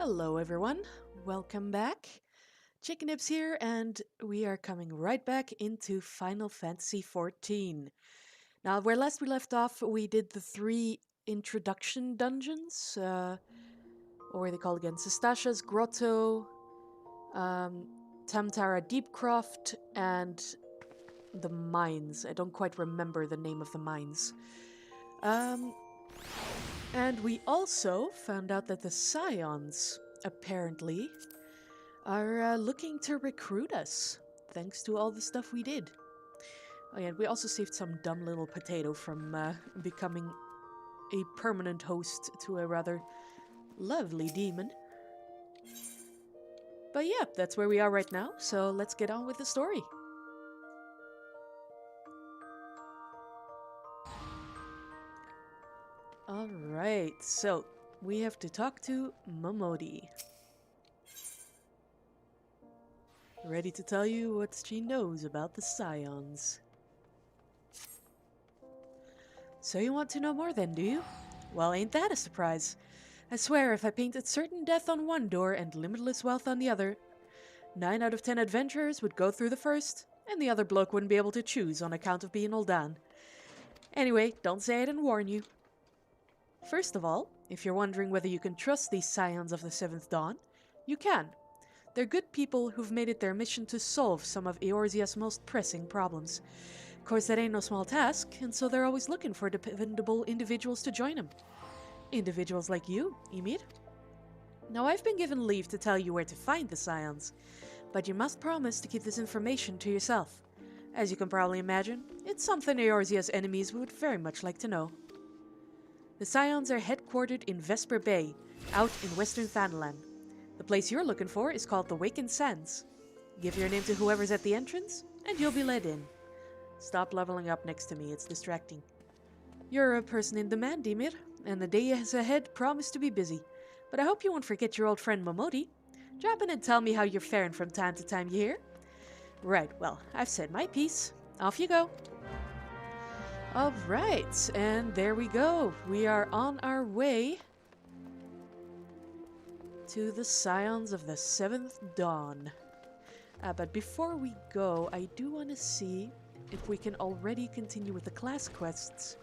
Hello, everyone. Welcome back. Chicken Nips here, and we are coming right back into Final Fantasy XIV. Now, where last we left off, we did the three introduction dungeons, or what are they called again? Sestasha's Grotto, um, Tamtara Deepcroft, and the mines. I don't quite remember the name of the mines. Um, and we also found out that the Scions, apparently, are looking to recruit us, thanks to all the stuff we did. Oh yeah, and we also saved some dumb little potato from becoming a permanent host to a rather lovely demon. But yeah, that's where we are right now, so let's get on with the story. Alright, so we have to talk to Momodi. Ready to tell you what she knows about the Scions. So you want to know more then, do you? Well, ain't that a surprise? I swear if I painted certain death on one door and limitless wealth on the other, 9 out of 10 adventurers would go through the first, and the other bloke wouldn't be able to choose on account of being Ul'dan. Anyway, don't say I didn't warn you. First of all, if you're wondering whether you can trust these Scions of the Seventh Dawn, you can. They're good people who've made it their mission to solve some of Eorzea's most pressing problems. Of course, that ain't no small task, and so they're always looking for dependable individuals to join them. Individuals like you, Ymir. Now, I've been given leave to tell you where to find the Scions, but you must promise to keep this information to yourself. As you can probably imagine, it's something Eorzea's enemies would very much like to know. The Scions are headquartered in Vesper Bay, out in western Thanalan. The place you're looking for is called the Wakened Sands. Give your name to whoever's at the entrance, and you'll be let in. Stop leveling up next to me, it's distracting. You're a person in demand, Ymir, and the days ahead promise to be busy. But I hope you won't forget your old friend Momodi. Drop in and tell me how you're faring from time to time, you hear? Right, well, I've said my piece. Off you go. Alright, and there we go. We are on our way to the Scions of the Seventh Dawn. But before we go, I do want to see if we can already continue with the class quests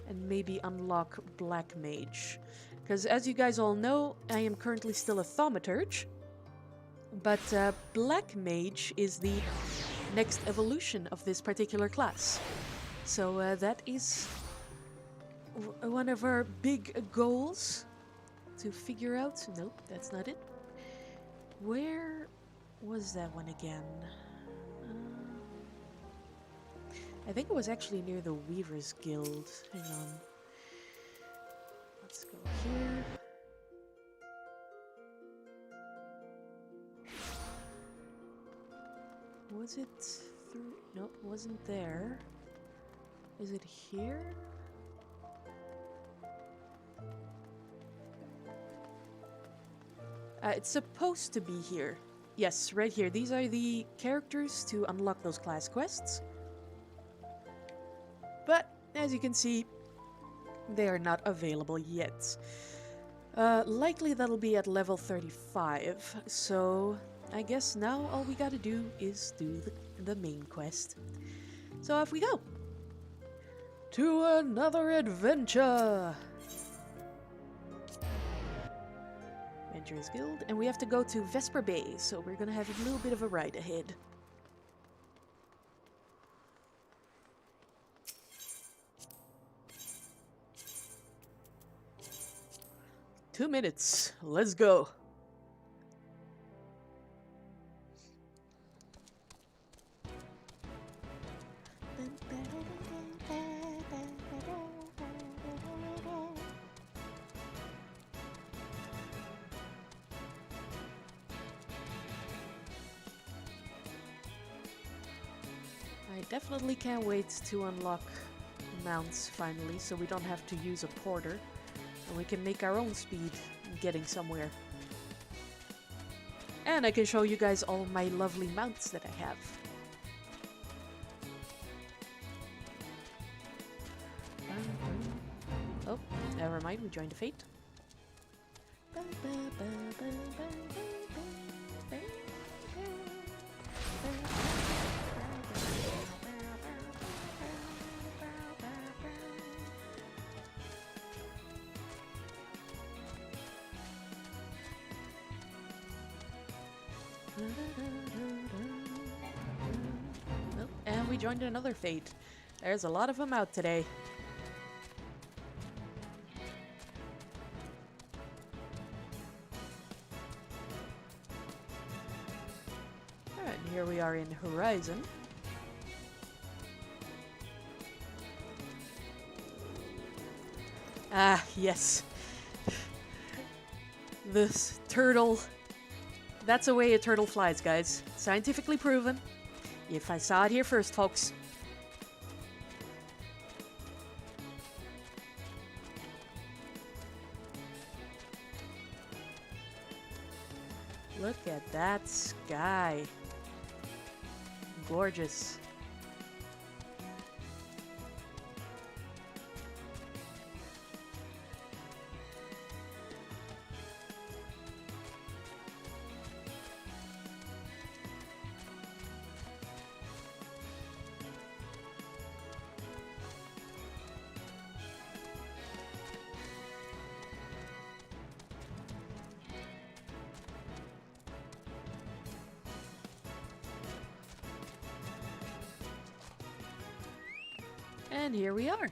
and maybe unlock Black Mage. Because as you guys all know, I am currently still a Thaumaturge, but Black Mage is the next evolution of this particular class. So that is one of our big goals to figure out. Nope, that's not it. Where was that one again? I think it was actually near the Weaver's Guild. Hang on. Let's go here. Was it through? Nope, wasn't there. Is it here? It's supposed to be here. Yes, right here. These are the characters to unlock those class quests. But, as you can see, they are not available yet. Likely that'll be at level 35, so I guess now all we gotta do is do the main quest. So off we go! To another adventure! Adventurers Guild, and we have to go to Vesper Bay, so we're gonna have a little bit of a ride ahead. Two minutes. Let's go. I definitely can't wait to unlock mounts finally, so we don't have to use a porter. And we can make our own speed getting somewhere. And I can show you guys all my lovely mounts that I have. Oh, never mind, we joined a fate. Oh, and we joined another fate. There's a lot of them out today. Alright, and here we are in Horizon. Ah, yes. This turtle. That's the way a turtle flies, guys. Scientifically proven. If I saw it here first, folks. Look at that sky. Gorgeous. And here we are.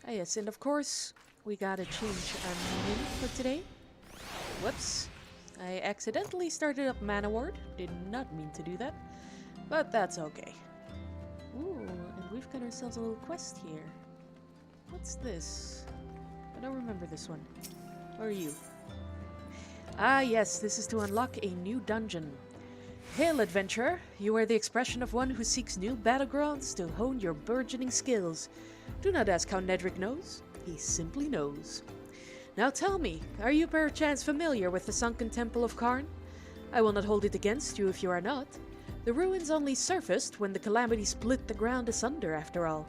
Ah, yes, and of course, we gotta change our name for today. Whoops. I accidentally started up Mana Ward. Did not mean to do that. But that's okay. Ooh, and we've got ourselves a little quest here. What's this? I don't remember this one. Who are you? Ah, yes, this is to unlock a new dungeon. Hail, adventurer! You are the expression of one who seeks new battlegrounds to hone your burgeoning skills. Do not ask how Nedrick knows. He simply knows. Now tell me, are you perchance familiar with the sunken Temple of Karn? I will not hold it against you if you are not. The ruins only surfaced when the calamity split the ground asunder, after all.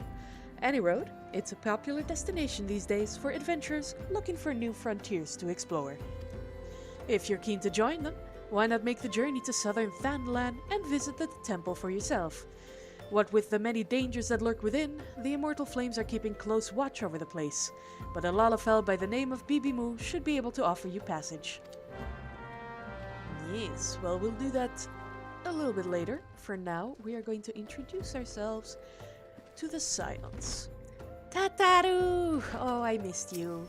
Any road, it's a popular destination these days for adventurers looking for new frontiers to explore. If you're keen to join them, why not make the journey to southern Thanalan and visit the temple for yourself? What with the many dangers that lurk within, the immortal flames are keeping close watch over the place, but a Lalafell by the name of Bibimu should be able to offer you passage. Yes, well, we'll do that a little bit later. For now, we are going to introduce ourselves to the Scions. Tataru! Oh, I missed you.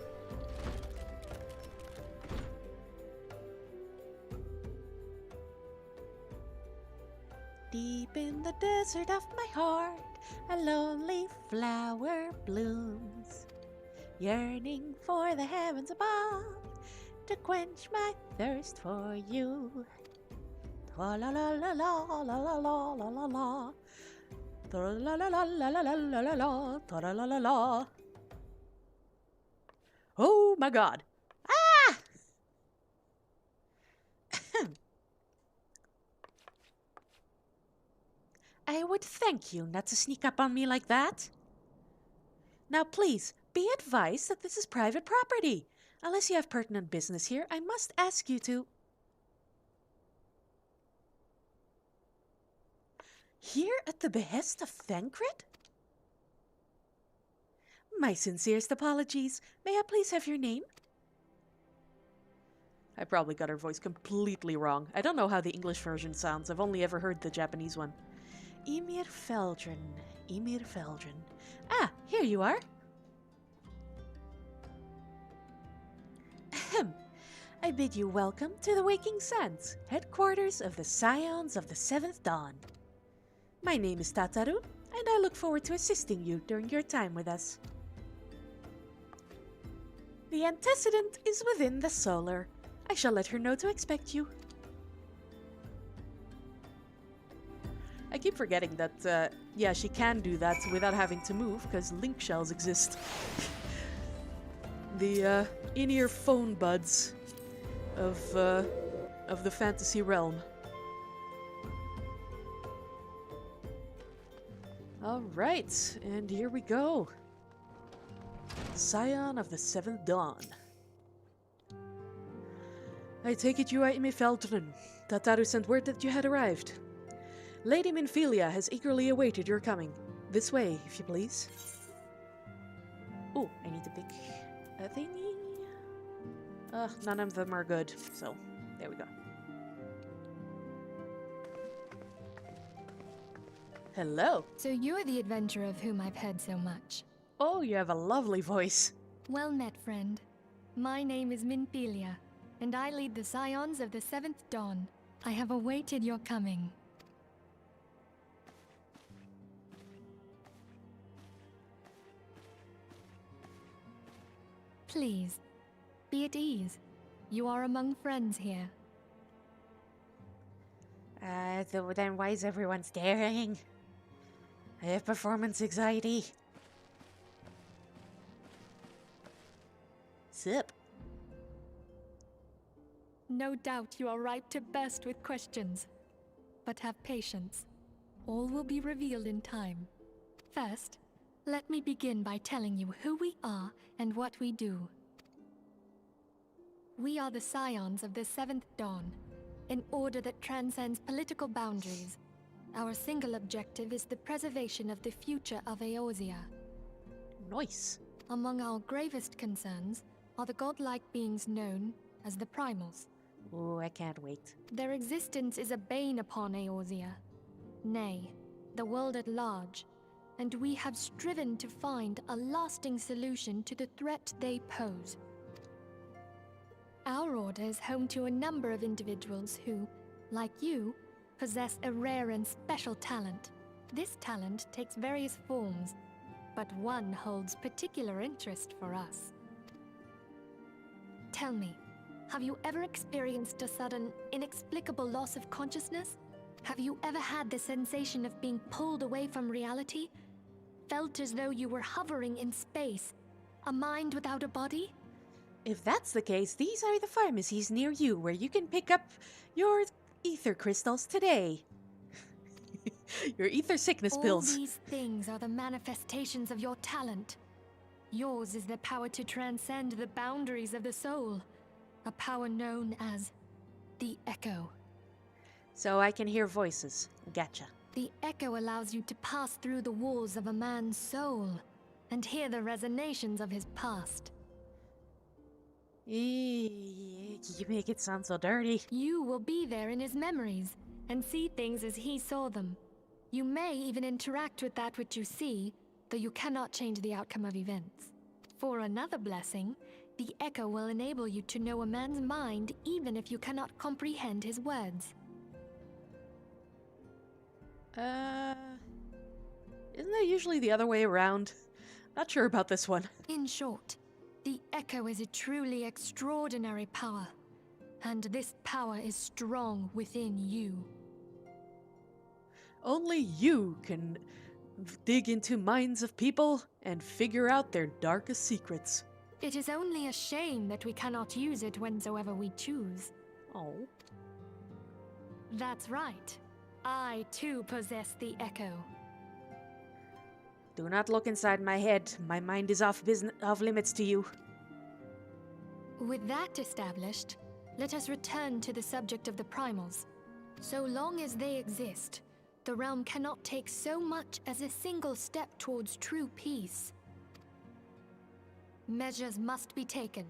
Deep in the desert of my heart, a lonely flower blooms, yearning for the heavens above to quench my thirst for you. La la la la la la la la la la la. La la la la la la la la la la la la la la. Oh my God! Ah! I would thank you not to sneak up on me like that. Now please, be advised that this is private property. Unless you have pertinent business here, I must ask you to... Here at the behest of Thancred? My sincerest apologies. May I please have your name? I probably got her voice completely wrong. I don't know how the English version sounds. I've only ever heard the Japanese one. Ymir Feldren. Ymir Feldren. Ah, here you are. Ahem. I bid you welcome to the Waking Sands, headquarters of the Scions of the Seventh Dawn. My name is Tataru, and I look forward to assisting you during your time with us. The antecedent is within the solar. I shall let her know to expect you. I keep forgetting that, yeah, she can do that without having to move, because link shells exist. The, in-ear phone buds of the fantasy realm. Alright, and here we go. Scion of the Seventh Dawn. I take it you are Ime Feldren. Tataru sent word that you had arrived. Lady Minfilia has eagerly awaited your coming. This way, if you please. Oh, I need to pick a thingy. None of them are good, so there we go. Hello. So you're the adventurer of whom I've heard so much. Oh, you have a lovely voice. Well met, friend. My name is Minfilia, and I lead the Scions of the Seventh Dawn. I have awaited your coming. Please, be at ease. You are among friends here. Then why is everyone staring? I have performance anxiety. Sip. No doubt you are ripe to burst with questions. But have patience. All will be revealed in time. First, let me begin by telling you who we are and what we do. We are the Scions of the Seventh Dawn, an order that transcends political boundaries. Our single objective is the preservation of the future of Eorzea. Nice. Among our gravest concerns are the godlike beings known as the Primals. Ooh, I can't wait. Their existence is a bane upon Eorzea, nay, the world at large, and we have striven to find a lasting solution to the threat they pose. Our order is home to a number of individuals who, like you, possess a rare and special talent. This talent takes various forms, but one holds particular interest for us. Tell me, have you ever experienced a sudden, inexplicable loss of consciousness? Have you ever had the sensation of being pulled away from reality? Felt as though you were hovering in space? A mind without a body? If that's the case, these are the pharmacies near you where you can pick up your ether crystals today. Your ether sickness pills. All these things are the manifestations of your talent. Yours is the power to transcend the boundaries of the soul. A power known as the Echo. So I can hear voices. Gotcha. The Echo allows you to pass through the walls of a man's soul and hear the resonations of his past. You make it sound so dirty. You will be there in his memories and see things as he saw them. You may even interact with that which you see, though you cannot change the outcome of events. For another blessing, the Echo will enable you to know a man's mind even if you cannot comprehend his words. Isn't that usually the other way around? Not sure about this one. In short, the Echo is a truly extraordinary power, and this power is strong within you. Only you can dig into minds of people and figure out their darkest secrets. It is only a shame that we cannot use it whensoever we choose. Oh. That's right. I too possess the Echo. Do not look inside my head. My mind is off limits to you. With that established, let us return to the subject of the Primals. So long as they exist, the realm cannot take so much as a single step towards true peace. Measures must be taken.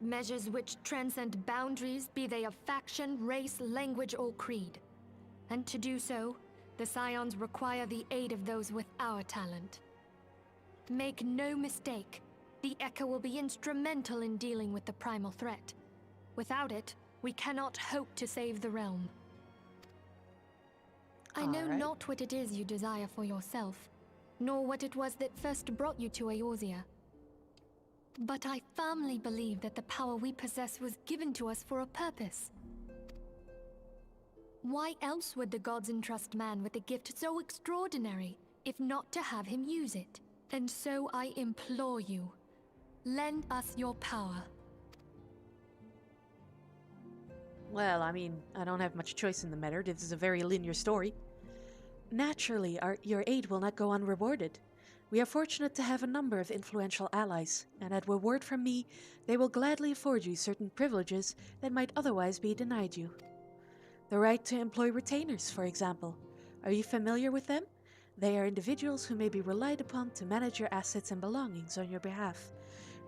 Measures which transcend boundaries, be they of faction, race, language, or creed. And to do so, the Scions require the aid of those with our talent. Make no mistake, the Echo will be instrumental in dealing with the primal threat. Without it, we cannot hope to save the realm. I know not what it is you desire for yourself, nor what it was that first brought you to Eorzea. But I firmly believe that the power we possess was given to us for a purpose. Why else would the gods entrust man with a gift so extraordinary, if not to have him use it? And so I implore you, lend us your power. Well, I mean, I don't have much choice in the matter. This is a very linear story. Naturally, your aid will not go unrewarded. We are fortunate to have a number of influential allies, and at reward from me, they will gladly afford you certain privileges that might otherwise be denied you. The right to employ retainers, for example. Are you familiar with them? They are individuals who may be relied upon to manage your assets and belongings on your behalf.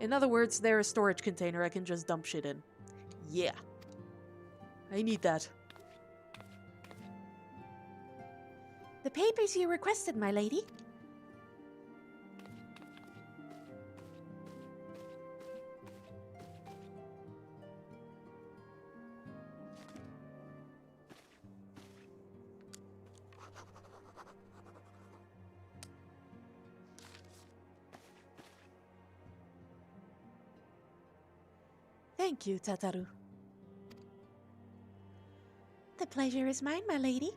In other words, they're a storage container I can just dump shit in. Yeah. I need that. The papers you requested, my lady. Thank you, Tataru. The pleasure is mine, my lady.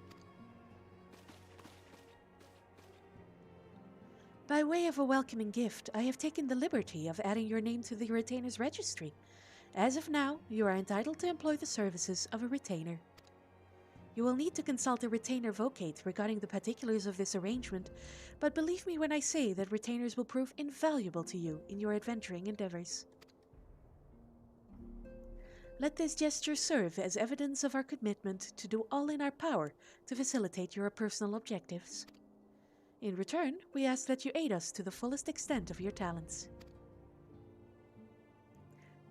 By way of a welcoming gift, I have taken the liberty of adding your name to the retainer's registry. As of now, you are entitled to employ the services of a retainer. You will need to consult a retainer vocate regarding the particulars of this arrangement, but believe me when I say that retainers will prove invaluable to you in your adventuring endeavors. Let this gesture serve as evidence of our commitment to do all in our power to facilitate your personal objectives. In return, we ask that you aid us to the fullest extent of your talents.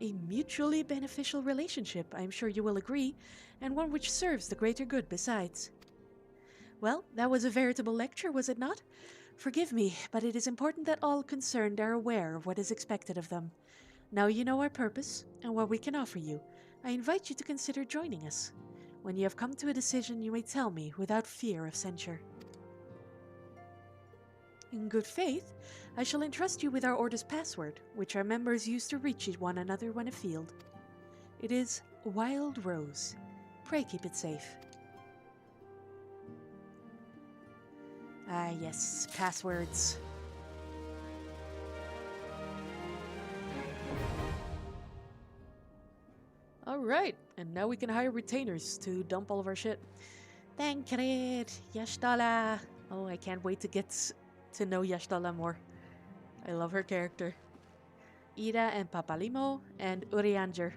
A mutually beneficial relationship, I am sure you will agree, and one which serves the greater good besides. Well, that was a veritable lecture, was it not? Forgive me, but it is important that all concerned are aware of what is expected of them. Now you know our purpose and what we can offer you. I invite you to consider joining us. When you have come to a decision, you may tell me without fear of censure. In good faith, I shall entrust you with our order's password, which our members use to reach one another when afield. It is Wild Rose. Pray keep it safe. Ah yes, passwords. Alright, and now we can hire retainers to dump all of our shit. Tancred, Yashdala. Oh, I can't wait to get to know Yashdala more. I love her character. Ida and Papalimo and Urianger,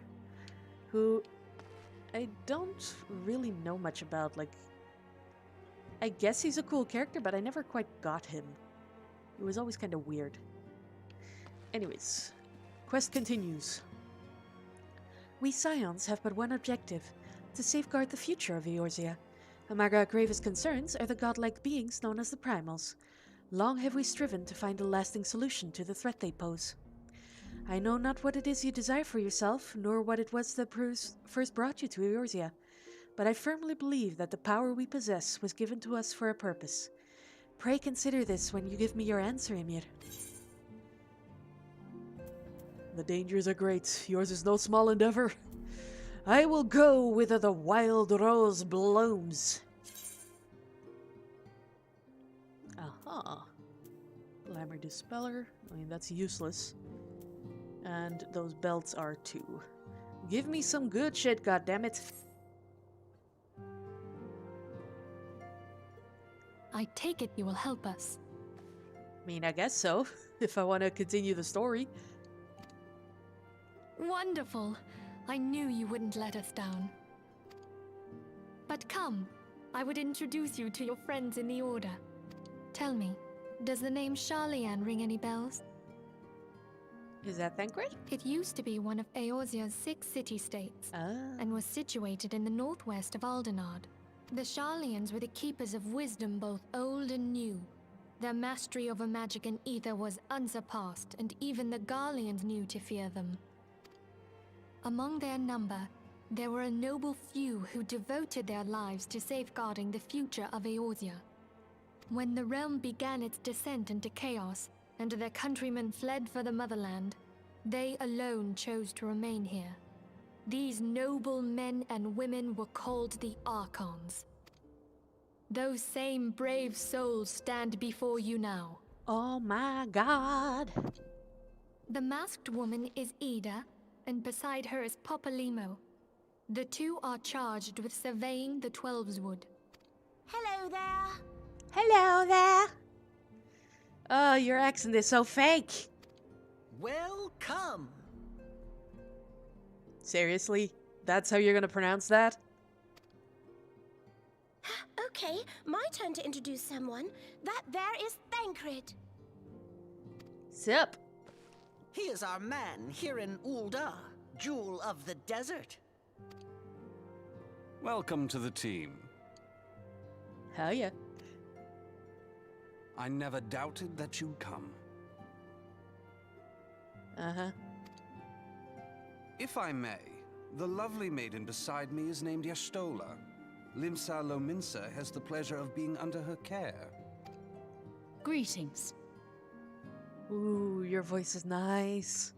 who I don't really know much about. Like, I guess he's a cool character, but I never quite got him. He was always kind of weird. Anyways, quest continues. We Scions have but one objective, to safeguard the future of Eorzea. Among our gravest concerns are the godlike beings known as the Primals. Long have we striven to find a lasting solution to the threat they pose. I know not what it is you desire for yourself, nor what it was that first brought you to Eorzea, but I firmly believe that the power we possess was given to us for a purpose. Pray consider this when you give me your answer, Ymir. The dangers are great. Yours is no small endeavor. I will go whither the wild rose blooms. Aha. Glamour Dispeller. I mean, that's useless. And those belts are too. Give me some good shit, goddammit. I take it you will help us. I mean, I guess so, if I want to continue the story. Wonderful! I knew you wouldn't let us down. But come, I would introduce you to your friends in the Order. Tell me, does the name Sharlayan ring any bells? Is that Thancred? It used to be one of Eorzea's 6 city-states, and was situated in the northwest of Aldenard. The Sharlayans were the keepers of wisdom both old and new. Their mastery over magic and ether was unsurpassed, and even the Garleans knew to fear them. Among their number, there were a noble few who devoted their lives to safeguarding the future of Eorzea. When the realm began its descent into chaos, and their countrymen fled for the motherland, they alone chose to remain here. These noble men and women were called the Archons. Those same brave souls stand before you now. Oh my god. The masked woman is Ida, and beside her is Papalimo. The two are charged with surveying the Twelveswood. Hello there. Hello there. Oh, your accent is so fake. Welcome. Seriously? That's how you're gonna pronounce that? Okay, my turn to introduce someone. That there is Thancred. Sup? He is our man here in Ulda, Jewel of the Desert. Welcome to the team. Hell yeah. I never doubted that you'd come. Uh-huh. If I may, the lovely maiden beside me is named Yastola. Limsa Lominsa has the pleasure of being under her care. Greetings. Ooh, your voice is nice.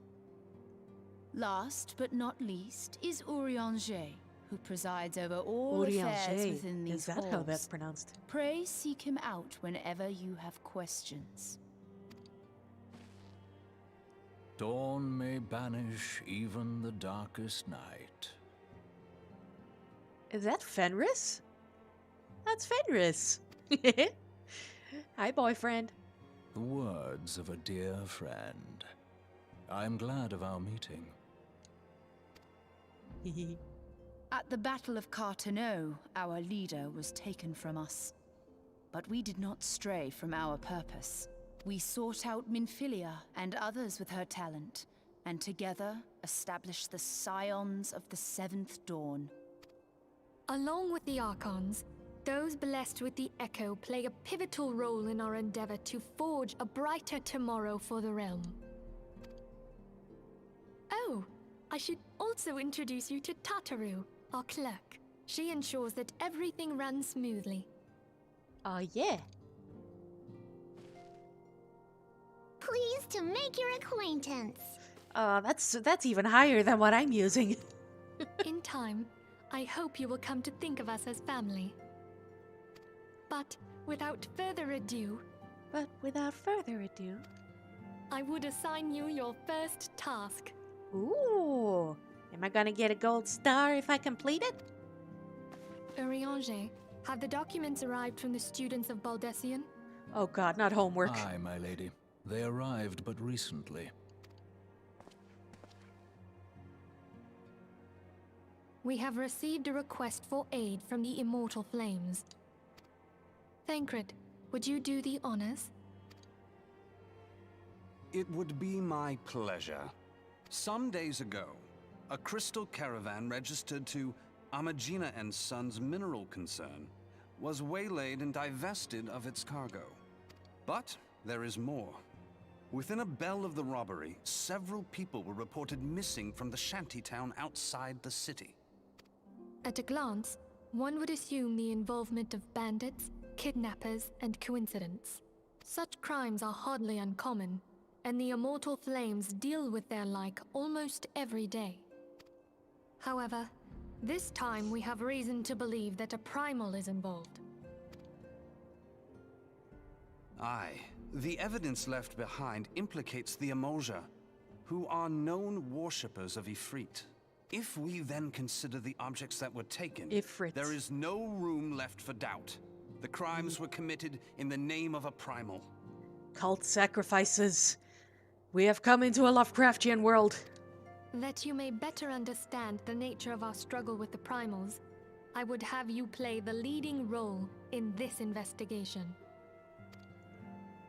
Last but not least is Urianger, who presides over all affairs Urianger. within these Is that halls. how that's pronounced? Pray seek him out whenever you have questions. Dawn may banish even the darkest night. Is that Fenris? That's Fenris. Hi, boyfriend. The words of a dear friend. I'm glad of our meeting. At the Battle of Carteneau, our leader was taken from us. But we did not stray from our purpose. We sought out Minfilia and others with her talent, and together established the Scions of the Seventh Dawn. Along with the Archons, those blessed with the Echo play a pivotal role in our endeavor to forge a brighter tomorrow for the realm. Oh, I should also introduce you to Tataru, our clerk. She ensures that everything runs smoothly. Oh, yeah. Pleased to make your acquaintance. That's even higher than what I'm using. In time, I hope you will come to think of us as family. But without further ado, I would assign you your first task. Ooh. Am I gonna get a gold star if I complete it? Urianger, have the documents arrived from the students of Baldessian? Oh god, not homework. Aye, my lady. They arrived but recently. We have received a request for aid from the Immortal Flames. Thancred, would you do the honors? It would be my pleasure. Some days ago, a crystal caravan registered to Amagina and Sons mineral concern was waylaid and divested of its cargo. But there is more. Within a bell of the robbery, several people were reported missing from the shantytown outside the city. At a glance, one would assume the involvement of bandits, kidnappers, and coincidence. Such crimes are hardly uncommon, and the Immortal Flames deal with their like almost every day. However, this time we have reason to believe that a primal is involved. Aye, the evidence left behind implicates the Emoja, who are known worshippers of Ifrit. If we then consider the objects that were taken, Ifrit. there is no room left for doubt. The crimes were committed in the name of a primal. Cult sacrifices. We have come into a Lovecraftian world. That you may better understand the nature of our struggle with the primals, I would have you play the leading role in this investigation.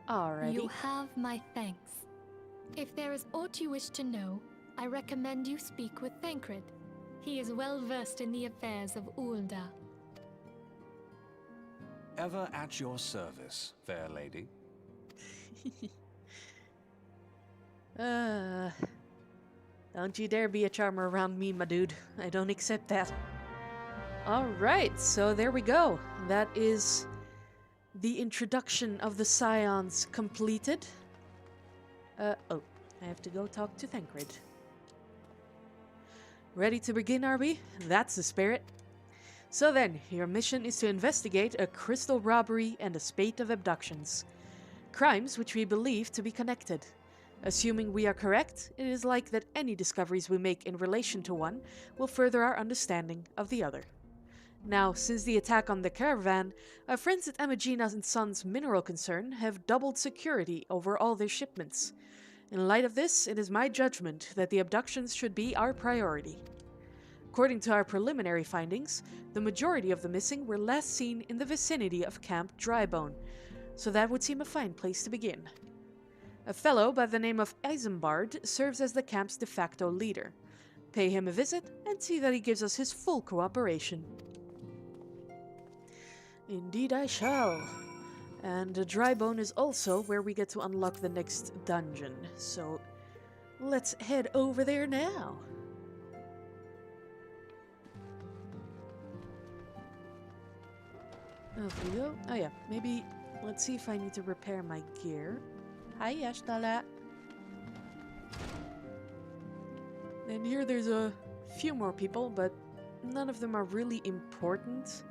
Alrighty. You have my thanks. If there is aught you wish to know, I recommend you speak with Thancred. He is well versed in the affairs of Ulda. Ever at your service, fair lady. Don't you dare be a charmer around me, my dude. I don't accept that. Alright, so there we go. That is the introduction of the Scions completed. Oh, I have to go talk to Thancred. Ready to begin, are we? That's the spirit. So then, your mission is to investigate a crystal robbery and a spate of abductions. Crimes which we believe to be connected. Assuming we are correct, it is like that any discoveries we make in relation to one will further our understanding of the other. Now, since the attack on the caravan, our friends at Amagina and Sons Mineral Concern have doubled security over all their shipments. In light of this, it is my judgment that the abductions should be our priority. According to our preliminary findings, the majority of the missing were last seen in the vicinity of Camp Drybone, so that would seem a fine place to begin. A fellow by the name of Isambard serves as the camp's de facto leader. Pay him a visit and see that he gives us his full cooperation. Indeed I shall. And Drybone is also where we get to unlock the next dungeon, so let's head over there now. Off we go. Oh yeah, maybe let's see if I need to repair my gear. Hi, Ashtala. And here there's a few more people, but none of them are really important.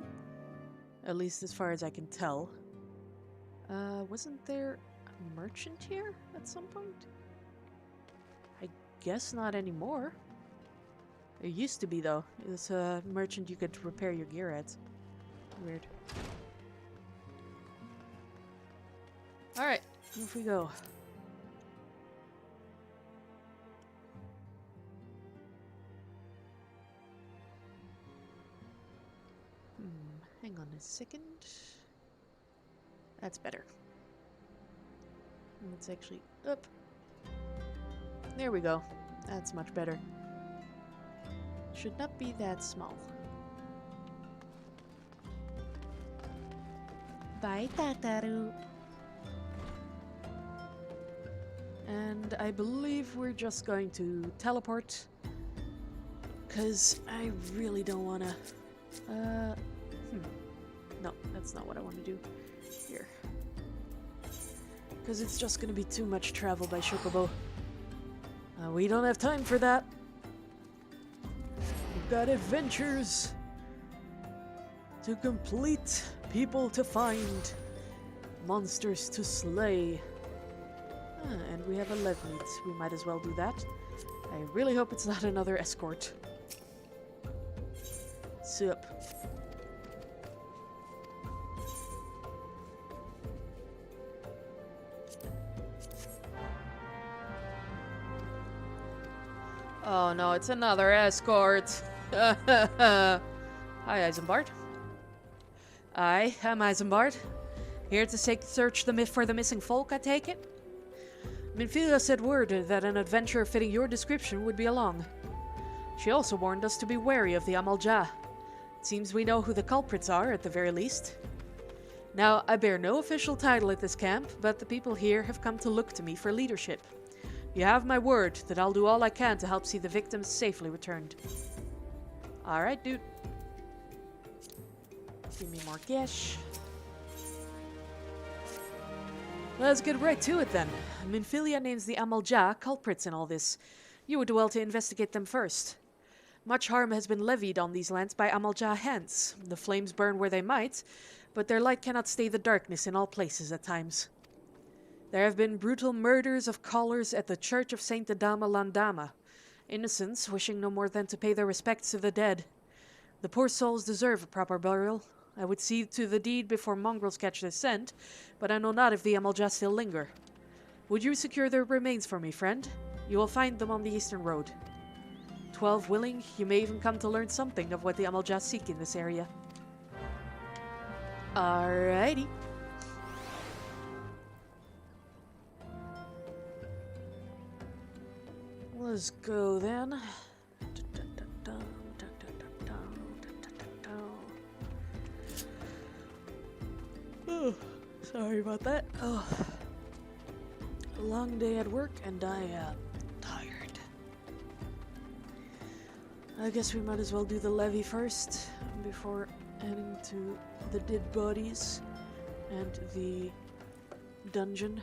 At least as far as I can tell. Wasn't there a merchant here at some point? I guess not anymore. There used to be, though. It was a merchant you could repair your gear at. Weird. Alright, off we go. Hang on a second. That's better. Let's actually up. There we go. That's much better. Should not be that small. Bye, Tataru. And I believe we're just going to teleport. Because I really don't want to... No, that's not what I want to do. Here. Because it's just going to be too much travel by Chocobo. We don't have time for that. We've got adventures to complete, people to find, monsters to slay. And we have a Levmeet. We might as well do that. I really hope it's not another escort. Sup. Oh no, it's another escort. Hi, Isambard. I am Isambard. Here to search for the missing folk, I take it? Minfilia said word that an adventurer fitting your description would be along. She also warned us to be wary of the Amalja. It seems we know who the culprits are, at the very least. Now, I bear no official title at this camp, but the people here have come to look to me for leadership. You have my word that I'll do all I can to help see the victims safely returned. Alright, dude. Give me more cash. Let's get right to it then. Minfilia names the Amalja culprits in all this. You would do well to investigate them first. Much harm has been levied on these lands by Amalja hands. The flames burn where they might, but their light cannot stay the darkness in all places at times. There have been brutal murders of callers at the Church of Saint Adama Landama, innocents wishing no more than to pay their respects to the dead. The poor souls deserve a proper burial. I would see to the deed before mongrels catch their scent, but I know not if the Amalja still linger. Would you secure their remains for me, friend? You will find them on the eastern road. 12 willing, you may even come to learn something of what the Amalja seek in this area. Alrighty. Let's go then. Oh, sorry about that. Oh, a long day at work and I am tired. I guess we might as well do the levy first before heading to the dead bodies and the dungeon.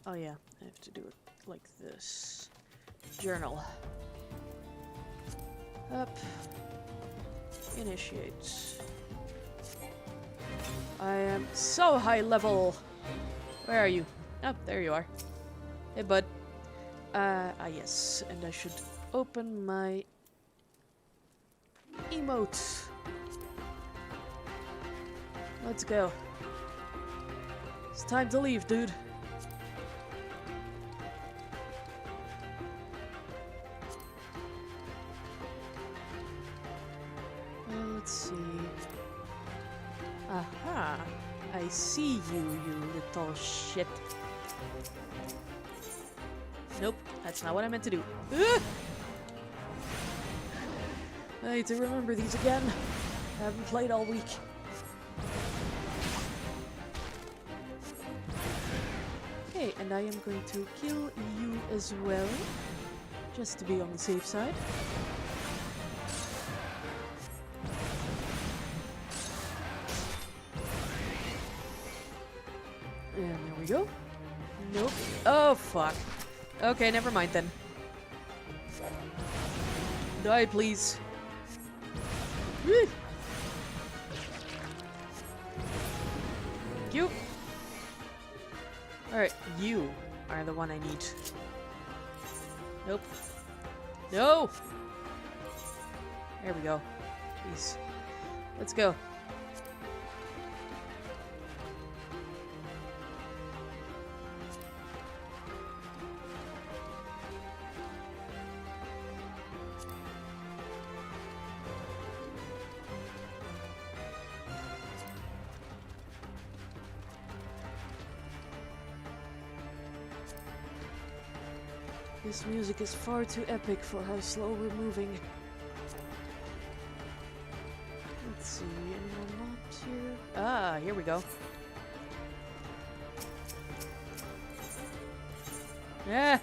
Oh yeah, I have to do it like this. Journal. Up. Initiate. I am so high level. Where are you? Oh, there you are. Hey, bud. Yes, and I should open my emote. Let's go. It's time to leave, dude. Let's see. Aha! I see you, you little shit. Nope, that's not what I meant to do. Ugh! I need to remember these again. I haven't played all week. Okay, and I am going to kill you as well, just to be on the safe side. And there we go. Nope. Oh, fuck. Okay, never mind then. Die, please. Woo. Thank you. Alright, you are the one I need. Nope. No! There we go. Jeez. Let's go. This music is far too epic for how slow we're moving. Let's see, any more mobs here? Ah, here we go. Yeah,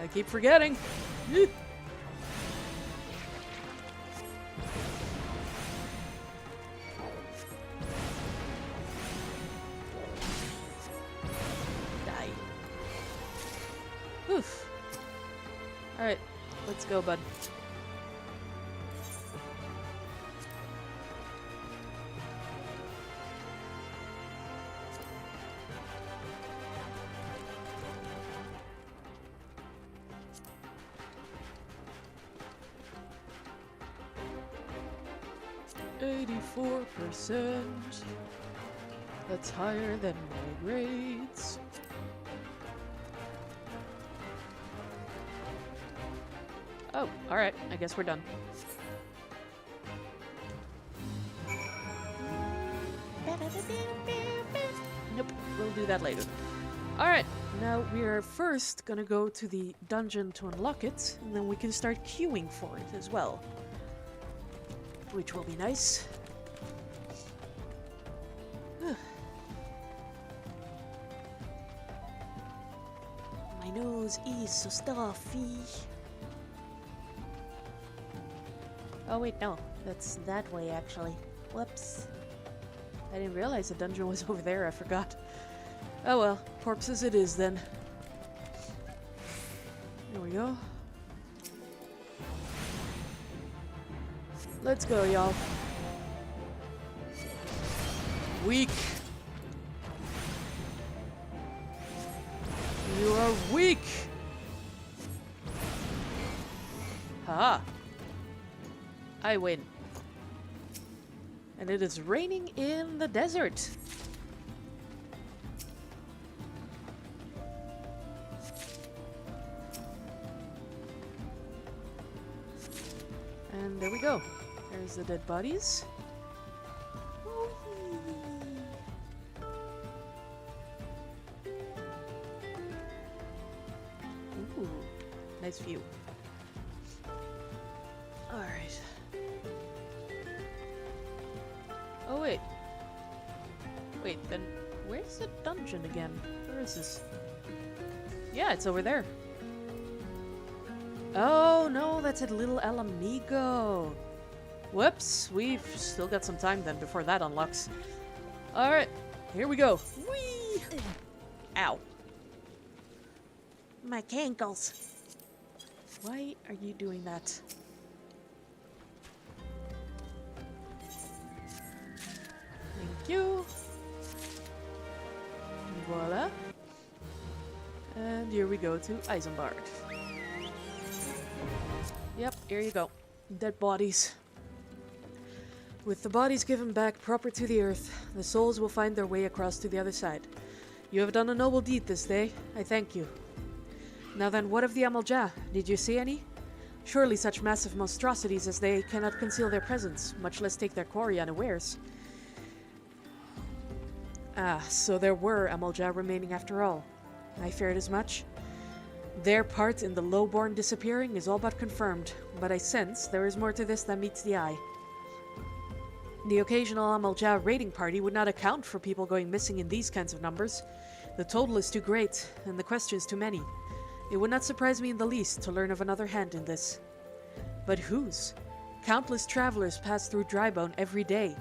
I keep forgetting. Die. Oof. Alright, let's go, bud. %. That's higher than my grades. Oh, alright. I guess we're done. Nope, we'll do that later. Alright, now we are first gonna go to the dungeon to unlock it, and then we can start queuing for it as well. Which will be nice. My nose is so stuffy. Oh wait, no. That's that way, actually. Whoops. I didn't realize the dungeon was over there, I forgot. Oh well, corpses it is then. There we go. Let's go, y'all. Weak. You are weak. Haha. I win. And it is raining in the desert. And there we go. There's the dead bodies. Ooh, nice view. Alright. Oh wait. Wait, then where's the dungeon again? Where is this? Yeah, it's over there. Oh no, that's at Little El Amigo. Whoops, we've still got some time then before that unlocks. Alright, here we go. Whee! Ow. My cankles. Why are you doing that? Thank you. Voila. And here we go to Isambard. Yep, here you go. Dead bodies. With the bodies given back proper to the earth, the souls will find their way across to the other side. You have done a noble deed this day. I thank you. Now then, what of the Amalj'aa? Did you see any? Surely such massive monstrosities as they cannot conceal their presence, much less take their quarry unawares. Ah, so there were Amalj'aa remaining after all. I feared as much. Their part in the lowborn disappearing is all but confirmed, but I sense there is more to this than meets the eye. The occasional Amalj'aa raiding party would not account for people going missing in these kinds of numbers. The total is too great, and the questions too many. It would not surprise me in the least to learn of another hand in this. But whose? Countless travelers pass through Drybone every day,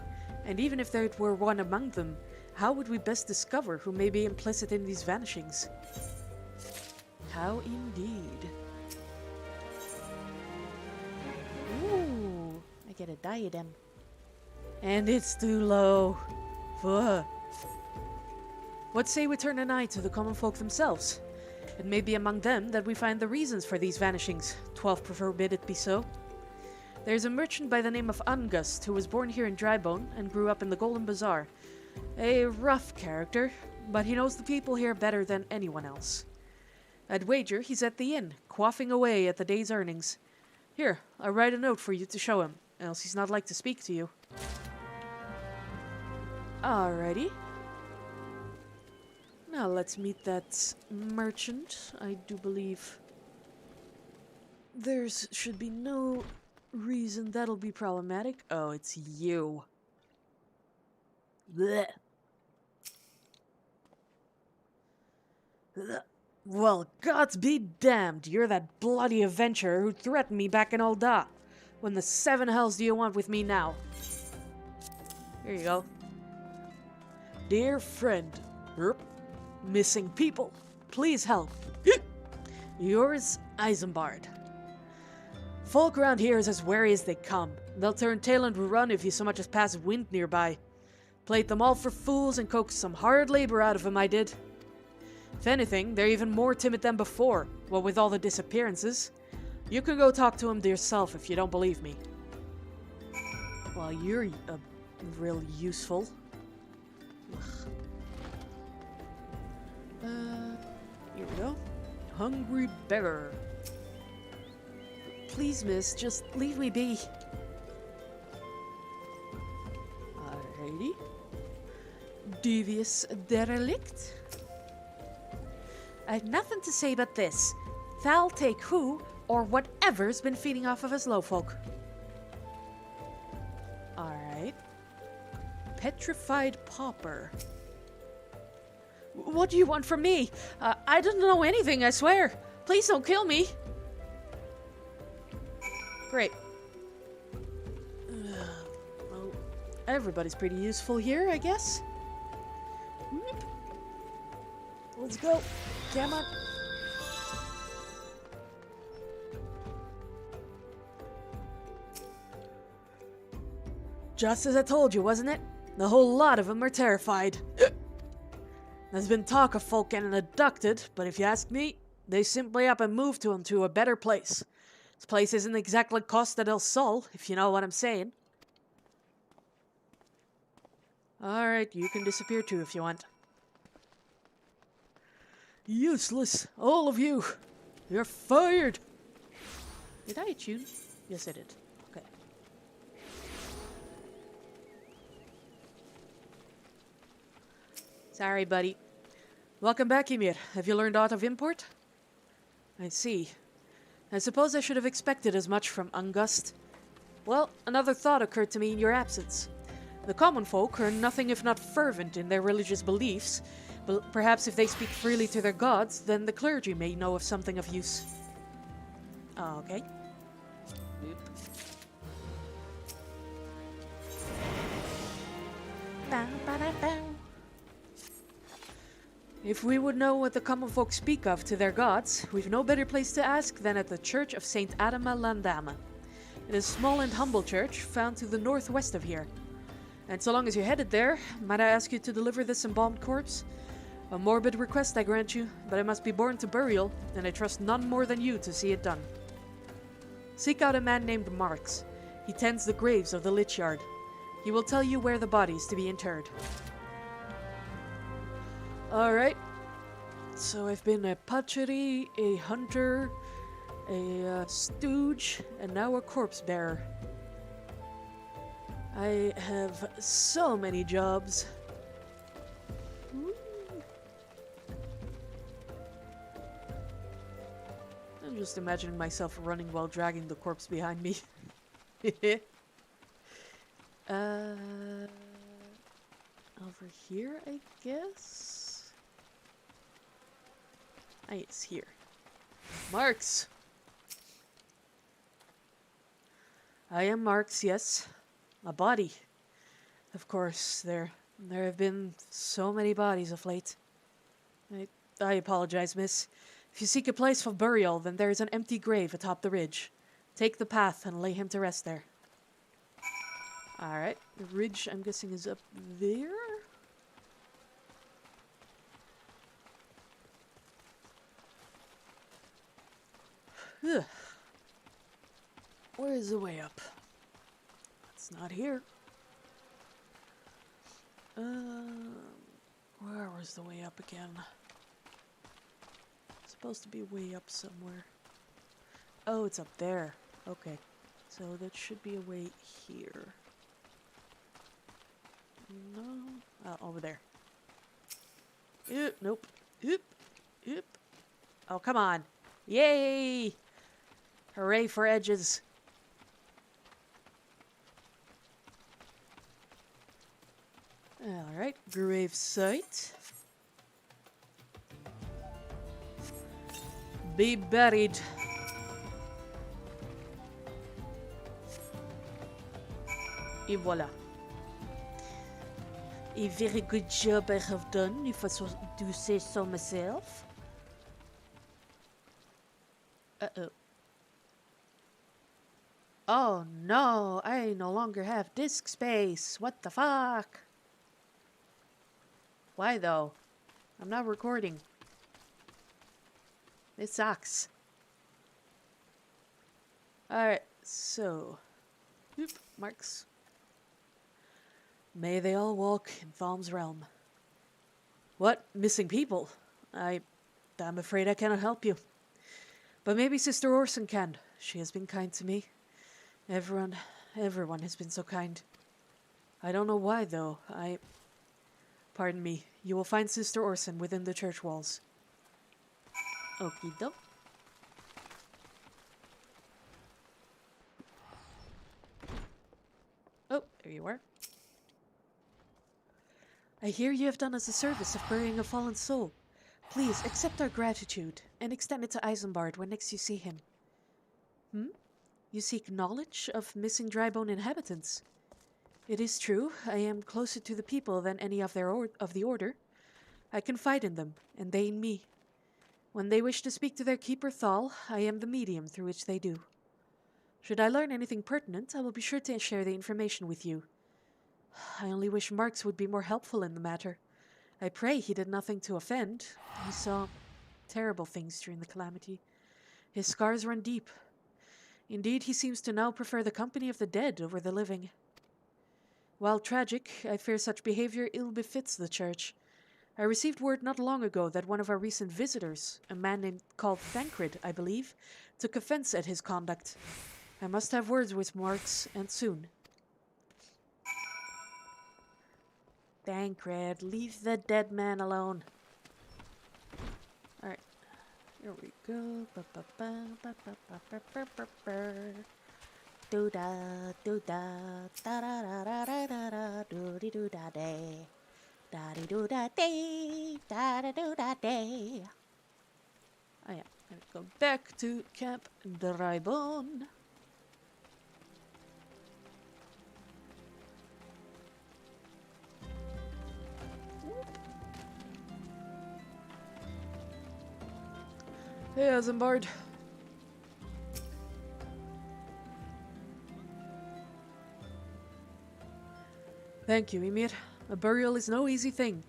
and even if there were one among them, how would we best discover who may be implicit in these vanishings? How indeed. Ooh, I get a diadem. And it's too low. Fuh. What say we turn an eye to the common folk themselves? It may be among them that we find the reasons for these vanishings. 12 forbid it be so. There's a merchant by the name of Angust who was born here in Drybone and grew up in the Golden Bazaar. A rough character, but he knows the people here better than anyone else. I'd wager he's at the inn, quaffing away at the day's earnings. Here, I'll write a note for you to show him, else he's not like to speak to you. Alrighty. Now let's meet that merchant. I do believe there should be no reason that'll be problematic. Oh, it's you. Blech. Blech. Well, gods be damned. You're that bloody adventurer who threatened me back in Ul'dah. When the seven hells do you want with me now? Here you go. Dear friend, missing people, please help. Yours, Isambard. Folk around here is as wary as they come. They'll turn tail and run if you so much as pass wind nearby. Played them all for fools and coaxed some hard labor out of them, I did. If anything, they're even more timid than before, what with all the disappearances. You can go talk to them yourself if you don't believe me. Well, you're real useful. Here we go. Hungry beggar. Please, miss, just leave me be. Alrighty. Devious derelict. I have nothing to say but this. Thou'll take who or whatever's been feeding off of us lowfolk. Alright. Petrified pauper. What do you want from me? I don't know anything, I swear. Please don't kill me. Great. Well, everybody's pretty useful here, I guess. Let's go. Come on. Just as I told you, wasn't it? The whole lot of them are terrified. There's been talk of folk getting abducted, but if you ask me, they simply up and moved to them to a better place. This place isn't exactly Costa del Sol, if you know what I'm saying. Alright, you can disappear too if you want. Useless, all of you. You're fired. Did I attune? Yes, I did. Okay. Sorry, buddy. Welcome back, Ymir. Have you learned aught of import? I see. I suppose I should have expected as much from Angust. Well, another thought occurred to me in your absence. The common folk are nothing if not fervent in their religious beliefs, but perhaps if they speak freely to their gods, then the clergy may know of something of use. Okay. Boop. Bow, ba, da, bow. If we would know what the common folk speak of to their gods, we've no better place to ask than at the Church of Saint Adama Landama. It is a small and humble church found to the northwest of here. And so long as you're headed there, might I ask you to deliver this embalmed corpse? A morbid request, I grant you, but it must be borne to burial, and I trust none more than you to see it done. Seek out a man named Marks. He tends the graves of the Lich Yard. He will tell you where the bodies to be interred. Alright. So I've been a patchery, a hunter, a stooge, and now a corpse bearer. I have so many jobs. I'm just imagining myself running while dragging the corpse behind me. Over here, I guess? Ah, it's here. Marks! I am Marks, yes. A body. Of course, there have been so many bodies of late. I apologize, miss. If you seek a place for burial, then there is an empty grave atop the ridge. Take the path and lay him to rest there. Alright, the ridge, I'm guessing, is up there? Ugh. Where is the way up? It's not here. Where was the way up again? It's supposed to be way up somewhere. Oh, it's up there. Okay. So that should be a way here. No. Over there. Nope. Oop. Oop. Oh, come on. Yay! Hooray for edges. Alright, grave site. Be buried. Et voilà. A very good job I have done, if I do say so myself. Uh-oh. Oh no, I no longer have disk space. What the fuck? Why though? I'm not recording. This sucks. Alright, so. Oop, marks. May they all walk in Thalm's realm. What? Missing people? I'm afraid I cannot help you. But maybe Sister Orson can. She has been kind to me. Everyone has been so kind. I don't know why though. Pardon me. You will find Sister Orson within the church walls. Okie doke. Oh, there you are. I hear you have done us a service of burying a fallen soul. Please accept our gratitude and extend it to Isambard when next you see him. You seek knowledge of missing drybone inhabitants. It is true, I am closer to the people than any of the order. I confide in them, and they in me. When they wish to speak to their keeper Thal, I am the medium through which they do. Should I learn anything pertinent, I will be sure to share the information with you. I only wish Marks would be more helpful in the matter. I pray he did nothing to offend. He saw terrible things during the calamity. His scars run deep. Indeed, he seems to now prefer the company of the dead over the living. While tragic, I fear such behavior ill befits the church. I received word not long ago that one of our recent visitors, a man called Thancred, I believe, took offense at his conduct. I must have words with Marks, and soon. Thancred, leave the dead man alone. Alright, here we go. Do-da, do-da, da-da-da-da-da-da, do-di-do-da-day. Da-di-do-da-day, da-da-do-da-day. Oh yeah, gonna go back to Camp Drybone. Hey, Isambard. Thank you, Ymir. A burial is no easy thing,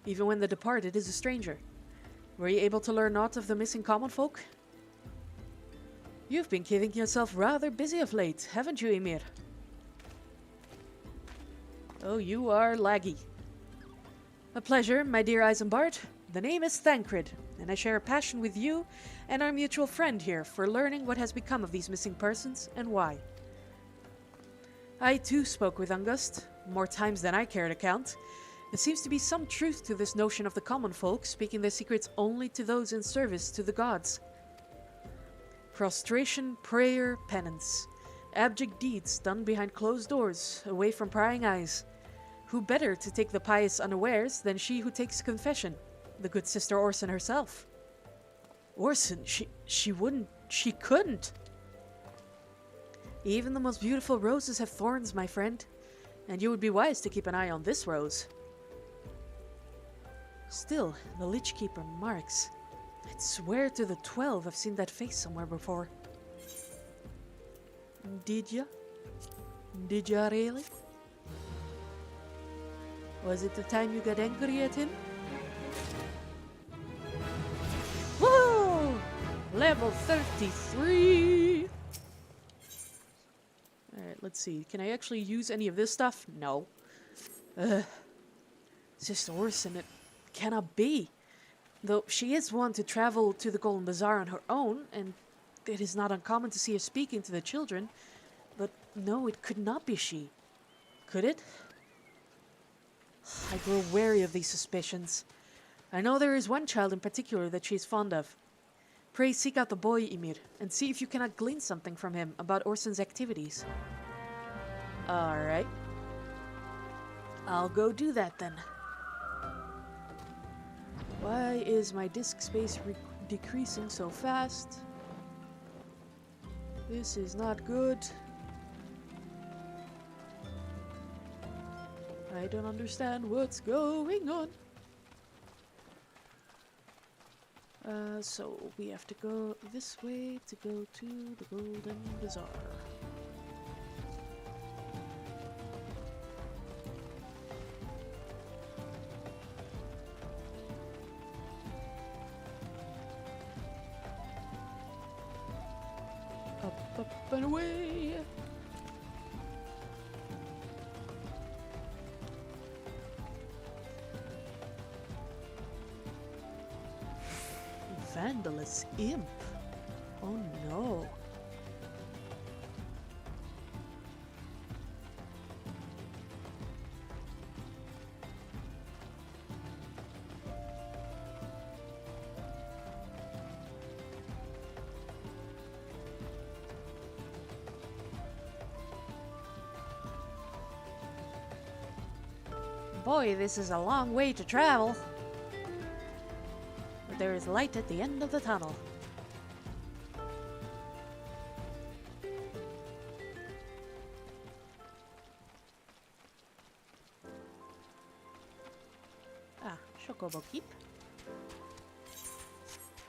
even when the departed is a stranger. Were you able to learn aught of the missing common folk? You've been keeping yourself rather busy of late, haven't you, Ymir? Oh, you are laggy. A pleasure, my dear Isambard. The name is Thancred, and I share a passion with you and our mutual friend here for learning what has become of these missing persons and why. I too spoke with Angust, more times than I care to count. There seems to be some truth to this notion of the common folk speaking their secrets only to those in service to the gods. Prostration, prayer, penance. Abject deeds done behind closed doors, away from prying eyes. Who better to take the pious unawares than she who takes confession, the good sister Orson herself? Orson, she couldn't. Even the most beautiful roses have thorns, my friend, and you would be wise to keep an eye on this rose. Still, the Lich Keeper Marks. I'd swear to the 12 I've seen that face somewhere before. Did ya? Did ya really? Was it the time you got angry at him? Whoa! Level 33! Alright, let's see. Can I actually use any of this stuff? No. Sister Orson, it cannot be. Though she is one to travel to the Golden Bazaar on her own, and it is not uncommon to see her speaking to the children. But no, it could not be she. Could it? I grow wary of these suspicions. I know there is one child in particular that she is fond of. Pray seek out the boy, Ymir, and see if you cannot glean something from him about Orson's activities. Alright. I'll go do that then. Why is my disk space decreasing so fast? This is not good. I don't understand what's going on. So we have to go this way to go to the Golden Bazaar. Up and away! Vandalous imp. Oh no. Boy, this is a long way to travel. But there is light at the end of the tunnel. Ah, Chocobo Keep.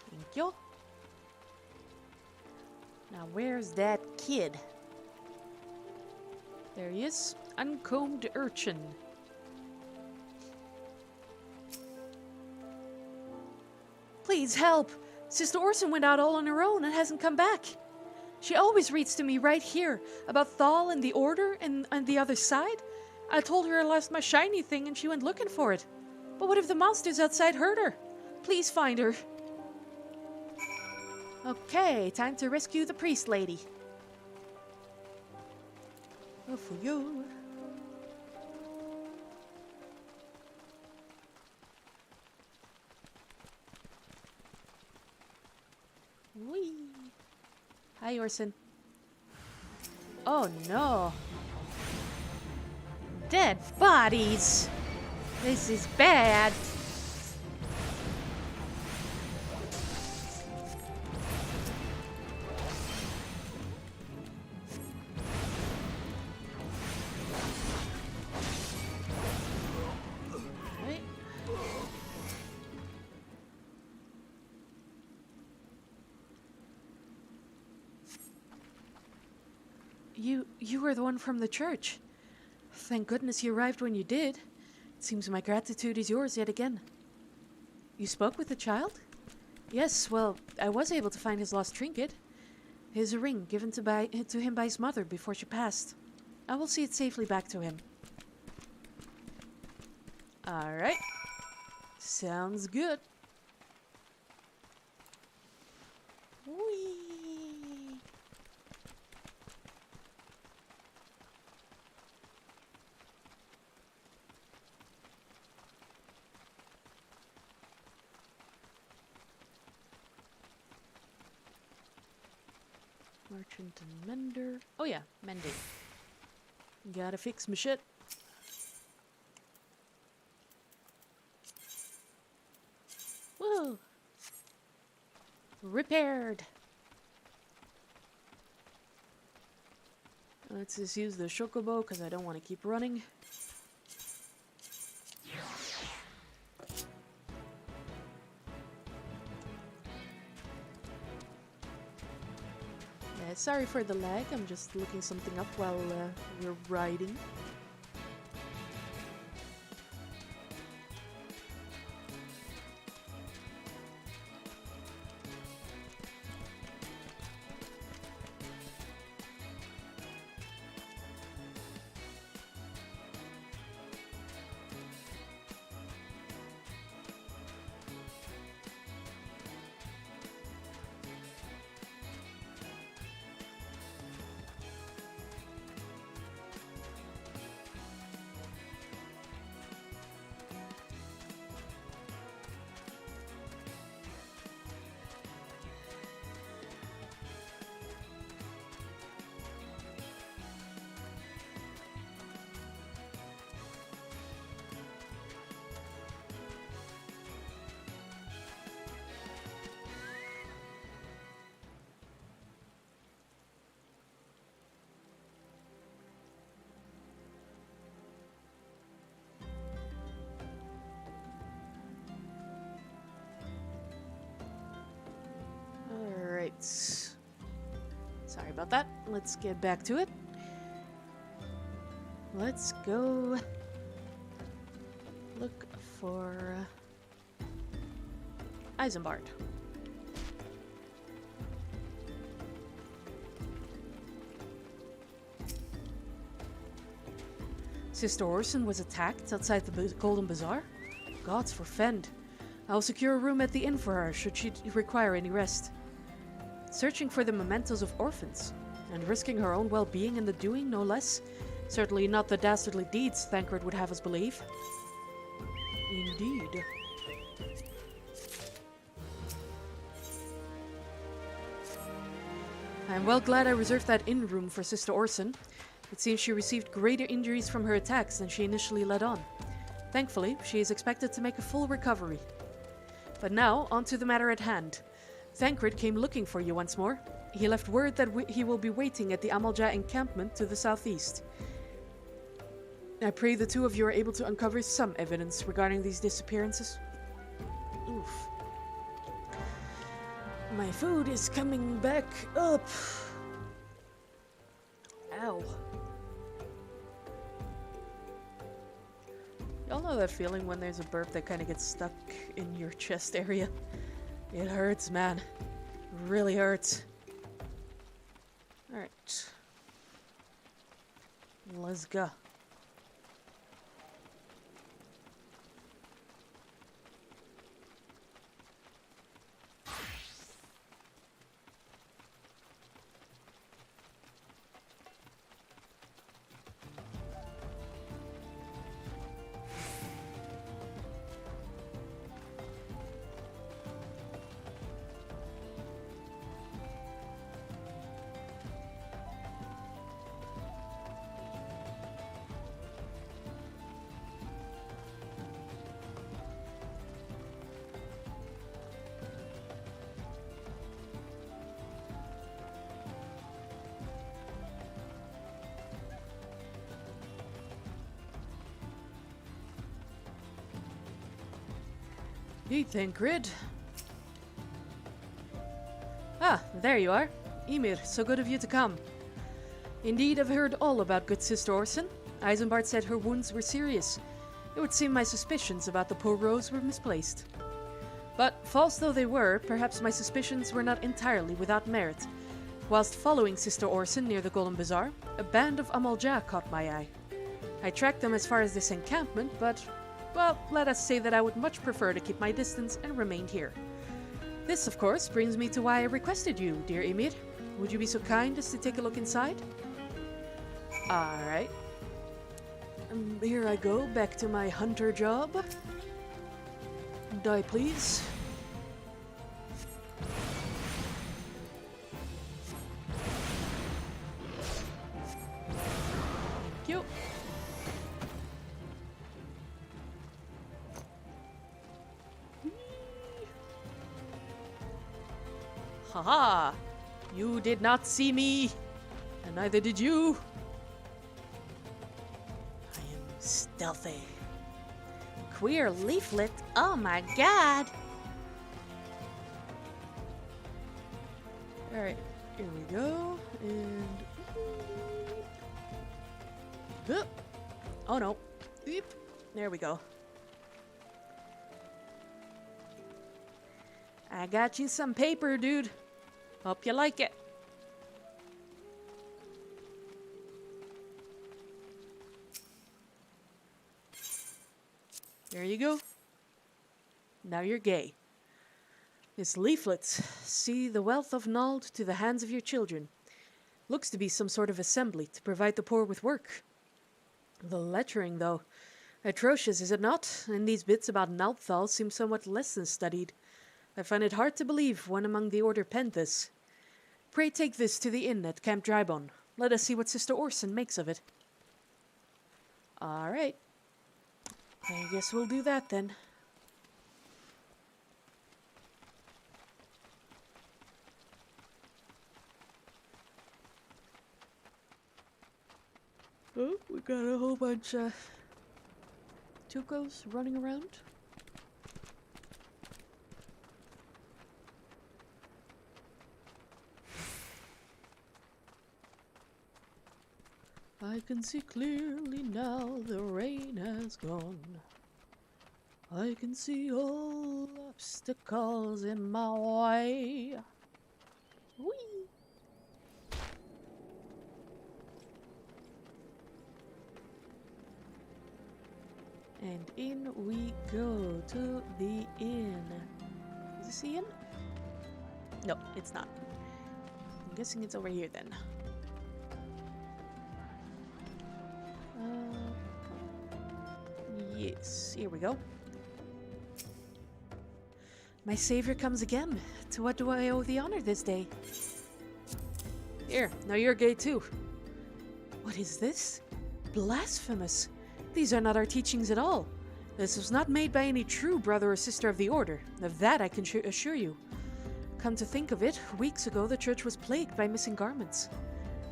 Thank you. Now where's that kid? There he is. Uncombed urchin. Please help! Sister Orson went out all on her own and hasn't come back. She always reads to me right here about Thal and the Order and the other side. I told her I lost my shiny thing and she went looking for it. But what if the monsters outside hurt her? Please find her. Okay, time to rescue the priest lady. Oh, for you. Whee! Hi, Orson. Oh no! Dead bodies! This is bad! Right. You were the one from the church. Thank goodness you arrived when you did. It seems my gratitude is yours yet again. You spoke with the child? Yes, well, I was able to find his lost trinket. Here's a ring given to him by his mother before she passed. I will see it safely back to him. Alright. Sounds good. Whee! Merchant and mender. Oh yeah, mending. Gotta fix my shit. Whoa! Repaired! Let's just use the chocobo because I don't want to keep running. Sorry for the lag, I'm just looking something up while we're riding. Alright. Sorry about that. Let's get back to it. Let's go look for Isambard. Sister Orson was attacked outside the Golden Bazaar? Gods forfend. I'll secure a room at the inn for her should she require any rest. Searching for the mementos of orphans, and risking her own well-being in the doing, no less. Certainly not the dastardly deeds Thancred would have us believe. Indeed. I am well glad I reserved that inn room for Sister Orson. It seems she received greater injuries from her attacks than she initially let on. Thankfully, she is expected to make a full recovery. But now, on to the matter at hand. Thancred came looking for you once more. He left word that he will be waiting at the Amalja encampment to the southeast. I pray the two of you are able to uncover some evidence regarding these disappearances. Oof. My food is coming back up. Ow. Y'all know that feeling when there's a burp that kind of gets stuck in your chest area? It hurts, man. It really hurts. Alright. Let's go. Hey, Thancred. Ah, there you are. Ymir, so good of you to come. Indeed, I've heard all about good Sister Orson. Isambard said her wounds were serious. It would seem my suspicions about the poor Rose were misplaced. But, false though they were, perhaps my suspicions were not entirely without merit. Whilst following Sister Orson near the Golden Bazaar, a band of Amalja caught my eye. I tracked them as far as this encampment, but Well, let us say that I would much prefer to keep my distance and remain here. This, of course, brings me to why I requested you, dear Ymir. Would you be so kind as to take a look inside? Alright. Here I go, back to my hunter job. Die, please. Thank you. Haha! You did not see me, and neither did you. I am stealthy. Queer leaflet? Oh my god! Alright, here we go, and... Oh no. Eep. There we go. I got you some paper, dude. Hope you like it. There you go. Now you're gay. This leaflet. See the wealth of Nald to the hands of your children. Looks to be some sort of assembly to provide the poor with work. The lettering, though. Atrocious, is it not? And these bits about Naldthal seem somewhat less than studied. I find it hard to believe one among the Order penned this. Pray take this to the inn at Camp Drybone. Let us see what Sister Orson makes of it. Alright. I guess we'll do that then. Oh, we got a whole bunch of Tukos running around. I can see clearly now the rain has gone. I can see all obstacles in my way. Whee! And in we go to the inn. Is this the inn? No, it's not. I'm guessing it's over here then. Yes, here we go. My savior comes again. To what do I owe the honor this day? Here, now you're gay too. What is this? Blasphemous. These are not our teachings at all. This was not made by any true brother or sister of the Order. Of that I can assure you. Come to think of it, weeks ago the church was plagued by missing garments.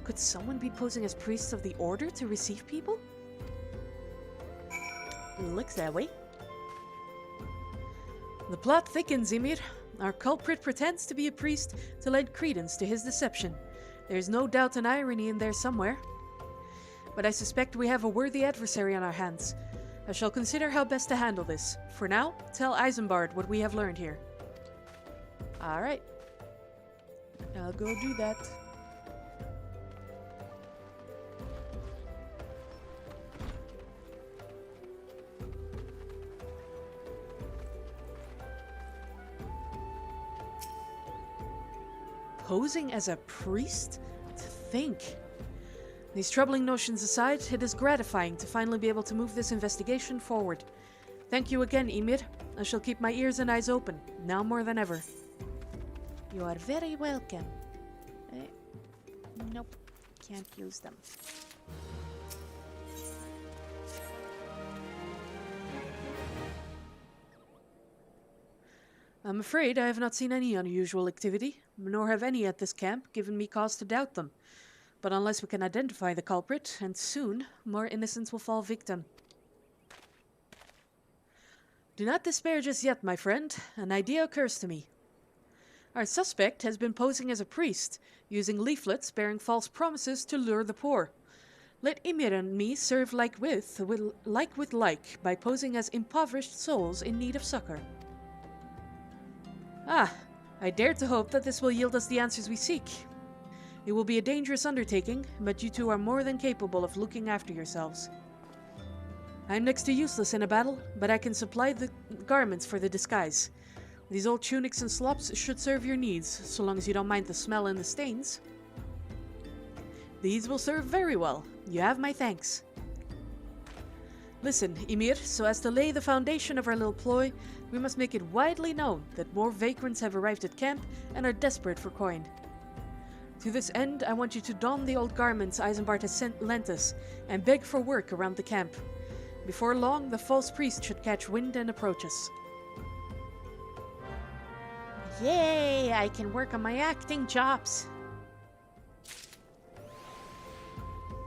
Could someone be posing as priests of the Order to receive people? Looks that way. The plot thickens, Ymir. Our culprit pretends to be a priest to lend credence to his deception. There's no doubt an irony in there somewhere. But I suspect we have a worthy adversary on our hands. I shall consider how best to handle this. For now, tell Isambard what we have learned here. Alright. I'll go do that. Posing as a priest? To think. These troubling notions aside, it is gratifying to finally be able to move this investigation forward. Thank you again, Ymir. I shall keep my ears and eyes open, now more than ever. You are very welcome. Nope, can't use them. I'm afraid I have not seen any unusual activity, nor have any at this camp given me cause to doubt them. But unless we can identify the culprit, and soon, more innocents will fall victim. Do not despair just yet, my friend. An idea occurs to me. Our suspect has been posing as a priest, using leaflets bearing false promises to lure the poor. Let Ymir and me serve like with like by posing as impoverished souls in need of succor. Ah, I dare to hope that this will yield us the answers we seek. It will be a dangerous undertaking, but you two are more than capable of looking after yourselves. I'm next to useless in a battle, but I can supply the garments for the disguise. These old tunics and slops should serve your needs, so long as you don't mind the smell and the stains. These will serve very well. You have my thanks. Listen, Ymir, so as to lay the foundation of our little ploy, we must make it widely known that more vagrants have arrived at camp and are desperate for coin. To this end, I want you to don the old garments Isambard has lent us and beg for work around the camp. Before long, the false priest should catch wind and approach us. Yay! I can work on my acting chops.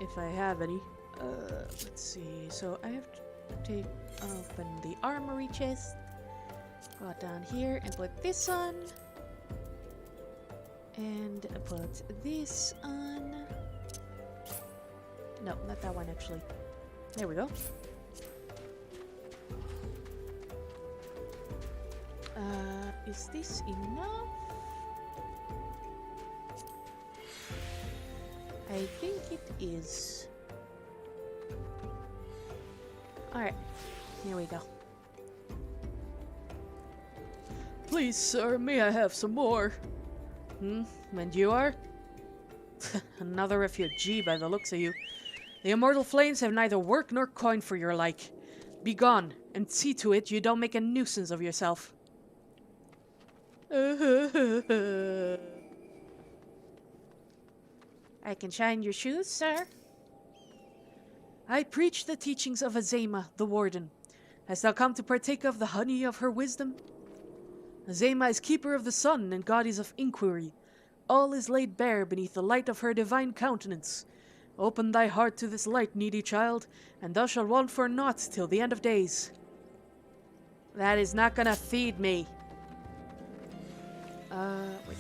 If I have any. Let's see. So I have to open the armory chest. Go down here and put this on. And put this on. No, not that one actually. There we go. Is this enough? I think it is. Alright, here we go. Please, sir, may I have some more? And you are? Another refugee by the looks of you. The immortal flames have neither work nor coin for your like. Be gone, and see to it you don't make a nuisance of yourself. I can shine your shoes, sir. I preach the teachings of Azema, the warden. Hast thou come to partake of the honey of her wisdom? Azema is keeper of the sun and goddess of inquiry. All is laid bare beneath the light of her divine countenance. Open thy heart to this light, needy child, and thou shalt want for naught till the end of days. That is not gonna feed me. Wait.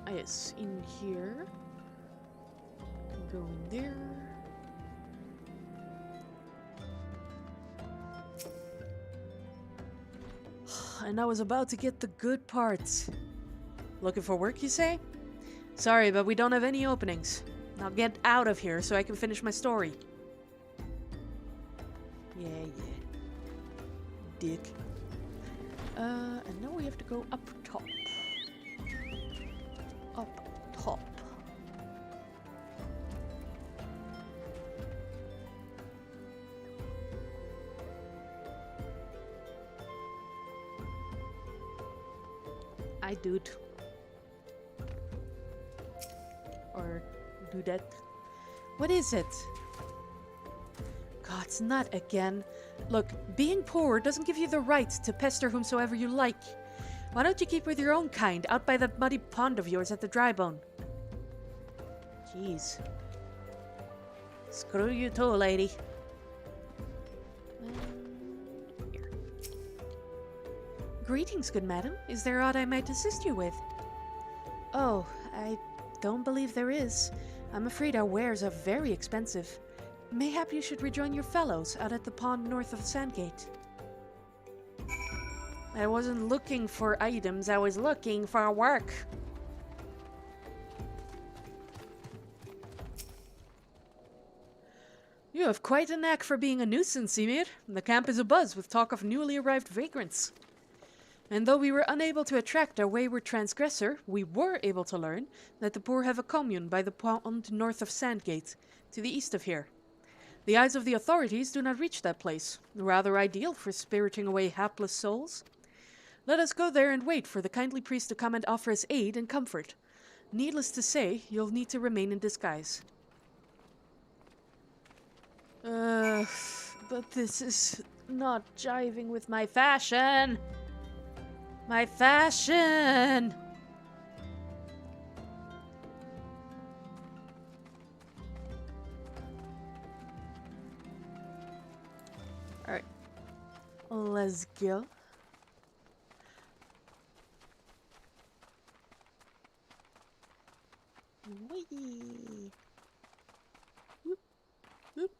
Ah, yes, in here. Go in there. And I was about to get the good parts. Looking for work, you say? Sorry, but we don't have any openings. Now get out of here so I can finish my story. Yeah. Dick. And now we have to go up top. Up top. I dude. Or dudette. What is it? God's not again. Look, being poor doesn't give you the right to pester whomsoever you like. Why don't you keep with your own kind out by that muddy pond of yours at the Drybone? Jeez. Screw you too, lady. Here. Greetings, good madam. Is there aught I might assist you with? Oh, I don't believe there is. I'm afraid our wares are very expensive. Mayhap you should rejoin your fellows out at the pond north of Sandgate. I wasn't looking for items, I was looking for work. You have quite a knack for being a nuisance, Ymir. The camp is abuzz with talk of newly arrived vagrants. And though we were unable to attract our wayward transgressor, we were able to learn that the poor have a commune by the pond north of Sandgate, to the east of here. The eyes of the authorities do not reach that place, rather ideal for spiriting away hapless souls. Let us go there and wait for the kindly priest to come and offer us aid and comfort. Needless to say, you'll need to remain in disguise. But this is not jiving with my fashion. My fashion! Alright. Let's go. Whee! Whoop, whoop.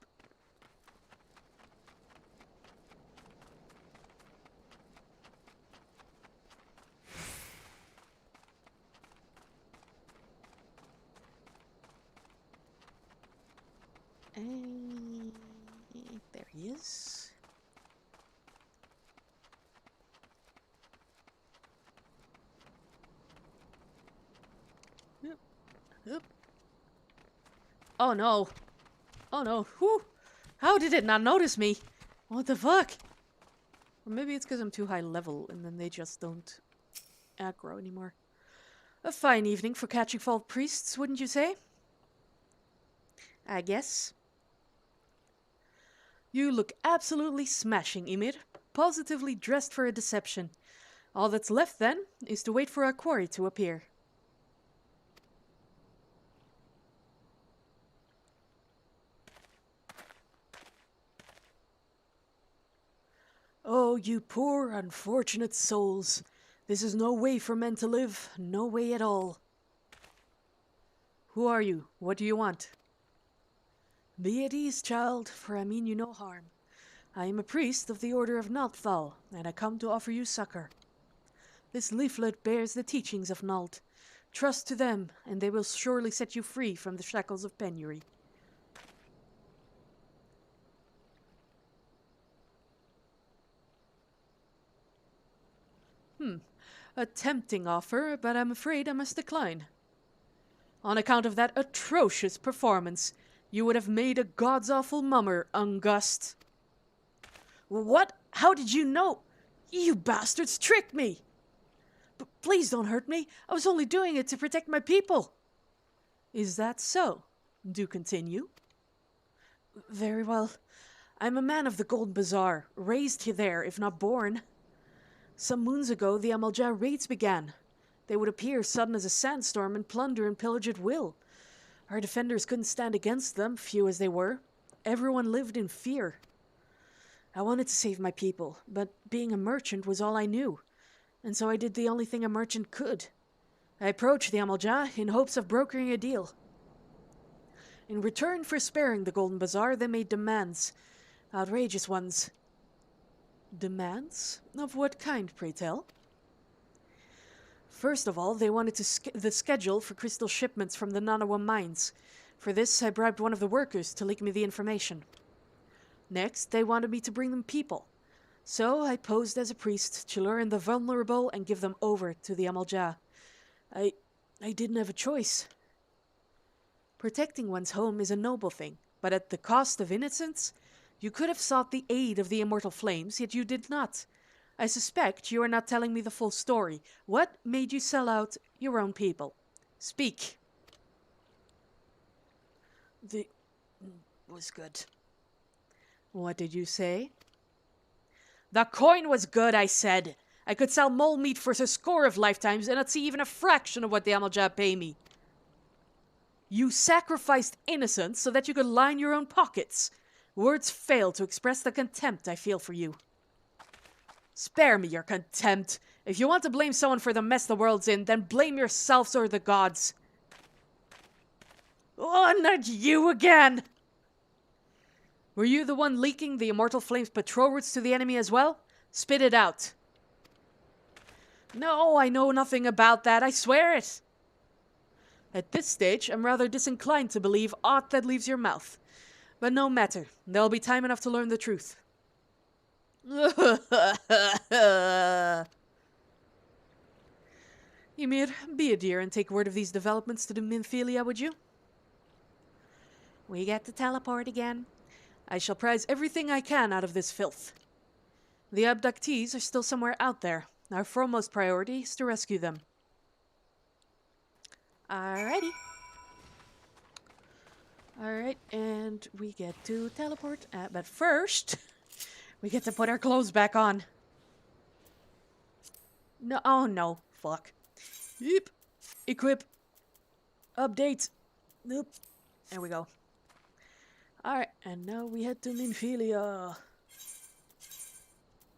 There he is... Yep. Yep. Oh no. Oh no. Whew. How did it not notice me? What the fuck? Or maybe it's because I'm too high level and then they just don't aggro anymore. A fine evening for catching false priests, wouldn't you say? I guess. You look absolutely smashing, Ymir. Positively dressed for a deception. All that's left, then, is to wait for our quarry to appear. Oh, you poor, unfortunate souls. This is no way for men to live, no way at all. Who are you? What do you want? Be at ease, child, for I mean you no harm. I am a priest of the Order of Nalthal, and I come to offer you succor. This leaflet bears the teachings of Nalt. Trust to them, and they will surely set you free from the shackles of penury. A tempting offer, but I'm afraid I must decline. On account of that atrocious performance, you would have made a god's awful mummer, Ungust. What? How did you know? You bastards tricked me! But please don't hurt me. I was only doing it to protect my people. Is that so? Do continue. Very well. I'm a man of the Gold Bazaar, raised there, if not born. Some moons ago, the Amalj'aa raids began. They would appear sudden as a sandstorm and plunder and pillage at will. Our defenders couldn't stand against them, few as they were. Everyone lived in fear. I wanted to save my people, but being a merchant was all I knew, and so I did the only thing a merchant could. I approached the Amalj'aa in hopes of brokering a deal. In return for sparing the Golden Bazaar, they made demands. Outrageous ones. Demands? Of what kind, pray tell? First of all, they wanted the schedule for crystal shipments from the Nanawa mines. For this, I bribed one of the workers to leak me the information. Next, they wanted me to bring them people. So I posed as a priest to lure in the vulnerable and give them over to the Amalj'aa. I didn't have a choice. Protecting one's home is a noble thing, but at the cost of innocence, you could have sought the aid of the immortal flames, yet you did not. I suspect you are not telling me the full story. What made you sell out your own people? Speak. The was good. What did you say? The coin was good, I said. I could sell mole meat for a score of lifetimes and not see even a fraction of what the Amalj'aa pay me. You sacrificed innocence so that you could line your own pockets. Words fail to express the contempt I feel for you. Spare me your contempt. If you want to blame someone for the mess the world's in, then blame yourselves or the gods. Oh, not you again! Were you the one leaking the Immortal Flame's patrol routes to the enemy as well? Spit it out. No, I know nothing about that, I swear it. At this stage, I'm rather disinclined to believe aught that leaves your mouth. But no matter, there'll be time enough to learn the truth. Ymir, be a dear and take word of these developments to the Minfilia, would you? We get to teleport again. I shall prize everything I can out of this filth. The abductees are still somewhere out there. Our foremost priority is to rescue them. Alrighty. Alright, and we get to teleport. But first, we get to put our clothes back on. No, oh no. Fuck. Yep. Equip. Update. Nope. There we go. Alright, and now we head to Minfilia.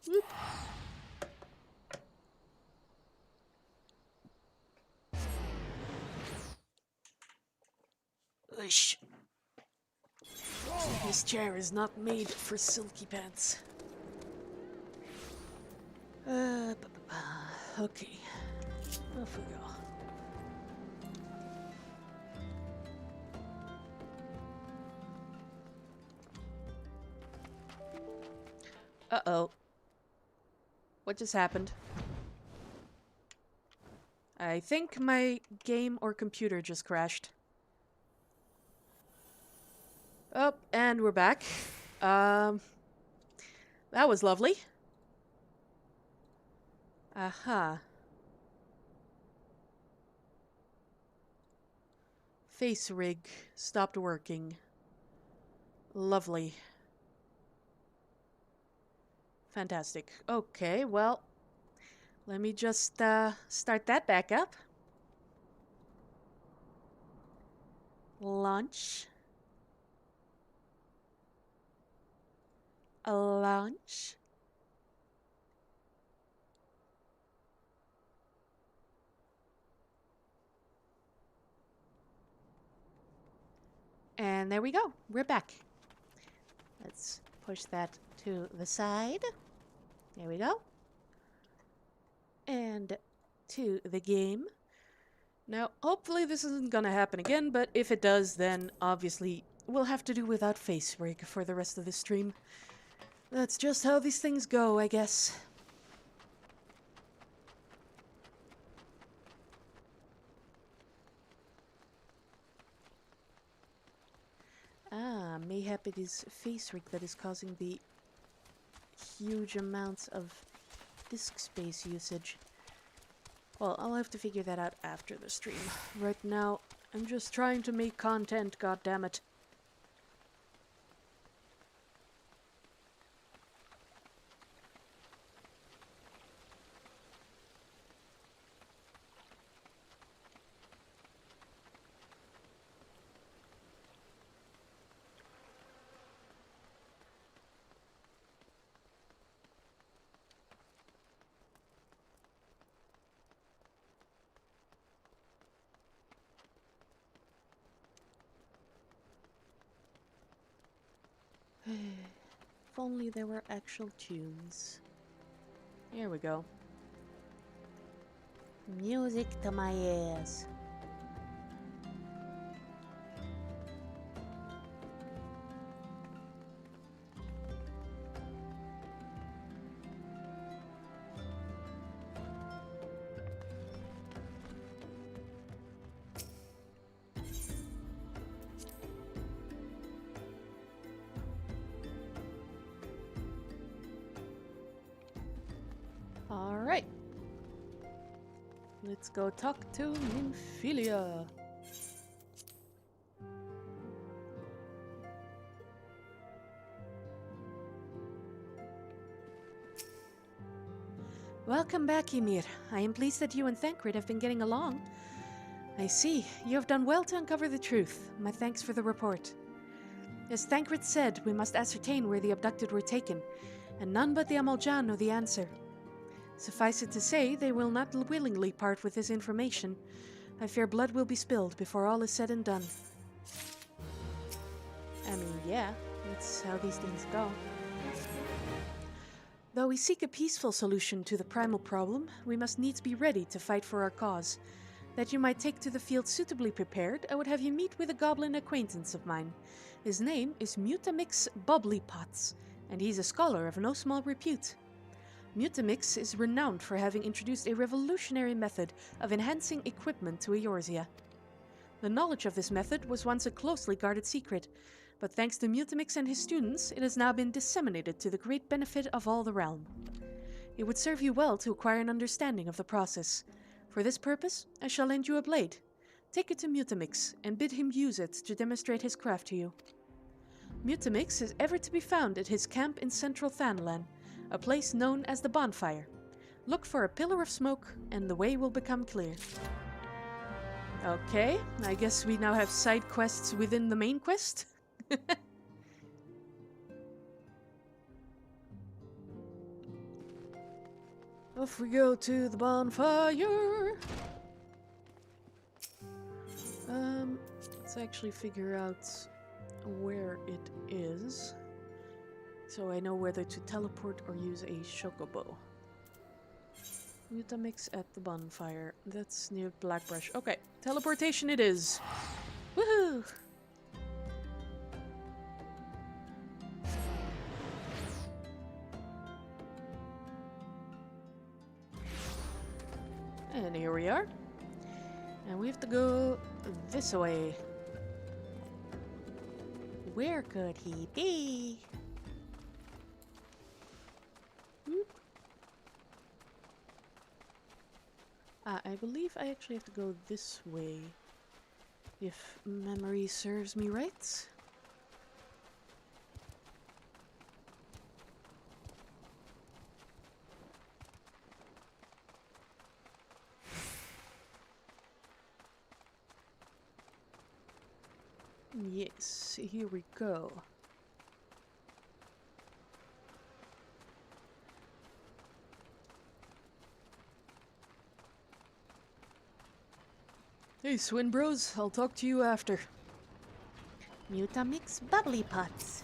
Whoop. Ush. This chair is not made for silky pants. Okay. Off we go. Uh-oh. What just happened? I think my game or computer just crashed. Oh, and we're back. That was lovely. Aha. Face rig stopped working. Lovely. Fantastic. Okay, well, let me just start that back up. Launch. Launch. And there we go. We're back. Let's push that to the side. There we go. And to the game. Now, hopefully this isn't gonna happen again, but if it does, then obviously we'll have to do without face rig for the rest of the stream. That's just how these things go, I guess. Ah, mayhap it is face rig that is causing the huge amounts of disk space usage. Well, I'll have to figure that out after the stream. Right now, I'm just trying to make content, goddammit. If only there were actual tunes. Here we go. Music to my ears. Alright. Let's go talk to Nymphilia. Welcome back, Ymir. I am pleased that you and Thancred have been getting along. I see. You have done well to uncover the truth. My thanks for the report. As Thancred said, we must ascertain where the abducted were taken, and none but the Amaljan know the answer. Suffice it to say, they will not willingly part with this information. I fear blood will be spilled before all is said and done. I mean, yeah, that's how these things go. Though we seek a peaceful solution to the primal problem, we must needs be ready to fight for our cause. That you might take to the field suitably prepared, I would have you meet with a goblin acquaintance of mine. His name is Mutamix Bubblypots, and he's a scholar of no small repute. Mutamix is renowned for having introduced a revolutionary method of enhancing equipment to Eorzea. The knowledge of this method was once a closely guarded secret, but thanks to Mutamix and his students, it has now been disseminated to the great benefit of all the realm. It would serve you well to acquire an understanding of the process. For this purpose, I shall lend you a blade. Take it to Mutamix and bid him use it to demonstrate his craft to you. Mutamix is ever to be found at his camp in central Thanalan, a place known as the Bonfire. Look for a pillar of smoke, and the way will become clear. Okay, I guess we now have side quests within the main quest? Off we go to the bonfire! Let's actually figure out where it is, so I know whether to teleport or use a chocobo. Mutamix at the bonfire. That's near Blackbrush. Okay, teleportation it is. Woohoo! and here we are. And we have to go this way. Where could he be? I believe I actually have to go this way, if memory serves me right. Yes, here we go. Hey, Swin Bros, I'll talk to you after. Mutamix bubbly pots.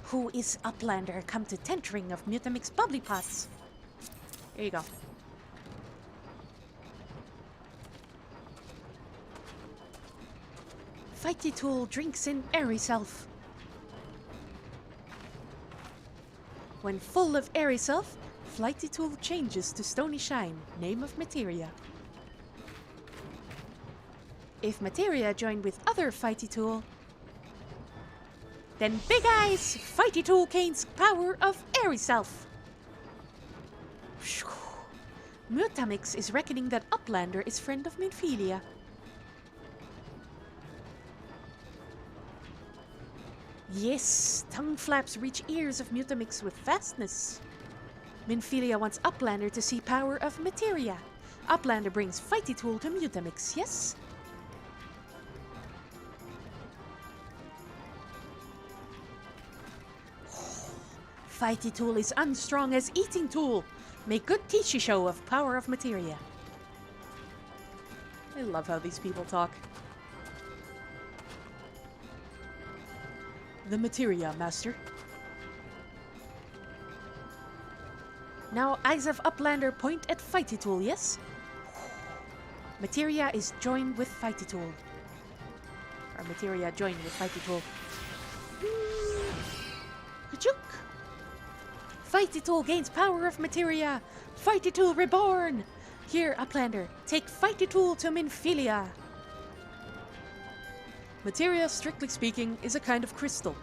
Who is Uplander come to tentering of Mutamix bubbly pots? Here you go. Fighty Tool drinks in airy self. When full of airy self, Flighty Tool changes to Stony Shine, name of materia. If materia join with other Fighty Tool, then Big Eyes Fighty Tool gains power of airy self. Mutamix is reckoning that Uplander is friend of Minfilia. Yes, tongue flaps reach ears of Mutamix with fastness. Minfilia wants Uplander to see power of materia. Uplander brings Fighty Tool to Mutamix, yes? Fighty Tool is unstrong as Eating Tool. Make good teachy show of power of materia. I love how these people talk. The materia, master. Now eyes of Uplander point at Fighty Tool, yes? Materia is joined with Fighty Tool. Or materia joined with Fighty Tool. Ka-chook! Fighty Tool gains power of materia. Fighty Tool reborn! Here, Uplander, take Fighty Tool to Minfilia. Materia, strictly speaking, is a kind of crystal.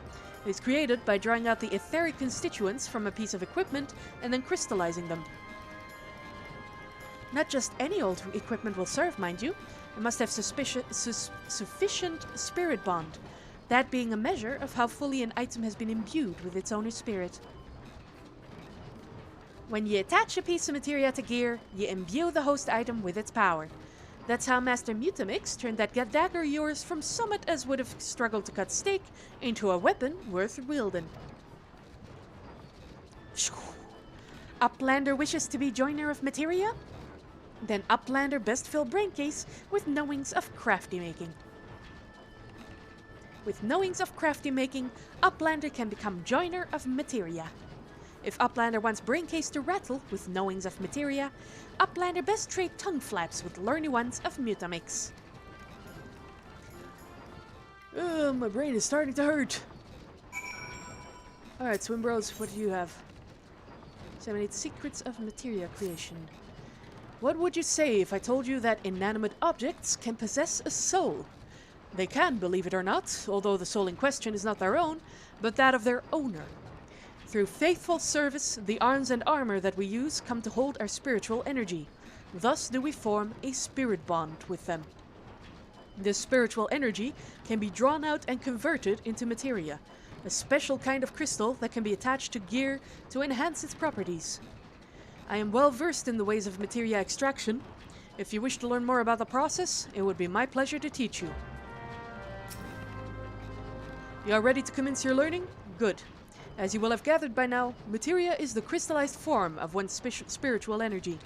It is created by drawing out the etheric constituents from a piece of equipment and then crystallizing them. Not just any old equipment will serve, mind you. It must have sufficient spirit bond, that being a measure of how fully an item has been imbued with its owner's spirit. When you attach a piece of materia to gear, you imbue the host item with its power. That's how Master Mutamix turned that dagger of yours from somewhat as would have struggled to cut steak into a weapon worth wielding. Uplander wishes to be joiner of materia? Then Uplander best fill braincase with knowings of crafty making. With knowings of crafty making, Uplander can become joiner of materia. If Uplander wants braincase to rattle with knowings of materia, Uplander best trade tongue flaps with learny ones of Mutamix. My brain is starting to hurt. Alright, Swim Bros, what do you have? 78 Secrets of Materia Creation. What would you say if I told you that inanimate objects can possess a soul? They can, believe it or not, although the soul in question is not their own, but that of their owner. Through faithful service, the arms and armor that we use come to hold our spiritual energy. Thus do we form a spirit bond with them. This spiritual energy can be drawn out and converted into materia, a special kind of crystal that can be attached to gear to enhance its properties. I am well versed in the ways of materia extraction. If you wish to learn more about the process, it would be my pleasure to teach you. You are ready to commence your learning? Good. As you will have gathered by now, materia is the crystallized form of one's spiritual energy.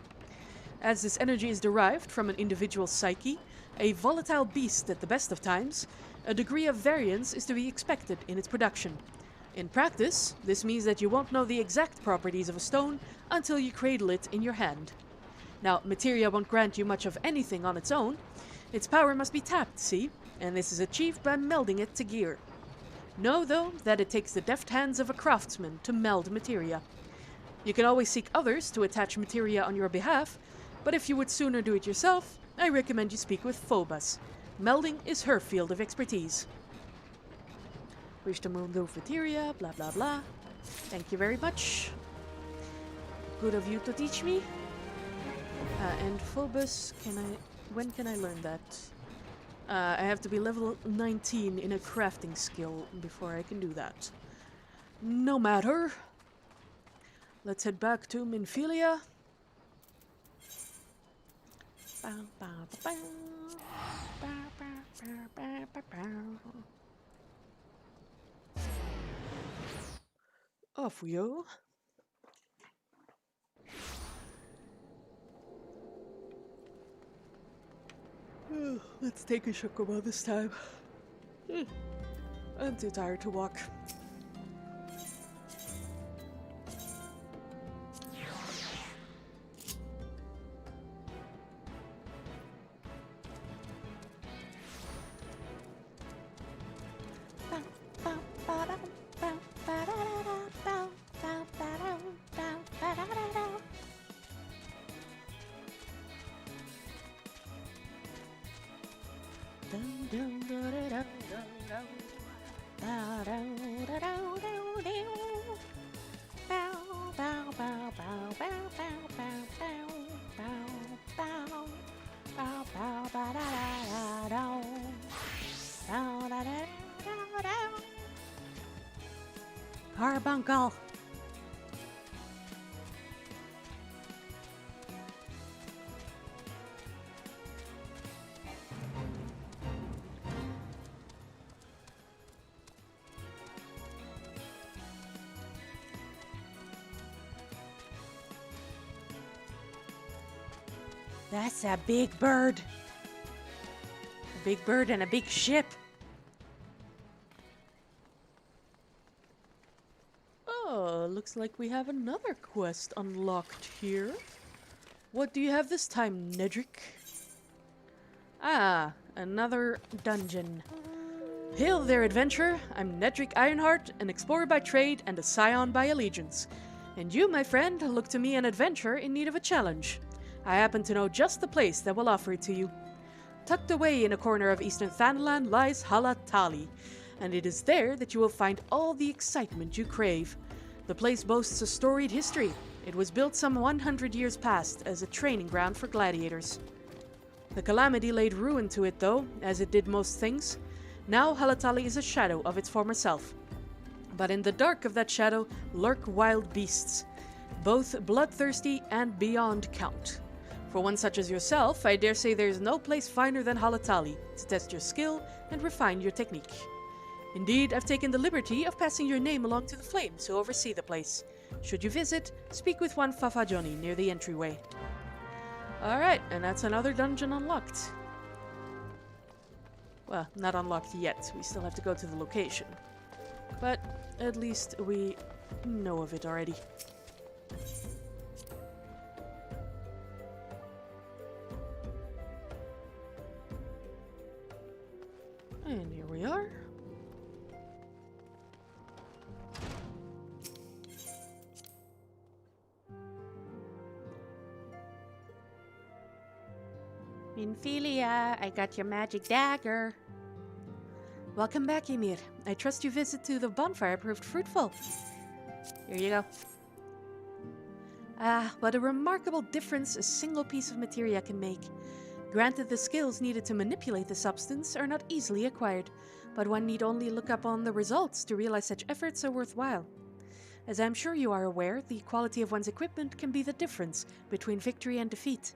As this energy is derived from an individual's psyche, a volatile beast at the best of times, a degree of variance is to be expected in its production. In practice, this means that you won't know the exact properties of a stone until you cradle it in your hand. Now, materia won't grant you much of anything on its own. Its power must be tapped, see? And this is achieved by melding it to gear. Know, though, that it takes the deft hands of a craftsman to meld materia. You can always seek others to attach materia on your behalf, but if you would sooner do it yourself, I recommend you speak with Phobos. Melding is her field of expertise. Wish to move materia, blah blah blah. Thank you very much. Good of you to teach me. And Phobos, when can I learn that? I have to be level 19 in a crafting skill before I can do that. No matter. Let's head back to Minfilia. Off we go. Let's take a chocobo this time. I'm too tired to walk. Carbuncle. That's a big bird. A big bird and a big ship. Oh, looks like we have another quest unlocked here. What do you have this time, Nedrick? Ah, another dungeon. Hail there, adventurer. I'm Nedrick Ironheart, an explorer by trade and a scion by allegiance. And you, my friend, look to me an adventurer in need of a challenge. I happen to know just the place that will offer it to you. Tucked away in a corner of Eastern Thanalan lies Halatali, and it is there that you will find all the excitement you crave. The place boasts a storied history. It was built some 100 years past as a training ground for gladiators. The calamity laid ruin to it, though, as it did most things. Now Halatali is a shadow of its former self. But in the dark of that shadow lurk wild beasts, both bloodthirsty and beyond count. For one such as yourself, I dare say there is no place finer than Halatali to test your skill and refine your technique. Indeed, I've taken the liberty of passing your name along to the flames who oversee the place. Should you visit, speak with one Fafajoni near the entryway. Alright, and that's another dungeon unlocked. Well, not unlocked yet. We still have to go to the location. But at least we know of it already. And here we are. Minfilia, I got your magic dagger. Welcome back, Ymir. I trust your visit to the bonfire proved fruitful. Here you go. Ah, what a remarkable difference a single piece of materia can make. Granted, the skills needed to manipulate the substance are not easily acquired, but one need only look up on the results to realize such efforts are worthwhile. As I'm sure you are aware, the quality of one's equipment can be the difference between victory and defeat.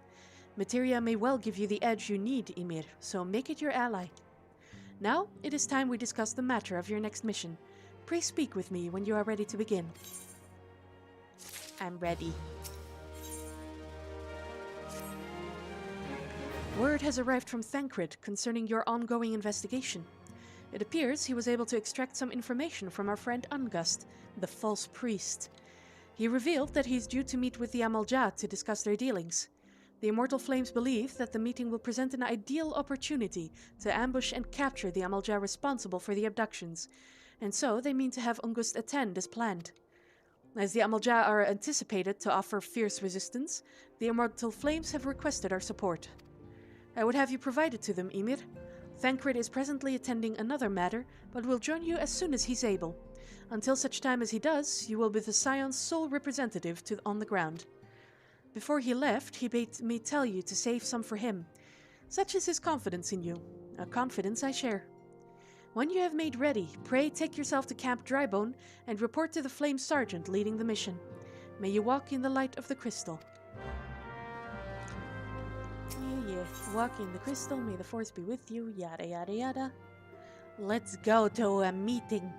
Materia may well give you the edge you need, Ymir, so make it your ally. Now, it is time we discuss the matter of your next mission. Pray speak with me when you are ready to begin. I'm ready. Word has arrived from Thancred concerning your ongoing investigation. It appears he was able to extract some information from our friend Ungust, the false priest. He revealed that he's due to meet with the Amalj'aa to discuss their dealings. The Immortal Flames believe that the meeting will present an ideal opportunity to ambush and capture the Amalj'aa responsible for the abductions, and so they mean to have Ungust attend as planned. As the Amalja are anticipated to offer fierce resistance, the Immortal Flames have requested our support. I would have you provide it to them, Ymir. Thancred is presently attending another matter, but will join you as soon as he's able. Until such time as he does, you will be the Scion's sole representative on the ground. Before he left, he bade me tell you to save some for him. Such is his confidence in you, a confidence I share. When you have made ready, pray take yourself to Camp Drybone and report to the Flame Sergeant leading the mission. May you walk in the light of the crystal. Yeah. Walk in the crystal, may the force be with you, yada yada yada. Let's go to a meeting.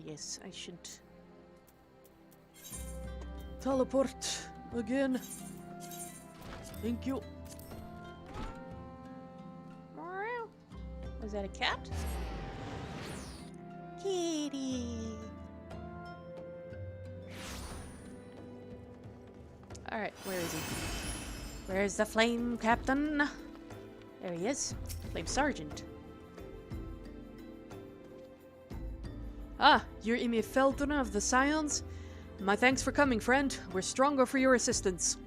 Yes, I should teleport again. Thank you. Was that a cat? Kitty. Alright, where is he? Where's the Flame Captain? There he is. Flame Sergeant. Ah, you're Ymir Felduna of the Scions? My thanks for coming, friend. We're stronger for your assistance.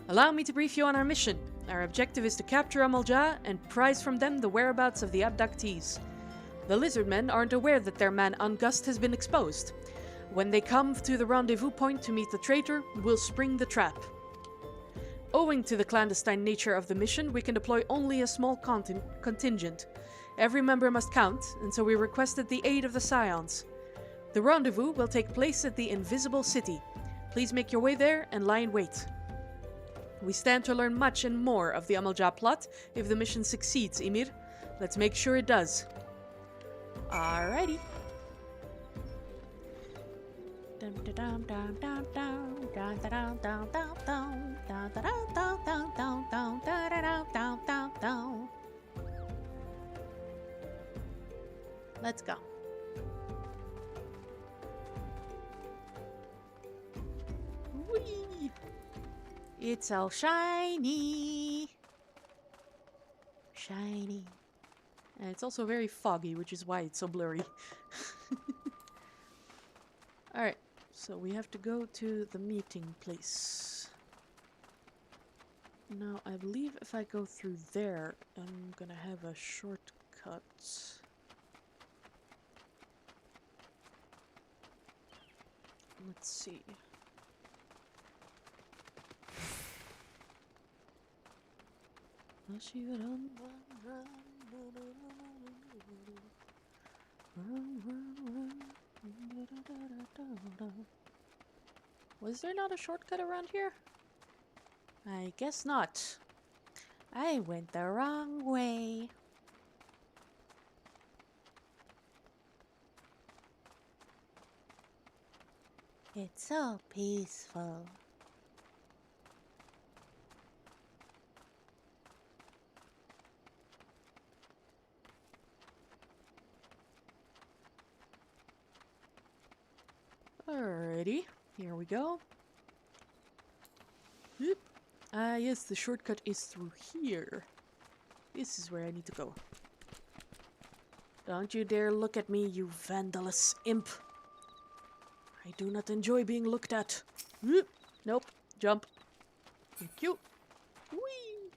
Allow me to brief you on our mission. Our objective is to capture Amalja and prize from them the whereabouts of the abductees. The Lizardmen aren't aware that their man Ungust has been exposed. When they come to the rendezvous point to meet the traitor, we'll spring the trap. Owing to the clandestine nature of the mission, we can deploy only a small contingent. Every member must count, and so we requested the aid of the Scions. The rendezvous will take place at the Invisible City. Please make your way there and lie in wait. We stand to learn much and more of the Amalja plot if the mission succeeds, Ymir. Let's make sure it does. Alrighty. Let's go. Whee! It's all shiny. Shiny. And it's also very foggy, which is why it's so blurry. Alright, so we have to go to the meeting place. Now, I believe if I go through there, I'm gonna have a shortcut. Let's see. Was there not a shortcut around here? I guess not. I went the wrong way. It's so peaceful. Alrighty, here we go. Oop. Ah, yes, the shortcut is through here. This is where I need to go. Don't you dare look at me, you vandalous imp. I do not enjoy being looked at. Oop. Nope, jump. Thank you. Whee!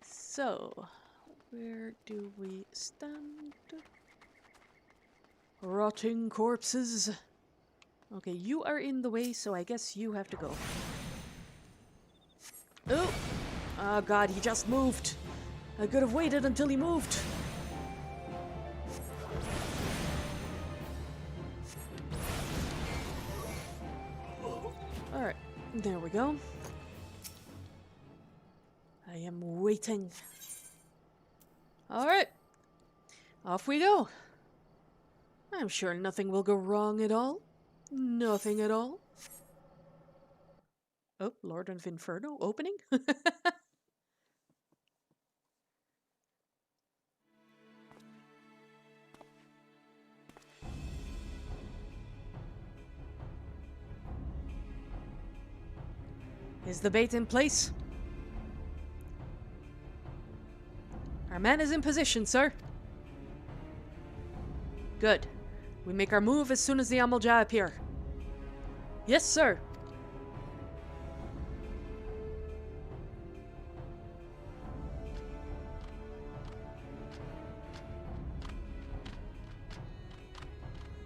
So, where do we stand? Rotting corpses. Okay, you are in the way, so I guess you have to go. Oh! Oh god, he just moved. I could have waited until he moved. Alright, there we go. I am waiting. Alright, off we go. I'm sure nothing will go wrong at all. Nothing at all. Oh, Lord of Inferno opening? Is the bait in place? Our man is in position, sir. Good. We make our move as soon as the Amalja appear. Yes, sir.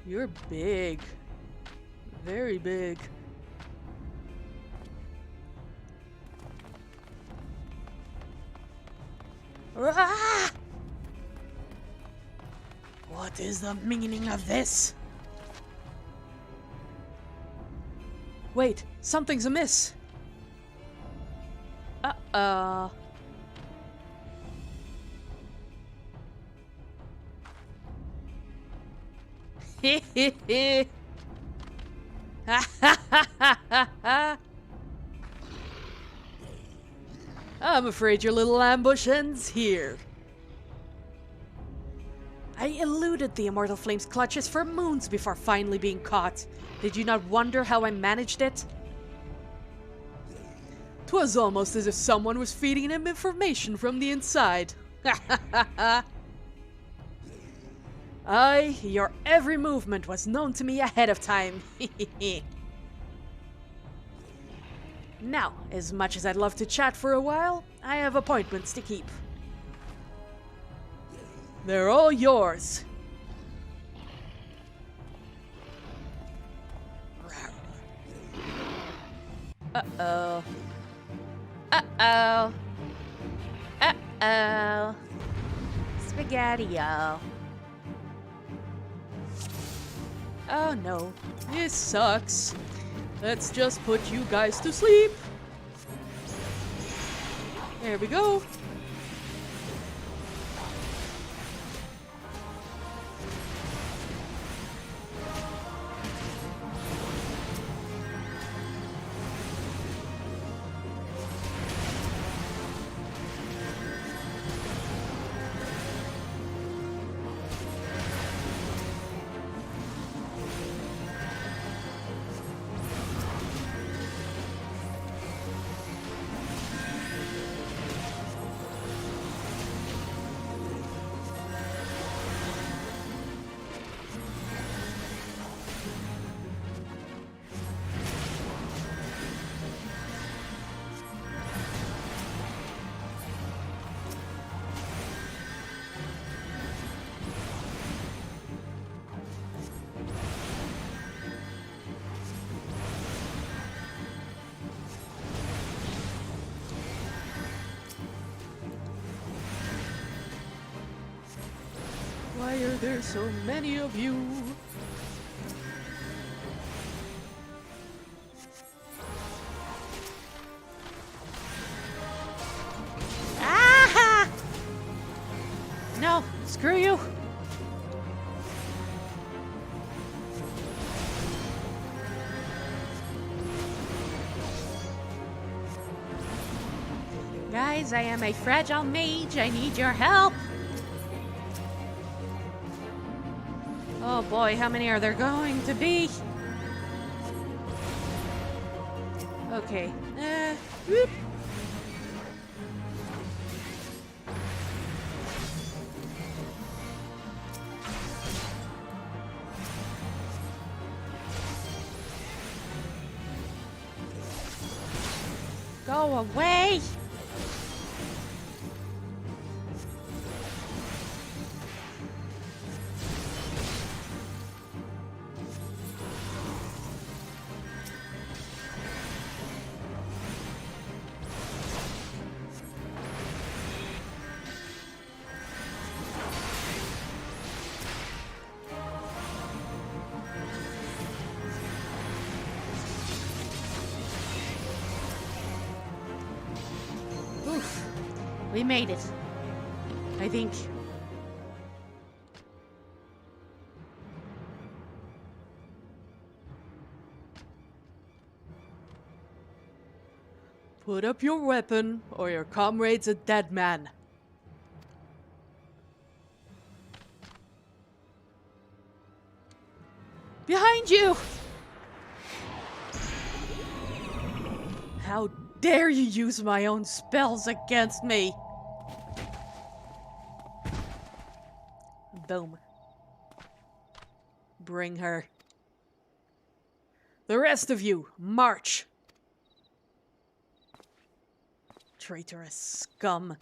You're big. Very big. Ah! What is the meaning of this? Wait, something's amiss. Uh-oh. I'm afraid your little ambush ends here. I eluded the Immortal Flame's clutches for moons before finally being caught. Did you not wonder how I managed it? 'Twas almost as if someone was feeding him information from the inside. Aye, your every movement was known to me ahead of time. Now, as much as I'd love to chat for a while, I have appointments to keep. They're all yours. Uh-oh. Uh-oh. Uh-oh. Spaghetti-o. Oh no, this sucks. Let's just put you guys to sleep. There we go. Why are there so many of you? Ah! No, screw you. Guys, I am a fragile mage. I need your help. Oh boy, how many are there going to be? Okay. Whoop. Go away! Oof. We made it. I think. Put up your weapon, or your comrade's a dead man. Behind you! How dare you use my own spells against me? Boom. Bring her. The rest of you, march! Traitorous scum.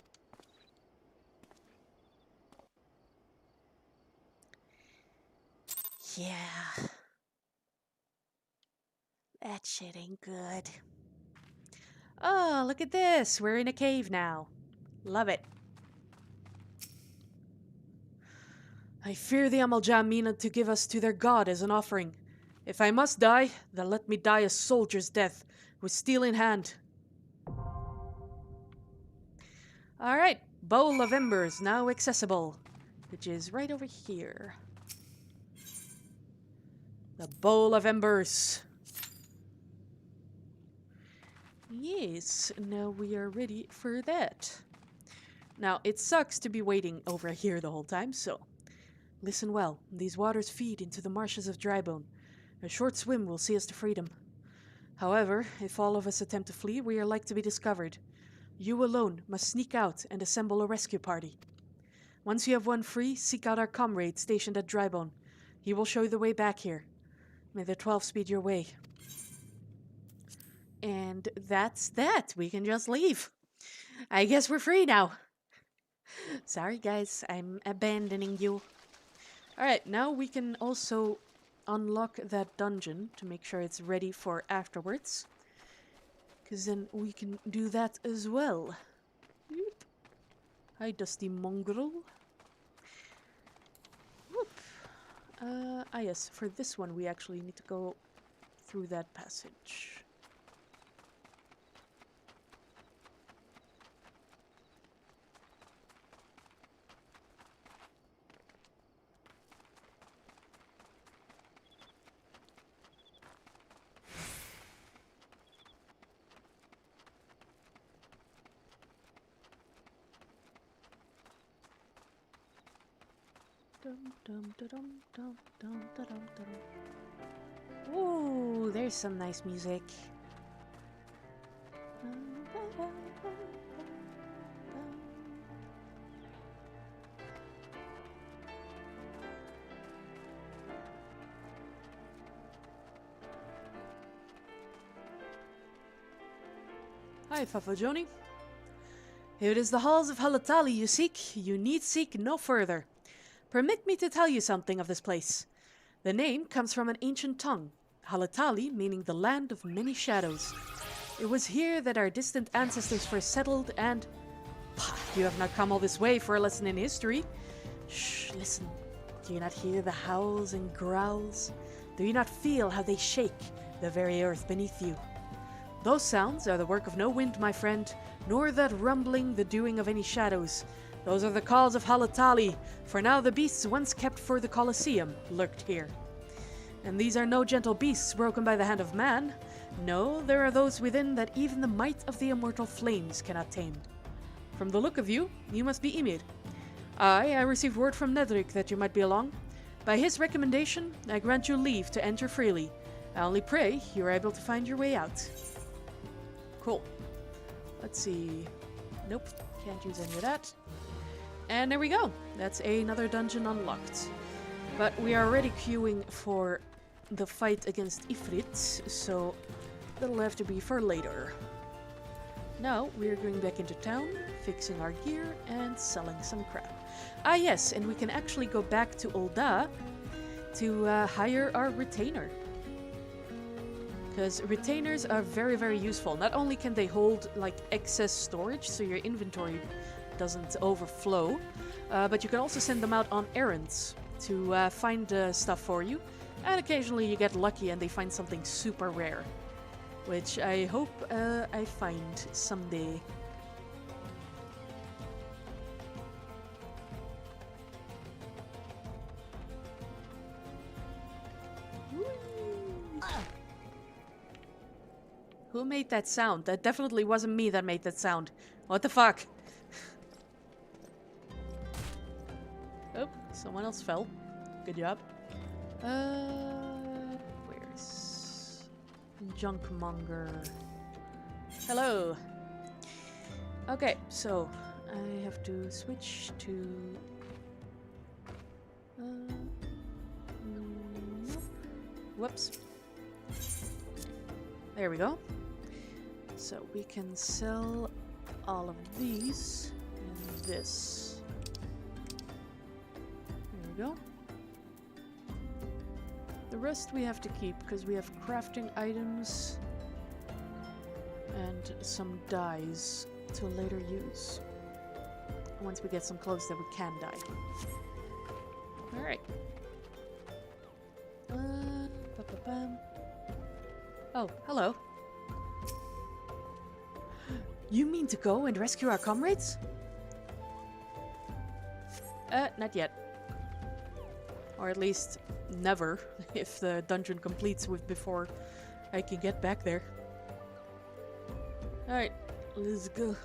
Yeah. That shit ain't good. Oh, look at this. We're in a cave now. Love it. I fear the Amaljam mean to give us to their god as an offering. If I must die, then let me die a soldier's death, with steel in hand. Alright, Bowl of Embers now accessible, which is right over here. The Bowl of Embers. Yes, now we are ready for that. Now, it sucks to be waiting over here the whole time, so listen well. These waters feed into the marshes of Drybone. A short swim will see us to freedom. However, if all of us attempt to flee, we are like to be discovered. You alone must sneak out and assemble a rescue party. Once you have won free, seek out our comrade stationed at Drybone. He will show you the way back here. May the 12 speed your way. And that's that. We can just leave. I guess we're free now. Sorry, guys. I'm abandoning you. Alright, now we can also unlock that dungeon to make sure it's ready for afterwards. Because then we can do that as well. Whoop. Hi, Dusty Mongrel. Whoop. Yes, for this one we actually need to go through that passage. Ooh, there's some nice music. Hi, Fafajoni. If it is the halls of Halatali you seek, you need seek no further. Permit me to tell you something of this place. The name comes from an ancient tongue, Halatali meaning the land of many shadows. It was here that our distant ancestors first settled and... You have not come all this way for a lesson in history. Shh, listen. Do you not hear the howls and growls? Do you not feel how they shake the very earth beneath you? Those sounds are the work of no wind, my friend, nor that rumbling the doing of any shadows. Those are the calls of Halatali, for now the beasts once kept for the Colosseum lurked here. And these are no gentle beasts broken by the hand of man. No, there are those within that even the might of the immortal flames cannot tame. From the look of you, you must be Ymir. I received word from Nedric that you might be along. By his recommendation, I grant you leave to enter freely. I only pray you are able to find your way out. Cool. Let's see. Nope, can't use any of that. And there we go. That's another dungeon unlocked. But we are already queuing for the fight against Ifrit, so that'll have to be for later. Now we're going back into town, fixing our gear, and selling some crap. Ah yes, and we can actually go back to Ul'dah to hire our retainer. Because retainers are very, very useful. Not only can they hold like excess storage, so your inventory doesn't overflow, but you can also send them out on errands to find stuff for you. And occasionally you get lucky and they find something super rare, which I hope I find someday. Who made that sound? That definitely wasn't me that made that sound. What the fuck? Oh, someone else fell. Good job. Where's Junkmonger? Hello. Okay, so I have to switch to... nope. Whoops. There we go. So we can sell all of these and this. There we go. The rest we have to keep because we have crafting items and some dyes to later use. Once we get some clothes that we can dye. Alright. Ba-ba-bam. Oh, hello. You mean to go and rescue our comrades? Not yet. Or at least never, if the dungeon completes with before I can get back there. Alright, let's go.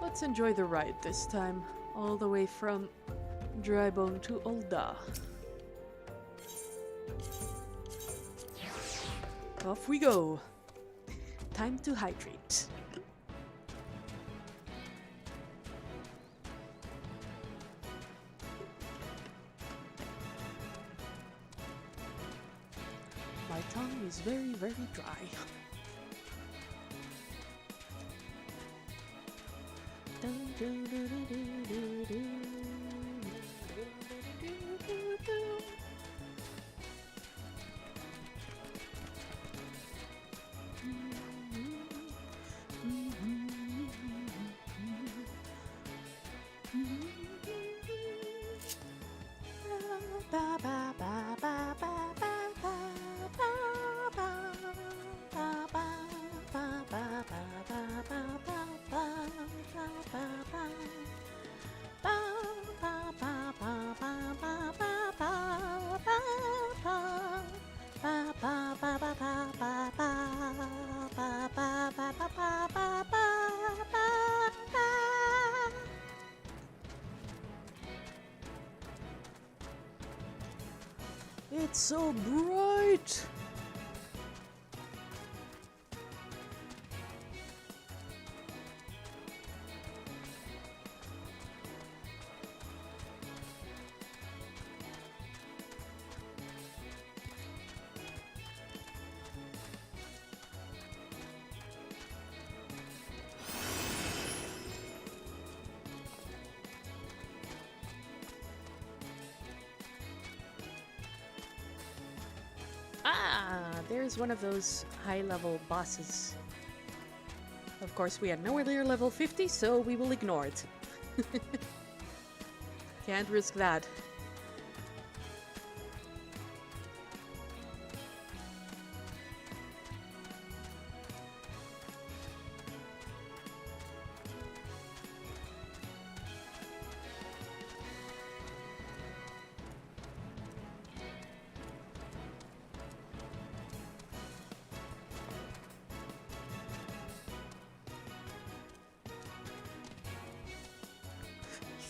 Let's enjoy the ride this time, all the way from Drybone to Ul'dah. Off we go. Time to hydrate. My tongue is very, very dry. It's so bright! There's one of those high-level bosses. Of course, we are nowhere near level 50, so we will ignore it. Can't risk that.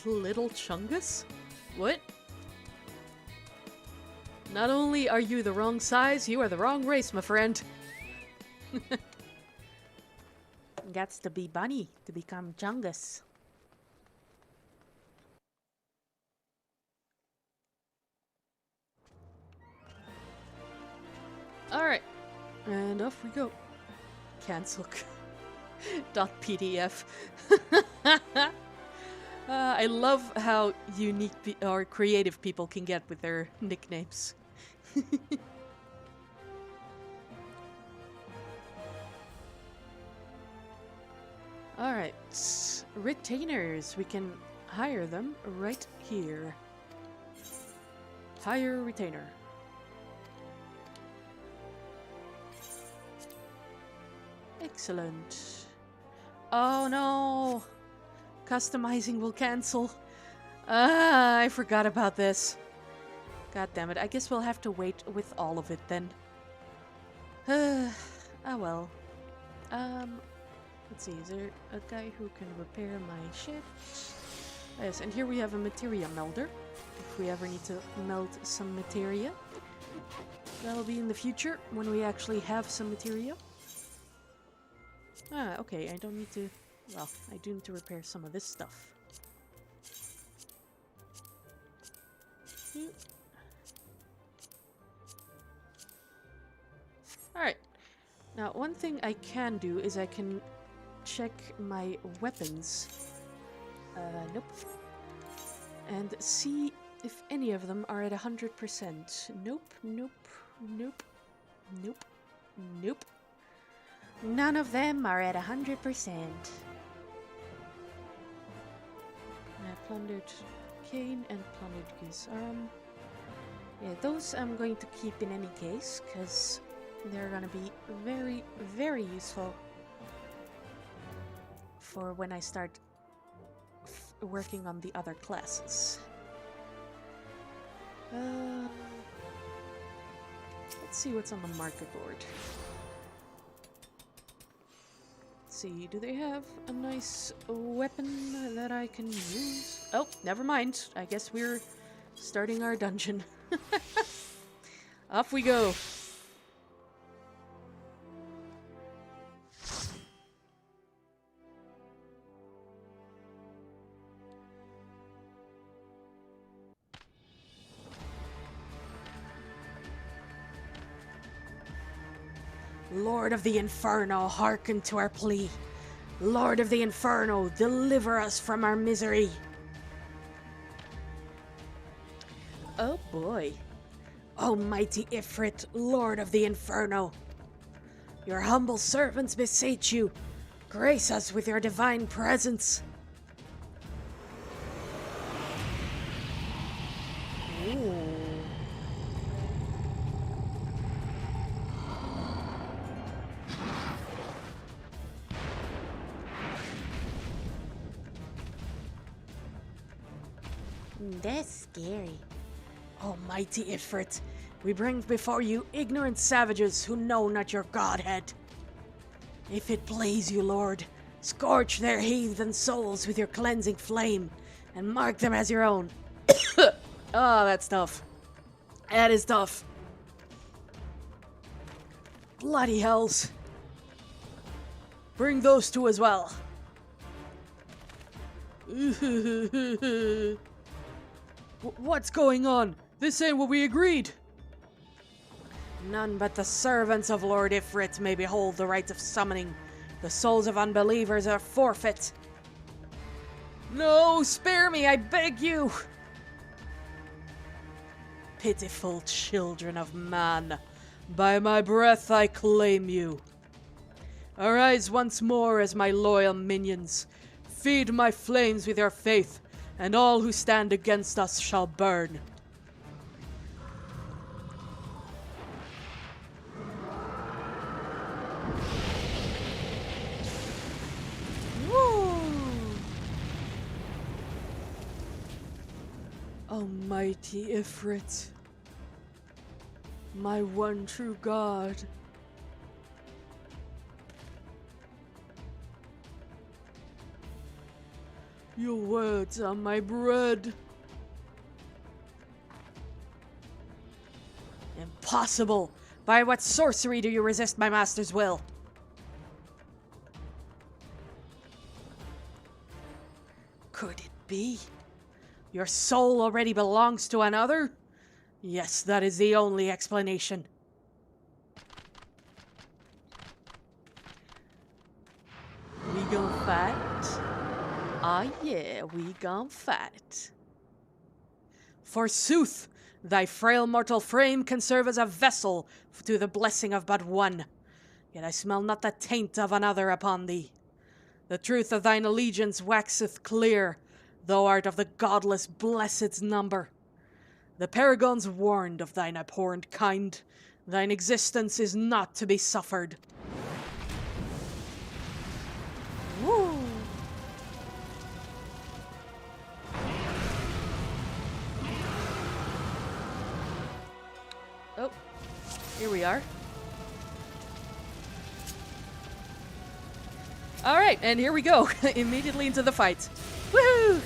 Little Chungus? What? Not only are you the wrong size, you are the wrong race, my friend. Gots to be bunny to become Chungus. Alright, and off we go. Cancel. .pdf. I love how unique or creative people can get with their nicknames. Alright, retainers. We can hire them right here. Hire retainer. Excellent. Oh no! Customizing will cancel. I forgot about this. God damn it. I guess we'll have to wait with all of it then. Oh well. Let's see. Is there a guy who can repair my ship? Yes, and here we have a materia melder. If we ever need to melt some materia. That'll be in the future, when we actually have some materia. Ah, okay, I don't need to... Well, I do need to repair some of this stuff. Alright. Now, one thing I can do is I can check my weapons. Nope. And see if any of them are at 100%. Nope, nope, nope, nope, nope. None of them are at 100%. I plundered Cane and plundered Goose Arm. Yeah, those I'm going to keep in any case, because they're gonna be very, very useful for when I start working on the other classes. Let's see what's on the market board. Let's see, do they have a nice weapon that I can use? Oh, never mind. I guess we're starting our dungeon. Off we go. Lord of the Inferno, hearken to our plea. Lord of the Inferno, deliver us from our misery. Oh boy. Almighty Ifrit, Lord of the Inferno. Your humble servants beseech you. Grace us with your divine presence. Ooh. That's scary. Almighty Ifrit, we bring before you ignorant savages who know not your godhead. If it please you, Lord, scorch their heathen souls with your cleansing flame, and mark them as your own. Oh, that's tough. That is tough. Bloody hells. Bring those two as well. What's going on? This ain't what we agreed. None but the servants of Lord Ifrit may behold the rites of summoning. The souls of unbelievers are forfeit. No, spare me, I beg you. Pitiful children of man, by my breath I claim you. Arise once more as my loyal minions. Feed my flames with your faith, and all who stand against us shall burn. Woo! Almighty Ifrit, my one true God. Your words are my bread. Impossible! By what sorcery do you resist my master's will? Could it be? Your soul already belongs to another? Yes, that is the only explanation. We gonna fight? Ah, yeah, we gon' fight. Forsooth, thy frail mortal frame can serve as a vessel to the blessing of but one. Yet I smell not the taint of another upon thee. The truth of thine allegiance waxeth clear. Thou art of the godless blessed's number. The paragons warned of thine abhorrent kind. Thine existence is not to be suffered. Woo! Oh, here we are. Alright, and here we go. Immediately into the fight. Woohoo!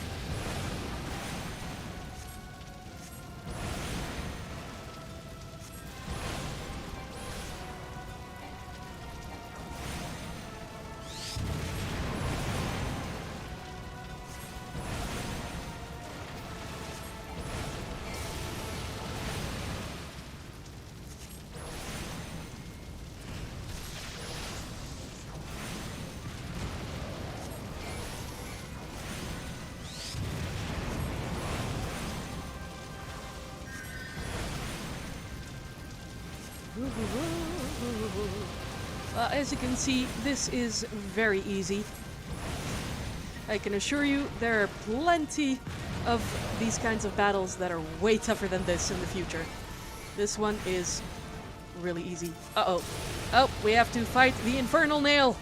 As you can see, this is very easy. I can assure you there are plenty of these kinds of battles that are way tougher than this in the future. This one is really easy. Uh-oh. Oh, we have to fight the Infernal Nail.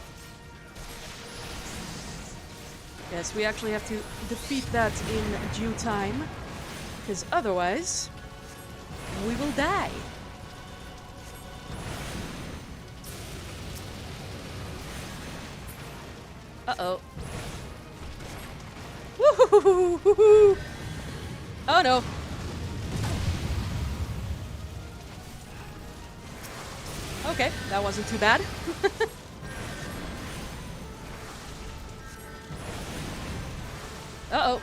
Yes, we actually have to defeat that in due time, because otherwise we will die. Uh-oh. Woo-hoo-hoo-hoo-hoo-hoo. Oh no. Okay, that wasn't too bad. Uh-oh.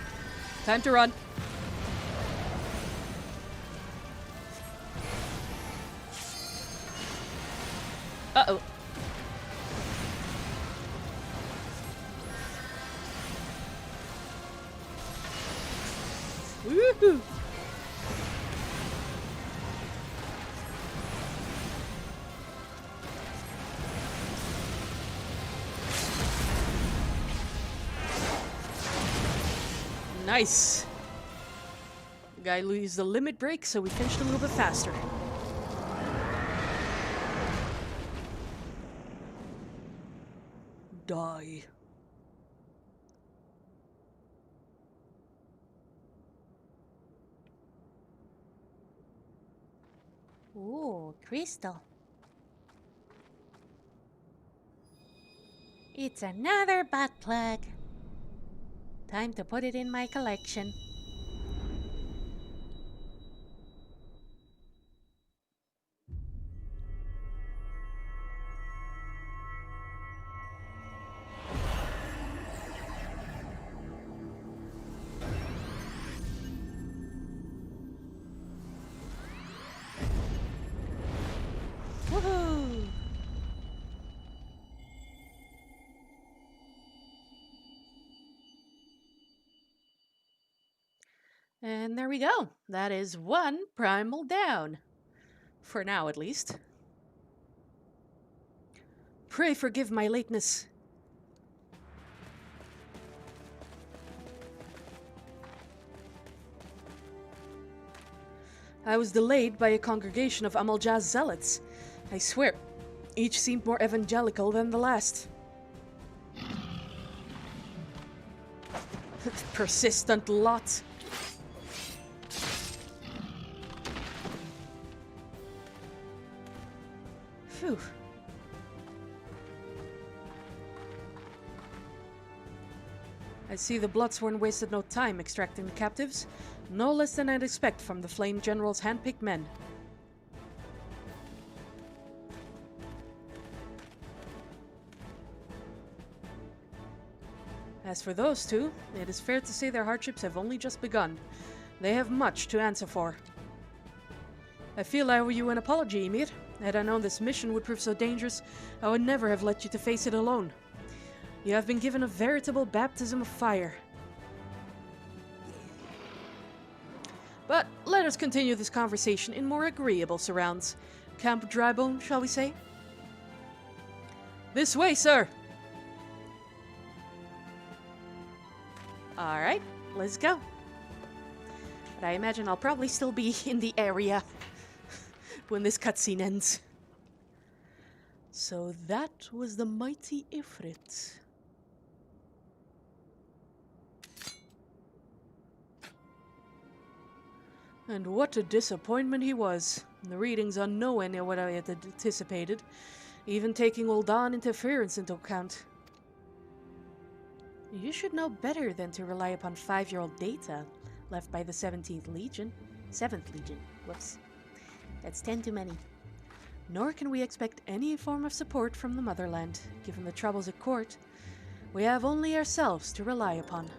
Time to run. Uh-oh. Woohoo! Nice. The guy used the limit break, so we finished a little bit faster. Die. Ooh, crystal. It's another butt plug. Time to put it in my collection. Woohoo! And there we go. That is one primal down. For now, at least. Pray forgive my lateness. I was delayed by a congregation of Amaljaz zealots. I swear, each seemed more evangelical than the last. Persistent lot. Phew. I see the Bloodsworn wasted no time extracting the captives, no less than I'd expect from the Flame General's handpicked men. As for those two, it is fair to say their hardships have only just begun. They have much to answer for. I feel I owe you an apology, Ymir. Had I known this mission would prove so dangerous, I would never have let you to face it alone. You have been given a veritable baptism of fire. But let us continue this conversation in more agreeable surrounds. Camp Drybone, shall we say? This way, sir! Alright, let's go. But I imagine I'll probably still be in the area when this cutscene ends. So that was the mighty Ifrit. And what a disappointment he was. The readings are nowhere near what I had anticipated, even taking Ul'Dan interference into account. You should know better than to rely upon 5-year-old data left by the 17th Legion. 7th Legion, whoops. That's 10 too many. Nor can we expect any form of support from the motherland, given the troubles at court. We have only ourselves to rely upon.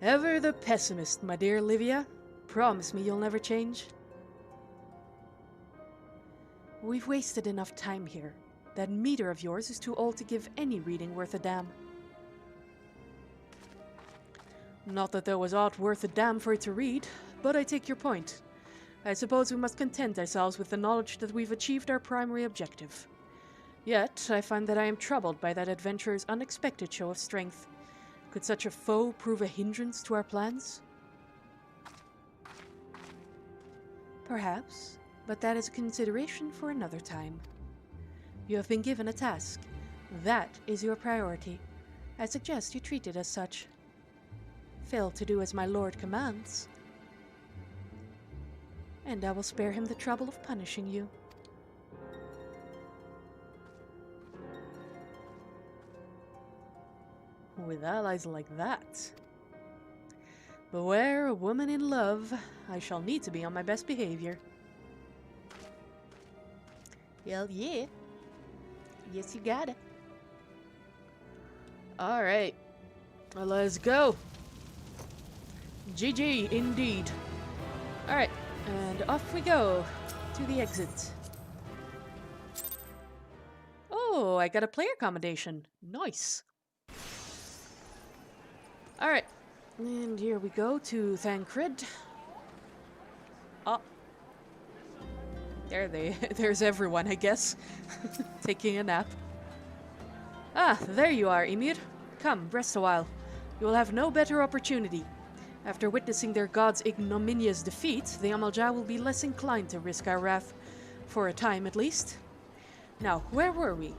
Ever the pessimist, my dear Livia. Promise me you'll never change. We've wasted enough time here. That meter of yours is too old to give any reading worth a damn. Not that there was aught worth a damn for it to read, but I take your point. I suppose we must content ourselves with the knowledge that we've achieved our primary objective. Yet, I find that I am troubled by that adventurer's unexpected show of strength. Could such a foe prove a hindrance to our plans? Perhaps, but that is a consideration for another time. You have been given a task. That is your priority. I suggest you treat it as such. Fail to do as my lord commands, and I will spare him the trouble of punishing you. With allies like that. Beware a woman in love. I shall need to be on my best behavior. Hell yeah. Yes, you got it. Alright. Well, let's go. GG, indeed. Alright, and off we go to the exit. Oh, I got a player accommodation. Nice. Alright, and here we go to Thancred. Oh. There's everyone, I guess. Taking a nap. Ah, there you are, Emir. Come, rest a while. You will have no better opportunity. After witnessing their god's ignominious defeat, the Amalja will be less inclined to risk our wrath. For a time, at least. Now, where were we?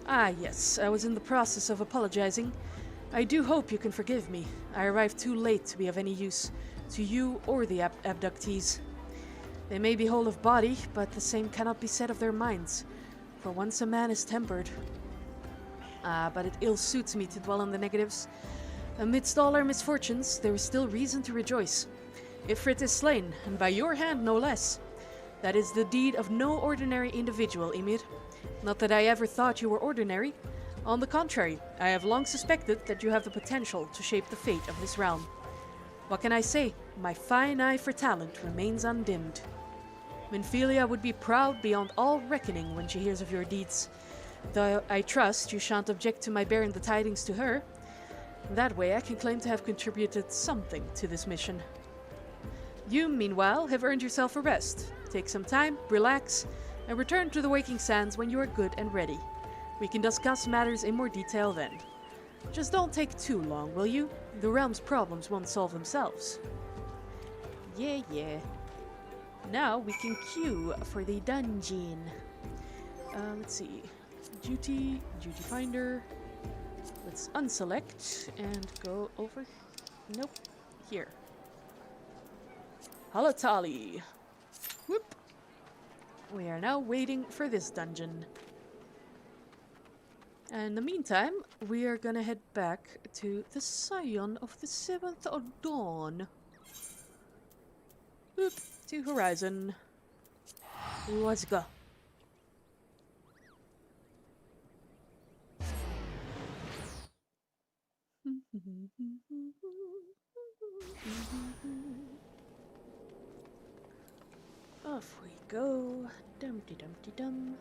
Ah, yes, I was in the process of apologizing. I do hope you can forgive me. I arrived too late to be of any use to you or the abductees. They may be whole of body, but the same cannot be said of their minds. For once a man is tempered. Ah, but it ill suits me to dwell on the negatives. Amidst all our misfortunes, there is still reason to rejoice. Ifrit is slain, and by your hand no less. That is the deed of no ordinary individual, Emir. Not that I ever thought you were ordinary. On the contrary, I have long suspected that you have the potential to shape the fate of this realm. What can I say? My fine eye for talent remains undimmed. Minfilia would be proud beyond all reckoning when she hears of your deeds. Though I trust you shan't object to my bearing the tidings to her. That way I can claim to have contributed something to this mission. You, meanwhile, have earned yourself a rest. Take some time, relax, and return to the Waking Sands when you are good and ready. We can discuss matters in more detail then. Just don't take too long, will you? The realm's problems won't solve themselves. Yeah. Now we can queue for the dungeon. Let's see. Duty finder. Let's unselect and go over. Nope. Here. Halatali. Whoop. We are now waiting for this dungeon. In the meantime, we are gonna head back to the Scion of the 7th of Dawn. Oop, to Horizon. Let's go. Off we go. Dumpty dumpty dum.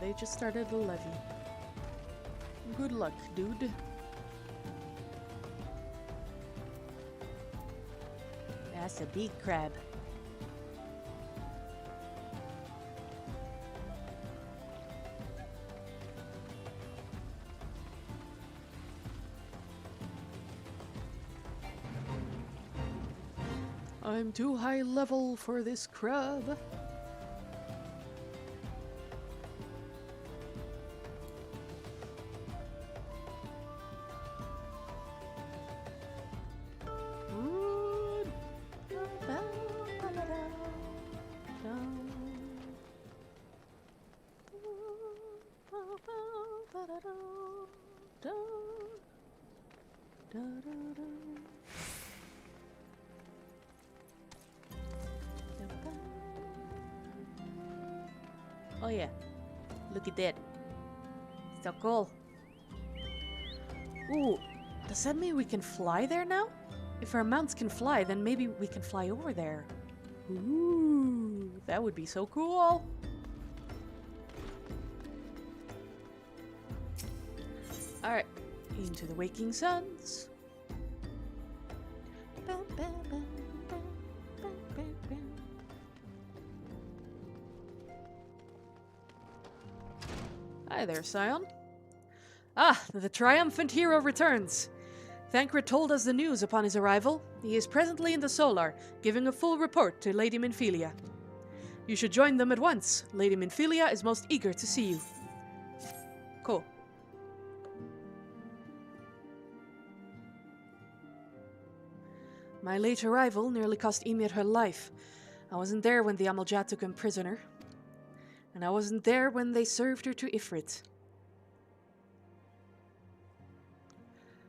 They just started the levy. Good luck, dude. That's a big crab. I'm too high level for this crab. Oh yeah, look at that. So cool. Ooh, does that mean we can fly there now? If our mounts can fly, then maybe we can fly over there. Ooh, that would be so cool. Alright, into the waking suns. Hi there, Scion. Ah, the triumphant hero returns. Thancred told us the news upon his arrival. He is presently in the Solar, giving a full report to Lady Minfilia. You should join them at once. Lady Minfilia is most eager to see you. Cool. My late arrival nearly cost Ymir her life. I wasn't there when the Amalj'aa took him prisoner. And I wasn't there when they served her to Ifrit.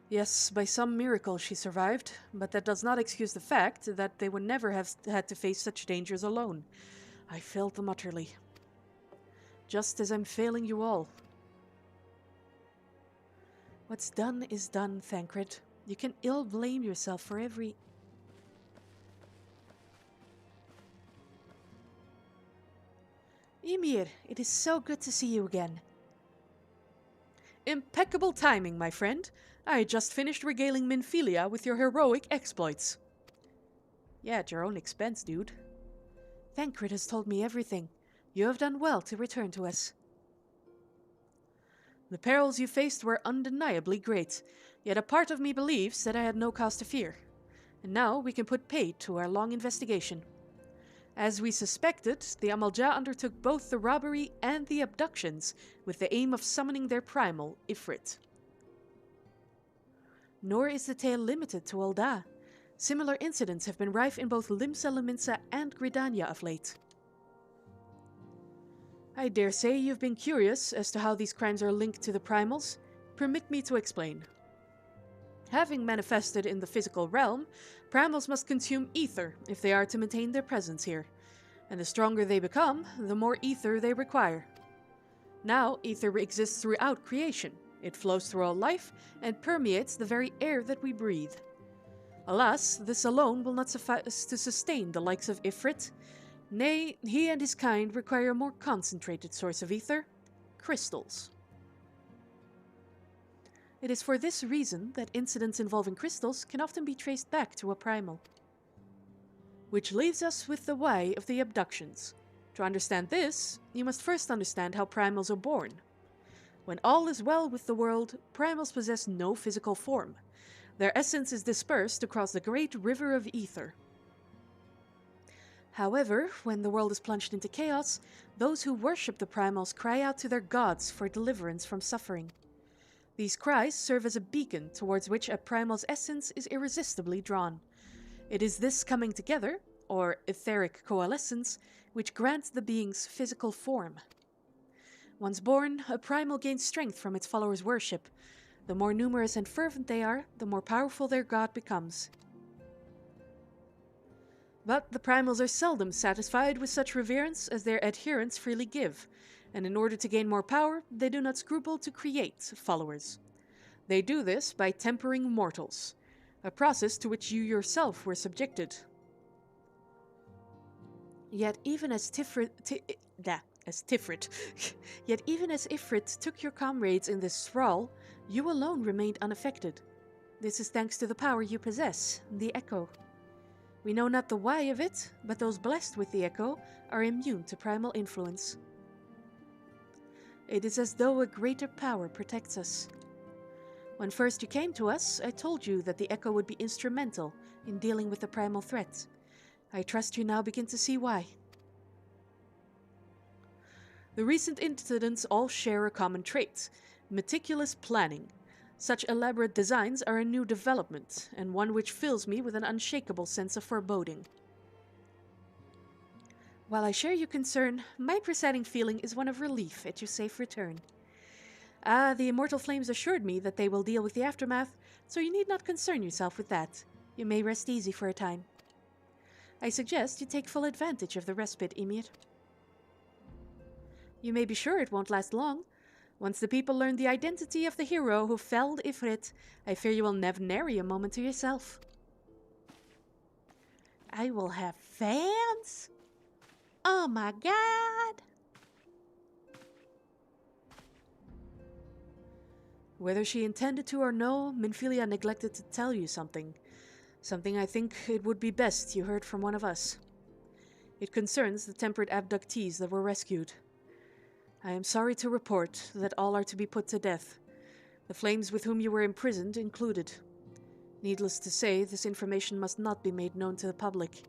Yes, by some miracle she survived, but that does not excuse the fact that they would never have had to face such dangers alone. I failed them utterly. Just as I'm failing you all. What's done is done, Thancred. You can ill blame yourself for every... Ymir, it is so good to see you again. Impeccable timing, my friend. I just finished regaling Minfilia with your heroic exploits. Yeah, at your own expense, dude. Thancred has told me everything. You have done well to return to us. The perils you faced were undeniably great, yet a part of me believes that I had no cause to fear. And now we can put paid to our long investigation. As we suspected, the Amalj'aa undertook both the robbery and the abductions with the aim of summoning their primal, Ifrit. Nor is the tale limited to Ul'dah. Similar incidents have been rife in both Limsa Lominsa and Gridania of late. I dare say you've been curious as to how these crimes are linked to the primals. Permit me to explain. Having manifested in the physical realm, primals must consume ether if they are to maintain their presence here. And the stronger they become, the more ether they require. Now, ether exists throughout creation. It flows through all life and permeates the very air that we breathe. Alas, this alone will not suffice to sustain the likes of Ifrit. Nay, he and his kind require a more concentrated source of ether: crystals. It is for this reason that incidents involving crystals can often be traced back to a primal. Which leaves us with the why of the abductions. To understand this, you must first understand how primals are born. When all is well with the world, primals possess no physical form. Their essence is dispersed across the great river of ether. However, when the world is plunged into chaos, those who worship the primals cry out to their gods for deliverance from suffering. These cries serve as a beacon towards which a primal's essence is irresistibly drawn. It is this coming together, or etheric coalescence, which grants the being's physical form. Once born, a primal gains strength from its followers' worship. The more numerous and fervent they are, the more powerful their god becomes. But the primals are seldom satisfied with such reverence as their adherents freely give, and in order to gain more power, they do not scruple to create followers. They do this by tempering mortals, a process to which you yourself were subjected. Yet even as Ifrit took your comrades in this thrall, you alone remained unaffected. This is thanks to the power you possess, the Echo. We know not the why of it, but those blessed with the Echo are immune to primal influence. It is as though a greater power protects us. When first you came to us, I told you that the Echo would be instrumental in dealing with the primal threat. I trust you now begin to see why. The recent incidents all share a common trait: meticulous planning. Such elaborate designs are a new development, and one which fills me with an unshakable sense of foreboding. While I share your concern, my presiding feeling is one of relief at your safe return. The immortal flames assured me that they will deal with the aftermath, so you need not concern yourself with that. You may rest easy for a time. I suggest you take full advantage of the respite, Ymir. You may be sure it won't last long. Once the people learn the identity of the hero who felled Ifrit, I fear you will never nary a moment to yourself. I will have fans? Oh my god! Whether she intended to or no, Minfilia neglected to tell you something. Something I think it would be best you heard from one of us. It concerns the tempered abductees that were rescued. I am sorry to report that all are to be put to death, the flames with whom you were imprisoned included. Needless to say, this information must not be made known to the public.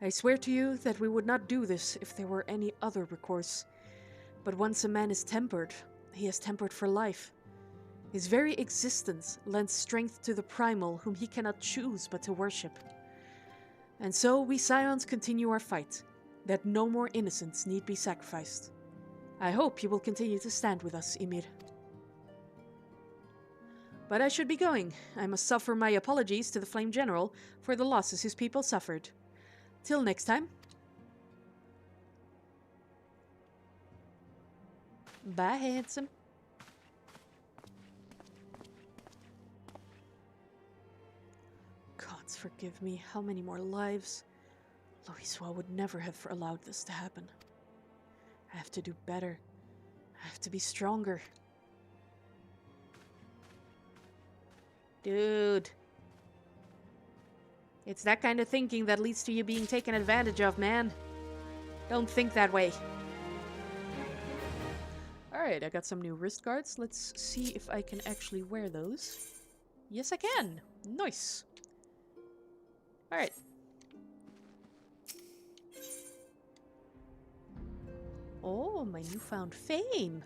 I swear to you that we would not do this if there were any other recourse. But once a man is tempered, he is tempered for life. His very existence lends strength to the primal whom he cannot choose but to worship. And so we Scions continue our fight, that no more innocents need be sacrificed. I hope you will continue to stand with us, Ymir. But I should be going. I must suffer my apologies to the Flame General for the losses his people suffered. Till next time. Bye, handsome. Gods forgive me, how many more lives? Louisoix would never have allowed this to happen. I have to do better. I have to be stronger. Dude. It's that kind of thinking that leads to you being taken advantage of, man. Don't think that way. Alright, I got some new wrist guards. Let's see if I can actually wear those. Yes, I can. Nice. Alright. Oh, my newfound fame.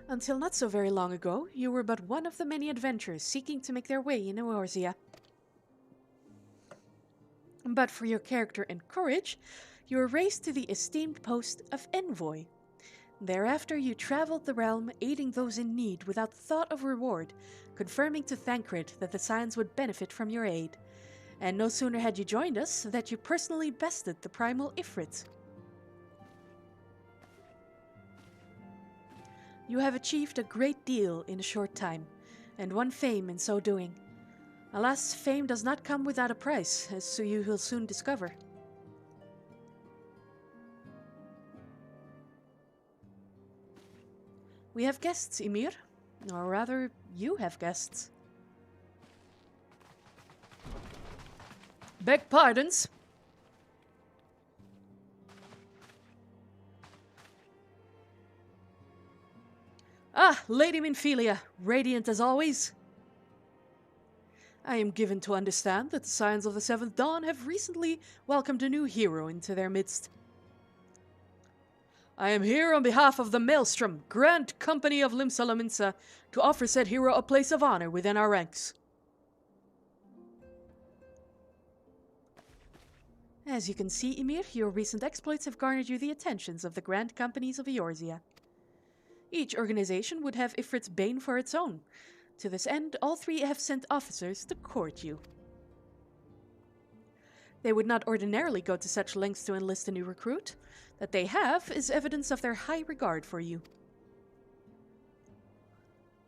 Until not so very long ago, you were but one of the many adventurers seeking to make their way in Eorzea. But for your character and courage, you were raised to the esteemed post of envoy. Thereafter you traveled the realm, aiding those in need without thought of reward, confirming to Thancred that the Scions would benefit from your aid. And no sooner had you joined us, that you personally bested the primal Ifrit. You have achieved a great deal in a short time, and won fame in so doing. Alas, fame does not come without a price, as you will soon discover. We have guests, Ymir. Or rather, you have guests. Beg pardons. Ah, Lady Minfilia, radiant as always. I am given to understand that the Scions of the Seventh Dawn have recently welcomed a new hero into their midst. I am here on behalf of the Maelstrom, Grand Company of Limsa to offer said hero a place of honor within our ranks. As you can see, Ymir, your recent exploits have garnered you the attentions of the Grand Companies of Eorzea. Each organization would have Ifrit's bane for its own. To this end, all three have sent officers to court you. They would not ordinarily go to such lengths to enlist a new recruit. That they have is evidence of their high regard for you.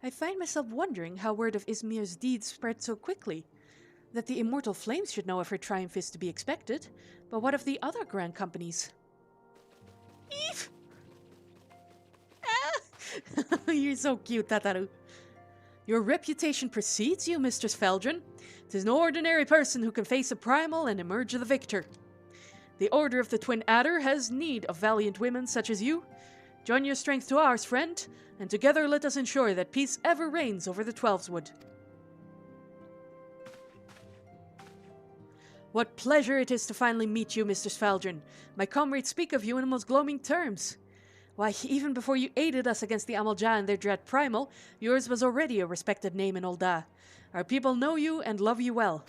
I find myself wondering how word of Ismir's deeds spread so quickly. That the immortal flames should know of her triumph is to be expected, but what of the other grand companies? Eve! You're so cute, Tataru. Your reputation precedes you, Mistress Feldrin. 'Tis no ordinary person who can face a primal and emerge the victor. The Order of the Twin Adder has need of valiant women such as you. Join your strength to ours, friend, and together let us ensure that peace ever reigns over the Twelveswood. What pleasure it is to finally meet you, Mistress Feldrin. My comrades speak of you in the most glowing terms. Why, even before you aided us against the Amalja and their dread primal, yours was already a respected name in Ul'dah. Our people know you and love you well.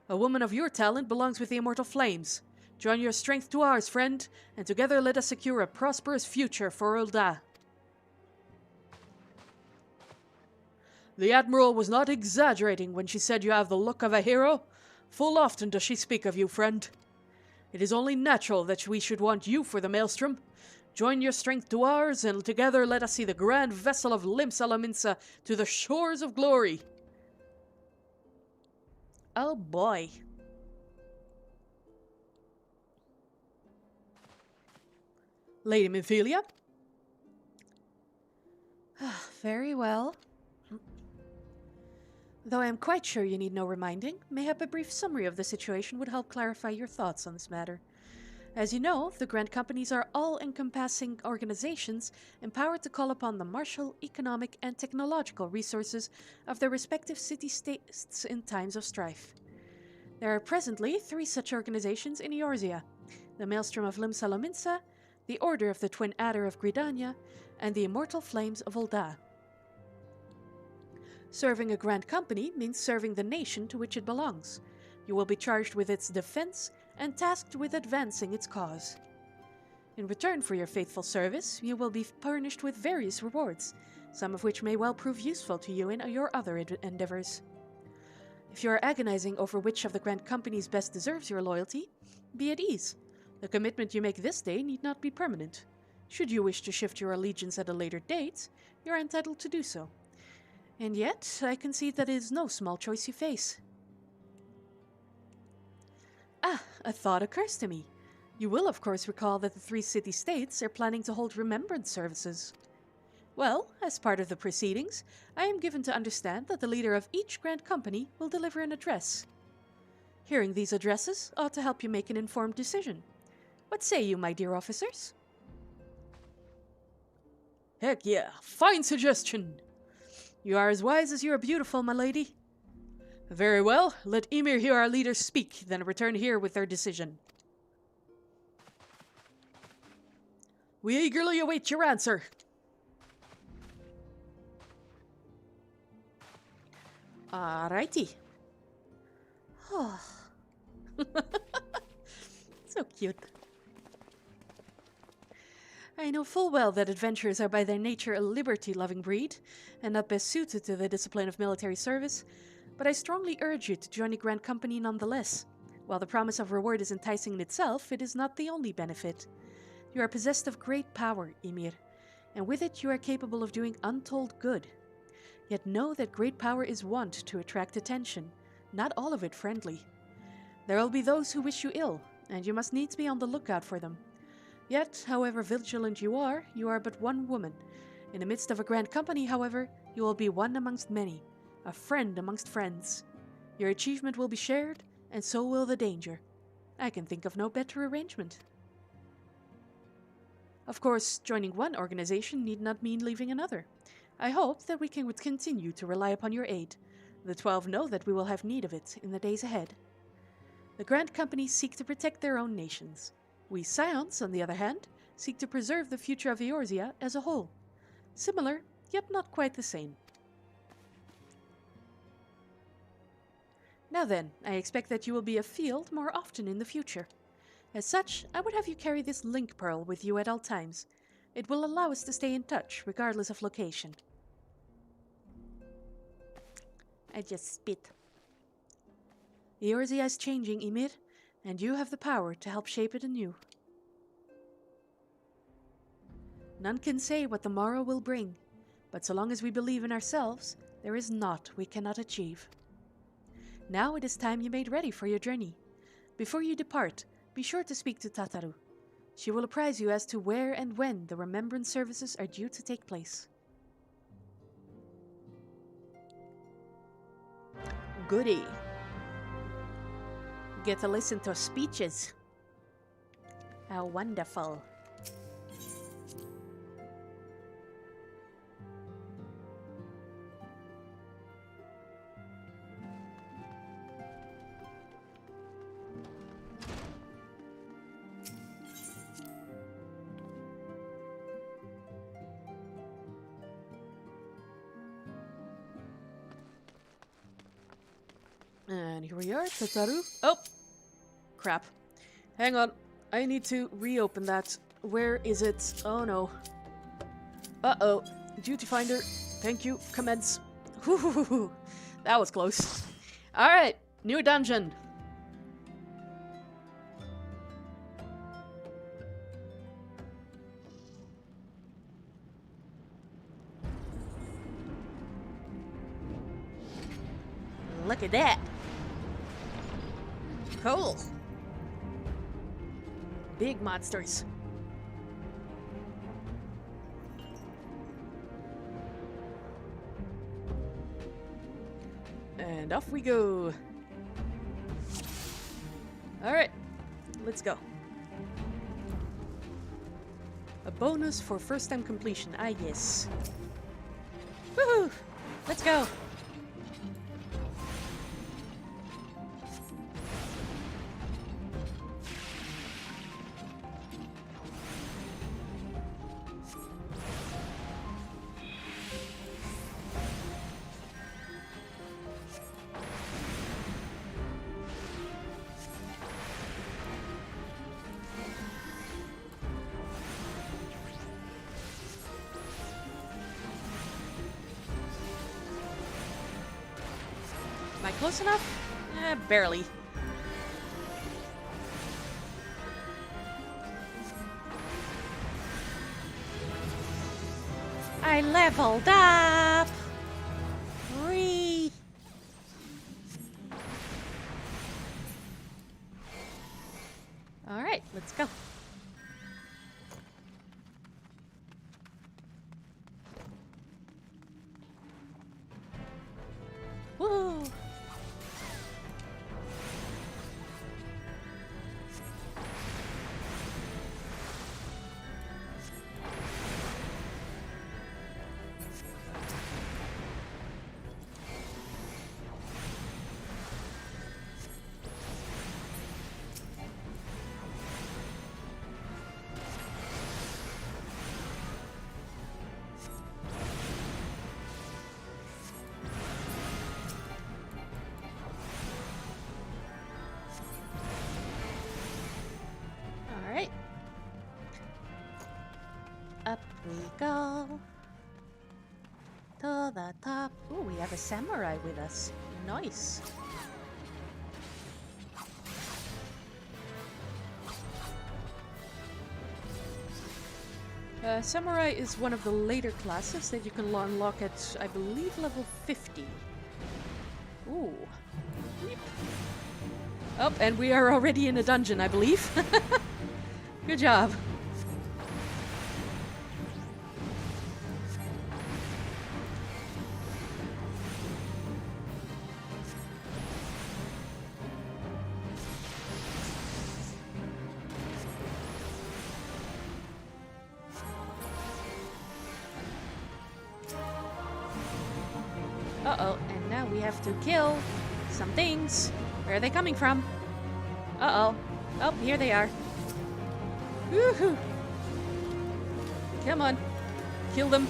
A woman of your talent belongs with the Immortal Flames. Join your strength to ours, friend, and together let us secure a prosperous future for Ul'dah. The Admiral was not exaggerating when she said you have the look of a hero. Full often does she speak of you, friend. It is only natural that we should want you for the Maelstrom. Join your strength to ours, and together let us see the grand vessel of Lim Salaminsa to the shores of glory. Oh boy. Lady Minfilia? Very well. Though I am quite sure you need no reminding, mayhap a brief summary of the situation would help clarify your thoughts on this matter. As you know, the Grand Companies are all-encompassing organizations empowered to call upon the martial, economic, and technological resources of their respective city-states in times of strife. There are presently 3 such organizations in Eorzea: the Maelstrom of Lim Salaminsa, the Order of the Twin Adder of Gridania, and the Immortal Flames of Ul'dah. Serving a Grand Company means serving the nation to which it belongs. You will be charged with its defense and tasked with advancing its cause. In return for your faithful service, you will be furnished with various rewards, some of which may well prove useful to you in your other endeavors. If you are agonizing over which of the Grand Companies best deserves your loyalty, be at ease. The commitment you make this day need not be permanent. Should you wish to shift your allegiance at a later date, you are entitled to do so. And yet, I concede that it is no small choice you face. A thought occurs to me. You will, of course, recall that the 3 city-states are planning to hold remembrance services. Well, as part of the proceedings, I am given to understand that the leader of each Grand Company will deliver an address. Hearing these addresses ought to help you make an informed decision. What say you, my dear officers? Heck yeah, fine suggestion. You are as wise as you are beautiful, my lady. Very well, let Ymir hear our leaders speak, then return here with their decision. We eagerly await your answer. Alrighty. Oh. So cute. I know full well that adventurers are by their nature a liberty-loving breed, and not best suited to the discipline of military service, but I strongly urge you to join a Grand Company nonetheless. While the promise of reward is enticing in itself, it is not the only benefit. You are possessed of great power, Ymir, and with it you are capable of doing untold good. Yet know that great power is wont to attract attention, not all of it friendly. There will be those who wish you ill, and you must needs be on the lookout for them. Yet, however vigilant you are but one woman. In the midst of a Grand Company, however, you will be one amongst many, a friend amongst friends. Your achievement will be shared, and so will the danger. I can think of no better arrangement. Of course, joining one organization need not mean leaving another. I hope that we can continue to rely upon your aid. The 12 know that we will have need of it in the days ahead. The Grand Companies seek to protect their own nations. We Scions, on the other hand, seek to preserve the future of Eorzea as a whole. Similar, yet not quite the same. Now then, I expect that you will be afield more often in the future. As such, I would have you carry this link pearl with you at all times. It will allow us to stay in touch, regardless of location. I just spit. Eorzea is changing, Ymir, and you have the power to help shape it anew. None can say what the morrow will bring, but so long as we believe in ourselves, there is naught we cannot achieve. Now it is time you made ready for your journey. Before you depart, be sure to speak to Tataru. She will apprise you as to where and when the remembrance services are due to take place. Goody. Get to listen to speeches. How wonderful. And here we are, Tataru. Oh! Crap. Hang on. I need to reopen that. Where is it? Oh no. Uh-oh. Duty finder. Thank you. Commence. Whew. That was close. Alright. New dungeon. Look at that. Cool. Big monsters. And off we go. Alright, let's go. A bonus for first time completion. Ah, yes. Woohoo! Let's go. Am I close enough? Barely. I leveled up! Whee! Alright, let's go. Woo! Alright. Up we go. To the top. Ooh, we have a samurai with us. Nice. Samurai is one of the later classes that you can unlock at, I believe, level 50. Ooh. Yep. Oh, and we are already in a dungeon, I believe. Good job. Uh-oh, and now we have to kill some things. Where are they coming from? Uh-oh. Oh, here they are. Woohoo! Come on. Kill them.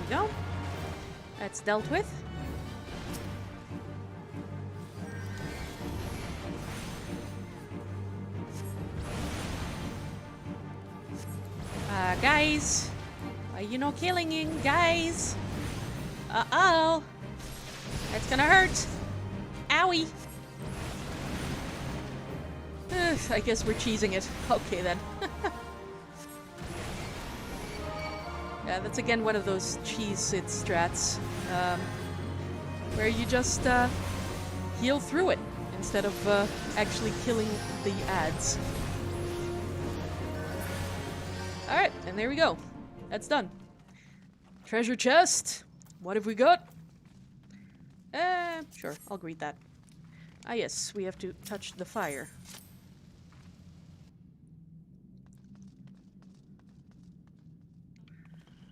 Go. That's dealt with. Guys. Why you no killing him, guys? Uh-oh. That's gonna hurt. Owie. I guess we're cheesing it. Okay then. Yeah, that's again one of those cheese it strats, where you just heal through it instead of actually killing the ads. Alright, and there we go. That's done. Treasure chest. What have we got? Sure, I'll greet that. Ah yes, we have to touch the fire.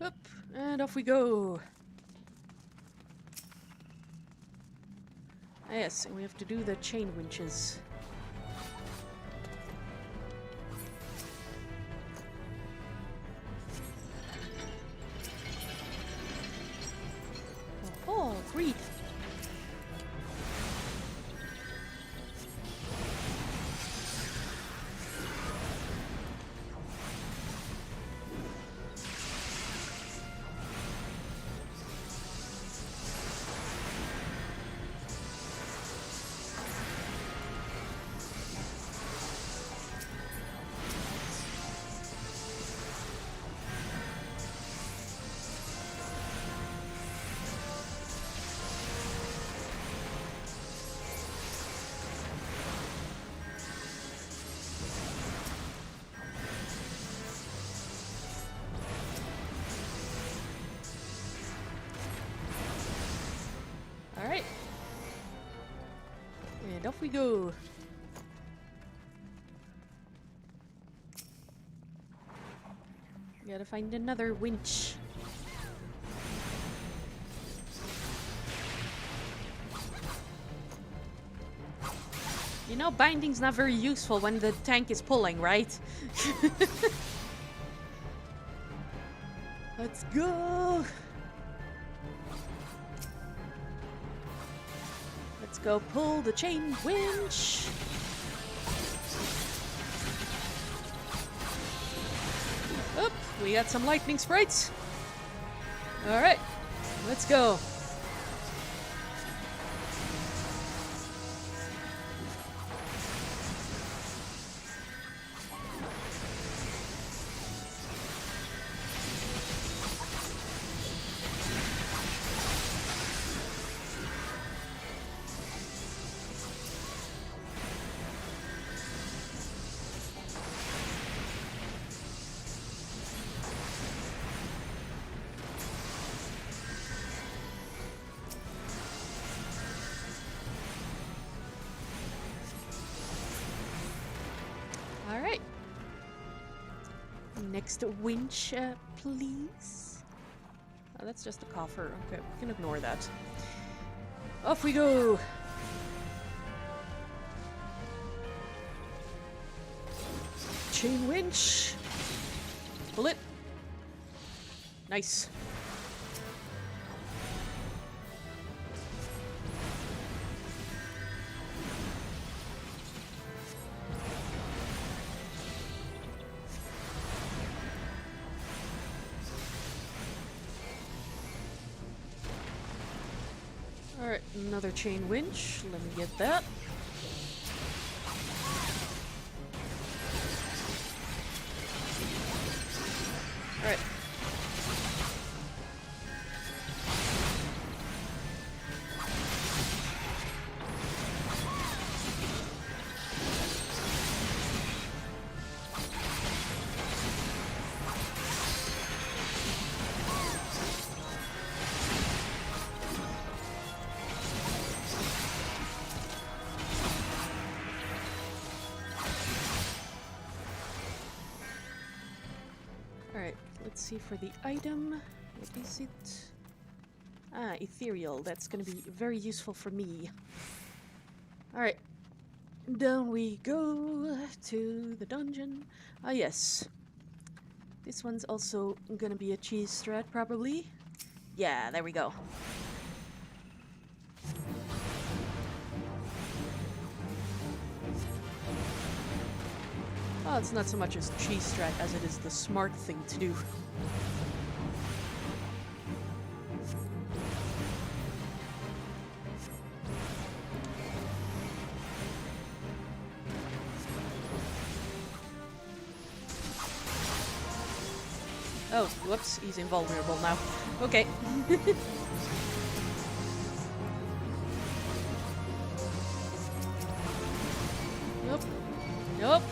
Up, and off we go. Ah, yes, and we have to do the chain winches. Oh, greed. off we go. Gotta find another winch. You know, binding's not very useful when the tank is pulling, right? Let's go! Let's go pull the chain winch! Oop, we got some lightning sprites. Alright, let's go. Alright. Next winch, please. Oh, that's just a coffer. Okay, we can ignore that. Off we go! Chain winch! Pull it! Nice. Alright, another chain winch. Let me get that. Alright. Alright, let's see for the item. What is it? Ah, ethereal. That's gonna be very useful for me. Alright. Down we go to the dungeon. Ah, yes. This one's also gonna be a cheese strat, probably. Yeah, there we go. Oh, it's not so much as cheese strat as it is the smart thing to do. Oh, whoops, he's invulnerable now. Okay. Nope. Nope.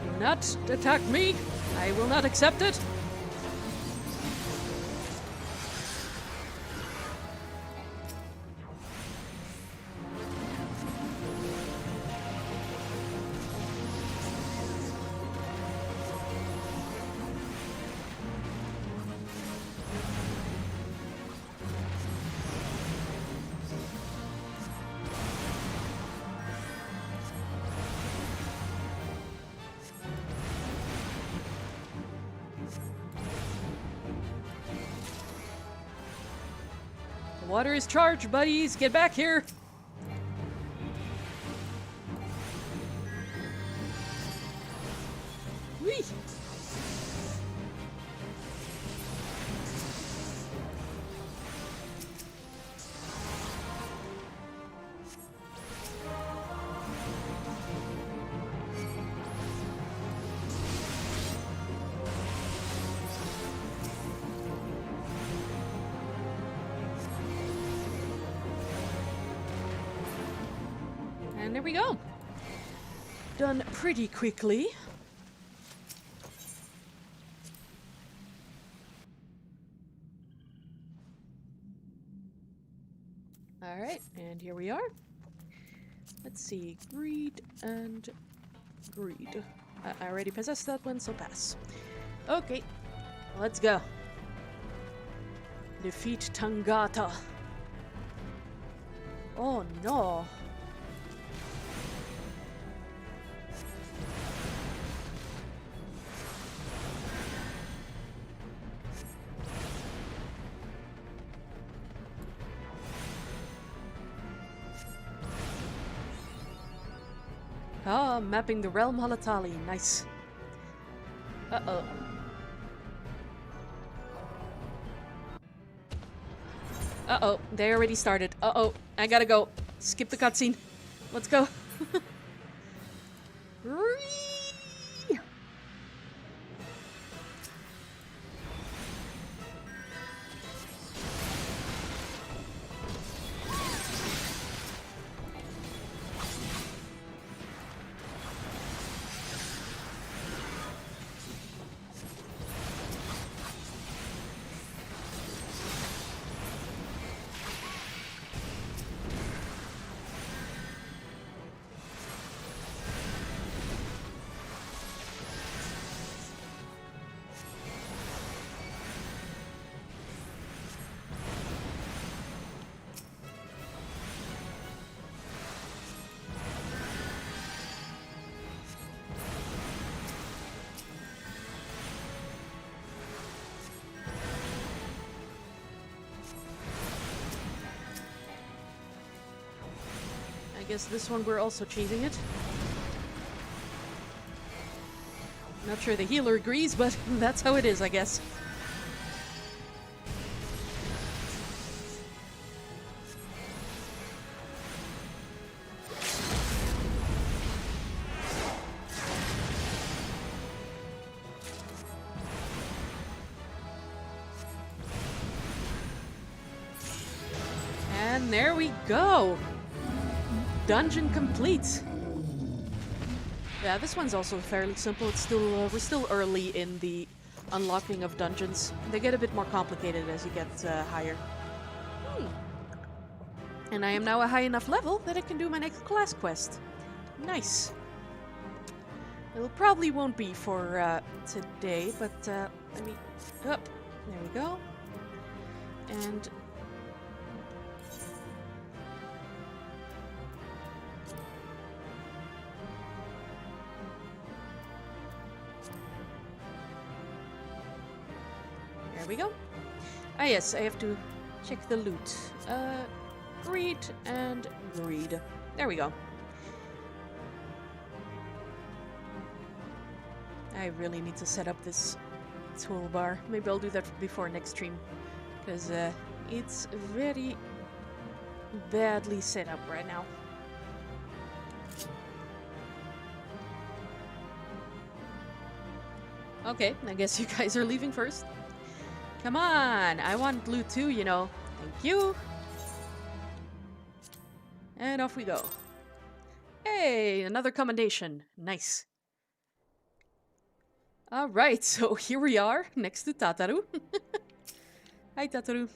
Do not attack me. I will not accept it. The water is charged, buddies. Get back here. Whee! And there we go. Done pretty quickly. Alright, and here we are. Let's see. Greed and greed. I already possessed that one, so pass. Okay, let's go. Defeat Tangata. Oh no. Ah, mapping the realm Halatali. Nice. Uh-oh. Uh-oh, they already started. Uh-oh, I gotta go. Skip the cutscene. Let's go. Whee! I guess this one we're also chasing it. Not sure the healer agrees, but that's how it is, I guess. And there we go! Dungeon complete! Yeah, this one's also fairly simple. It's still we're still early in the unlocking of dungeons. They get a bit more complicated as you get higher. And I am now a high enough level that I can do my next class quest. Nice. It probably won't be for today, but let me up. There we go. And there we go. Ah yes, I have to check the loot. Greed and greed. There we go. I really need to set up this toolbar. Maybe I'll do that before next stream. Because it's very badly set up right now. Okay, I guess you guys are leaving first. Come on, I want loot too, you know. Thank you. And off we go. Hey, another commendation. Nice. Alright, so here we are, next to Tataru. Hi, Tataru.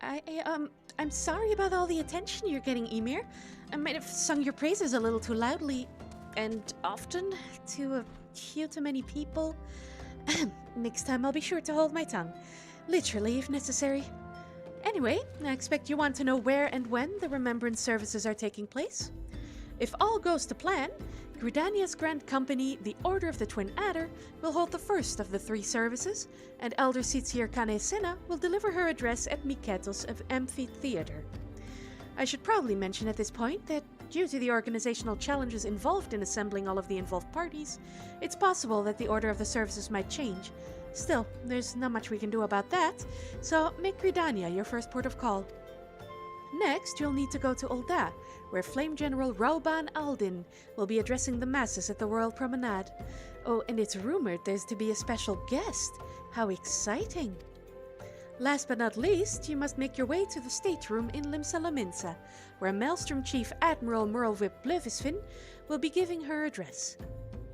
I'm sorry about all the attention you're getting, Ymir. I might have sung your praises a little too loudly and often to a few too many people. Next time I'll be sure to hold my tongue. Literally, if necessary. Anyway, I expect you want to know where and when the remembrance services are taking place. If all goes to plan, Gridania's Grand Company, the Order of the Twin Adder, will hold the first of the 3 services, and Elder Sitsier Kane Senna will deliver her address at Miketos of Amphitheater. I should probably mention at this point that due to the organizational challenges involved in assembling all of the involved parties, it's possible that the order of the services might change. Still, there's not much we can do about that, so make Gridania your first port of call. Next, you'll need to go to Ul'dah, where Flame General Rauban Aldin will be addressing the masses at the Royal Promenade. Oh, and it's rumored there's to be a special guest. How exciting! Last but not least, you must make your way to the stateroom in Limsalaminsa, where Maelstrom Chief Admiral Merlwip Blövisfin will be giving her address.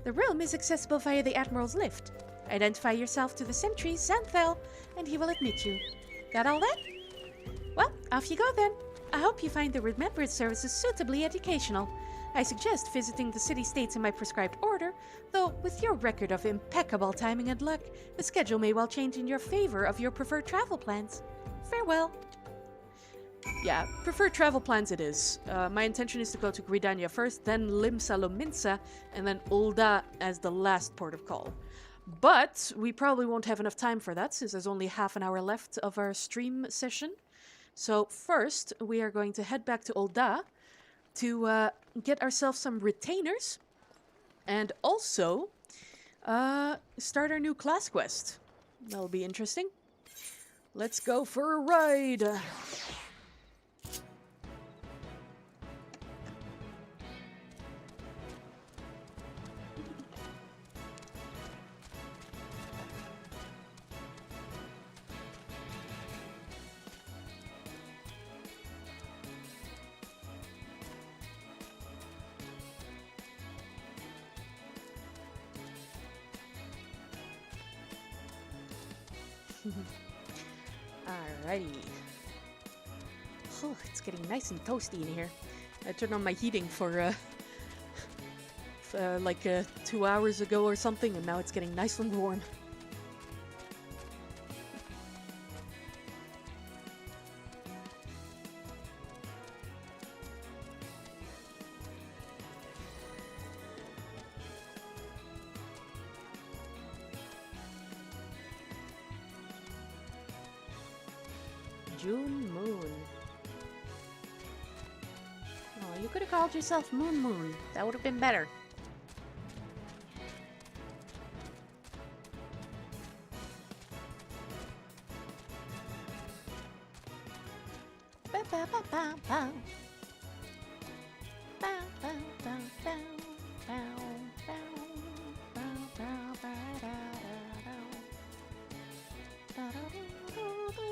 The room is accessible via the Admiral's lift. Identify yourself to the sentry, Xanthel, and he will admit you. Got all that? Well, off you go then. I hope you find the remembrance services suitably educational. I suggest visiting the city-states in my prescribed order, though with your record of impeccable timing and luck, the schedule may well change in your favor of your preferred travel plans. Farewell. Yeah, preferred travel plans it is. My intention is to go to Gridania first, then Limsa Lominsa, and then Ulda as the last port of call. But we probably won't have enough time for that, since there's only half an hour left of our stream session. So first, we are going to head back to Ulda to get ourselves some retainers, and also start our new class quest. That'll be interesting. Let's go for a ride! Alrighty. Oh, it's getting nice and toasty in here. I turned on my heating for like 2 hours ago or something, and now it's getting nice and warm. June Moon. Oh, you could have called yourself Moon Moon. That would have been better. Ba ba ba ba ba. Ba ba ba ba. Bow, bow, bow, bow, ba, da, da, da. Da, da, da, da, da.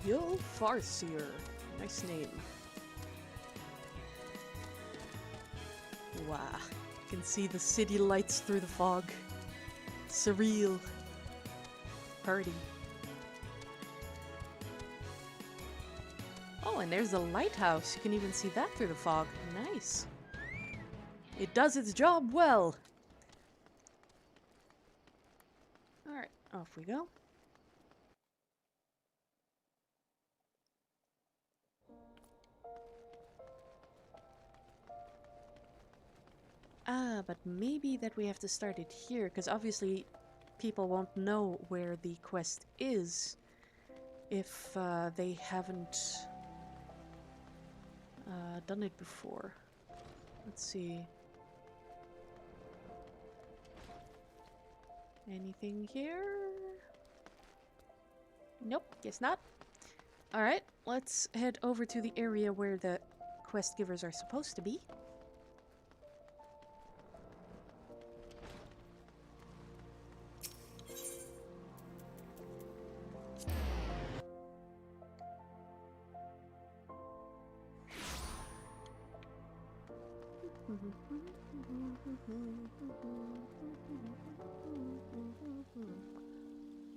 Yo Farseer. Nice name. Wow. You can see the city lights through the fog. Surreal. Party. Oh, and there's a lighthouse. You can even see that through the fog. Nice. It does its job well. Alright, off we go. Ah, but maybe that we have to start it here, because obviously people won't know where the quest is if they haven't done it before. Let's see. Anything here? Nope, guess not. Alright, let's head over to the area where the quest givers are supposed to be.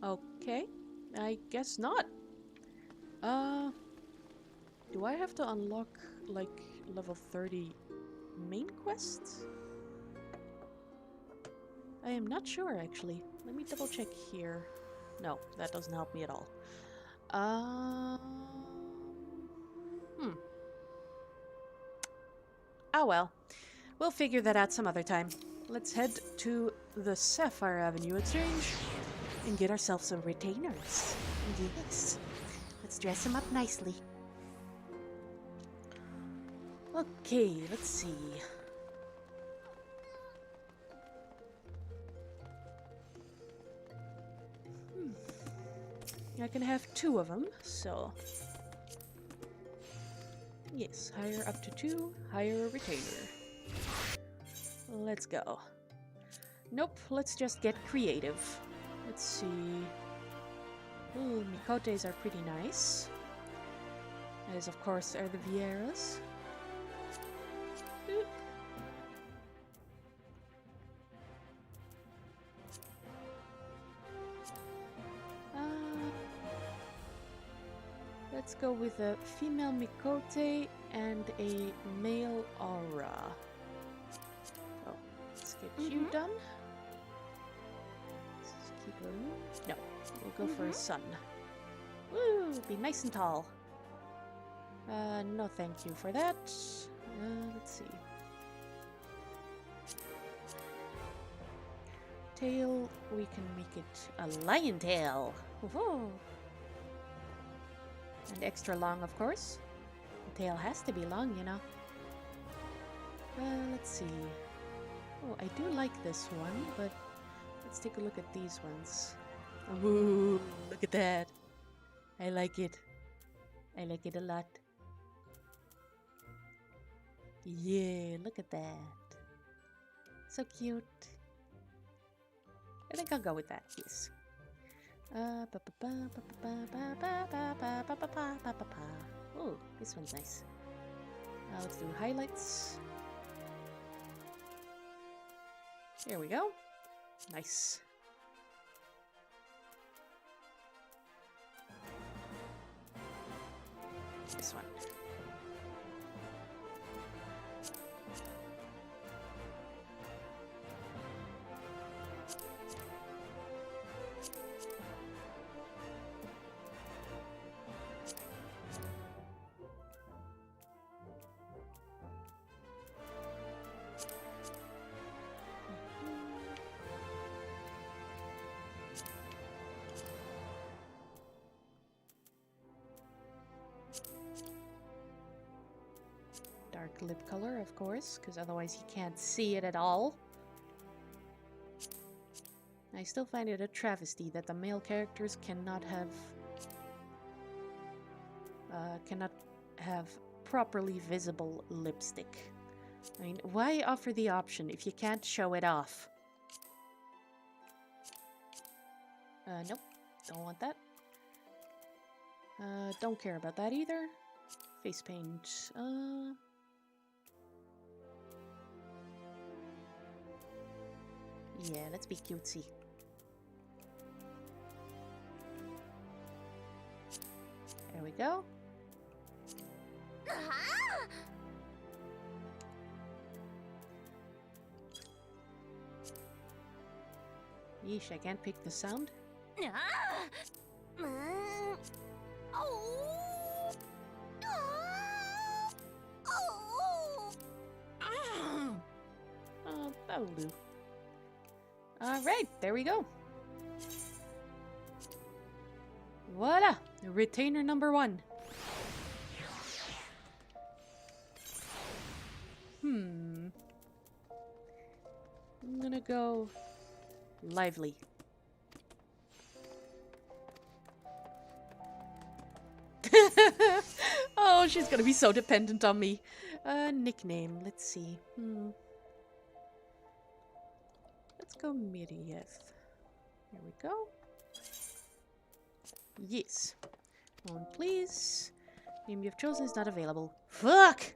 Okay, I guess not. Do I have to unlock, like, level 30 main quests? I am not sure, actually. Let me double check here. No, that doesn't help me at all. Oh well. We'll figure that out some other time. Let's head to the Sapphire Avenue Exchange and get ourselves some retainers. Yes. Let's dress them up nicely. Okay, let's see. I can have 2 of them, so... Yes, hire up to 2, hire a retainer. Let's go. Nope, let's just get creative. Let's see... Ooh, Mikotes are pretty nice. As of course are the Vieras. Oop. Let's go with a female Mikote and a male Aura. Oh, let's get you done. Let's keep going. No, we'll go for a sun. Woo! Be nice and tall. No thank you for that. Let's see. Tail, we can make it a lion tail. Woohoo! And extra long, of course. The tail has to be long, you know. Let's see. Oh, I do like this one, but let's take a look at these ones. Ooh, look at that. I like it. I like it a lot. Yeah, look at that. So cute. I think I'll go with that, yes. Ooh, this one's nice. Let's do highlights. There we go. Nice. This one. Dark lip color, of course, because otherwise you can't see it at all. I still find it a travesty that the male characters cannot have properly visible lipstick. I mean, why offer the option if you can't show it off? Nope, don't want that. Don't care about that either. Face paint, yeah, let's be cutesy. There we go. Yeesh, I can't pick the sound. Oh, that'll do. Alright, there we go. Voila! Retainer number 1. I'm gonna go lively. Oh, she's gonna be so dependent on me. Nickname, let's see. Let's go Miriev. There we go. Yes. One, please. Name you've chosen is not available. Fuck!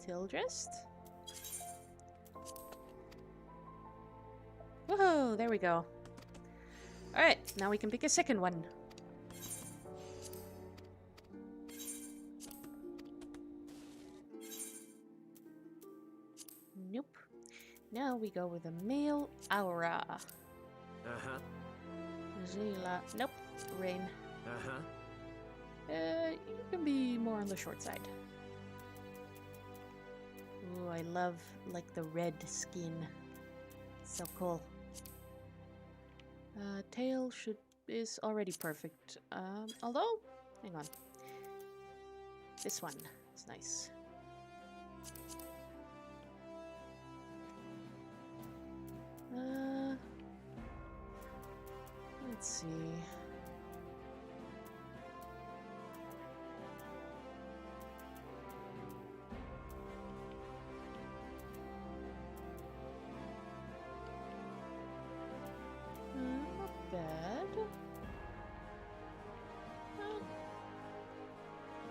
Tildrest? Woohoo! There we go. Alright, now we can pick a second one. Nope. Now we go with a male aura. Uh-huh. Zila. Nope. Rain. Uh-huh. You can be more on the short side. Ooh, I love, like, the red skin. So cool. Tail is already perfect. Although, hang on. This one is nice. Let's see. bad. Well,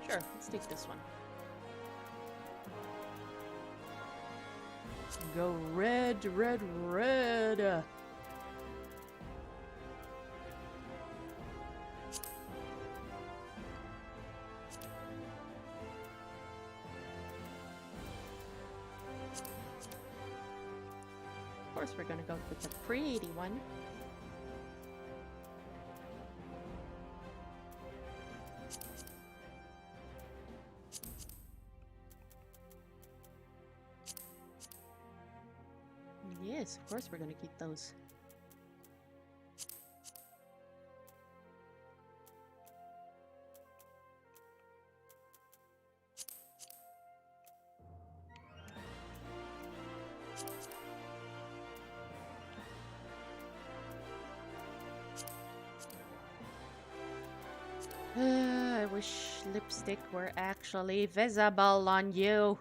sure, let's take this one. Go red, red, red. Of course, we're gonna go with the pretty one. Yes, of course we're gonna keep those. I wish lipstick were actually visible on you.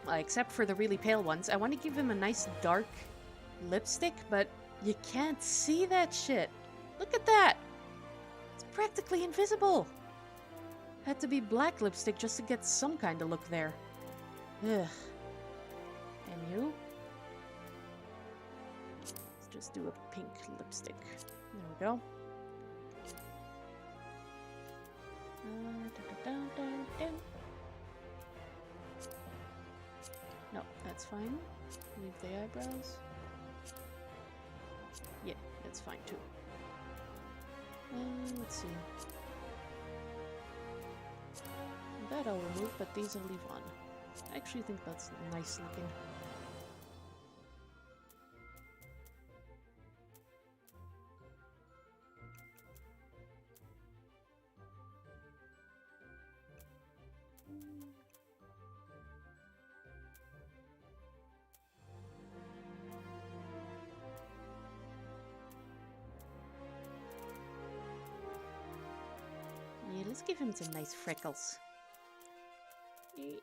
Except for the really pale ones. I want to give him a nice dark lipstick, but you can't see that shit. Look at that! It's practically invisible. Had to be black lipstick just to get some kind of look there. Ugh. Anywho. Let's just do a pink lipstick. There we go. No, that's fine. Leave the eyebrows. Yeah, that's fine too. Let's see. That I'll remove, but these I'll leave on. I actually think that's nice looking. Yeah, let's give him some nice freckles. Eep.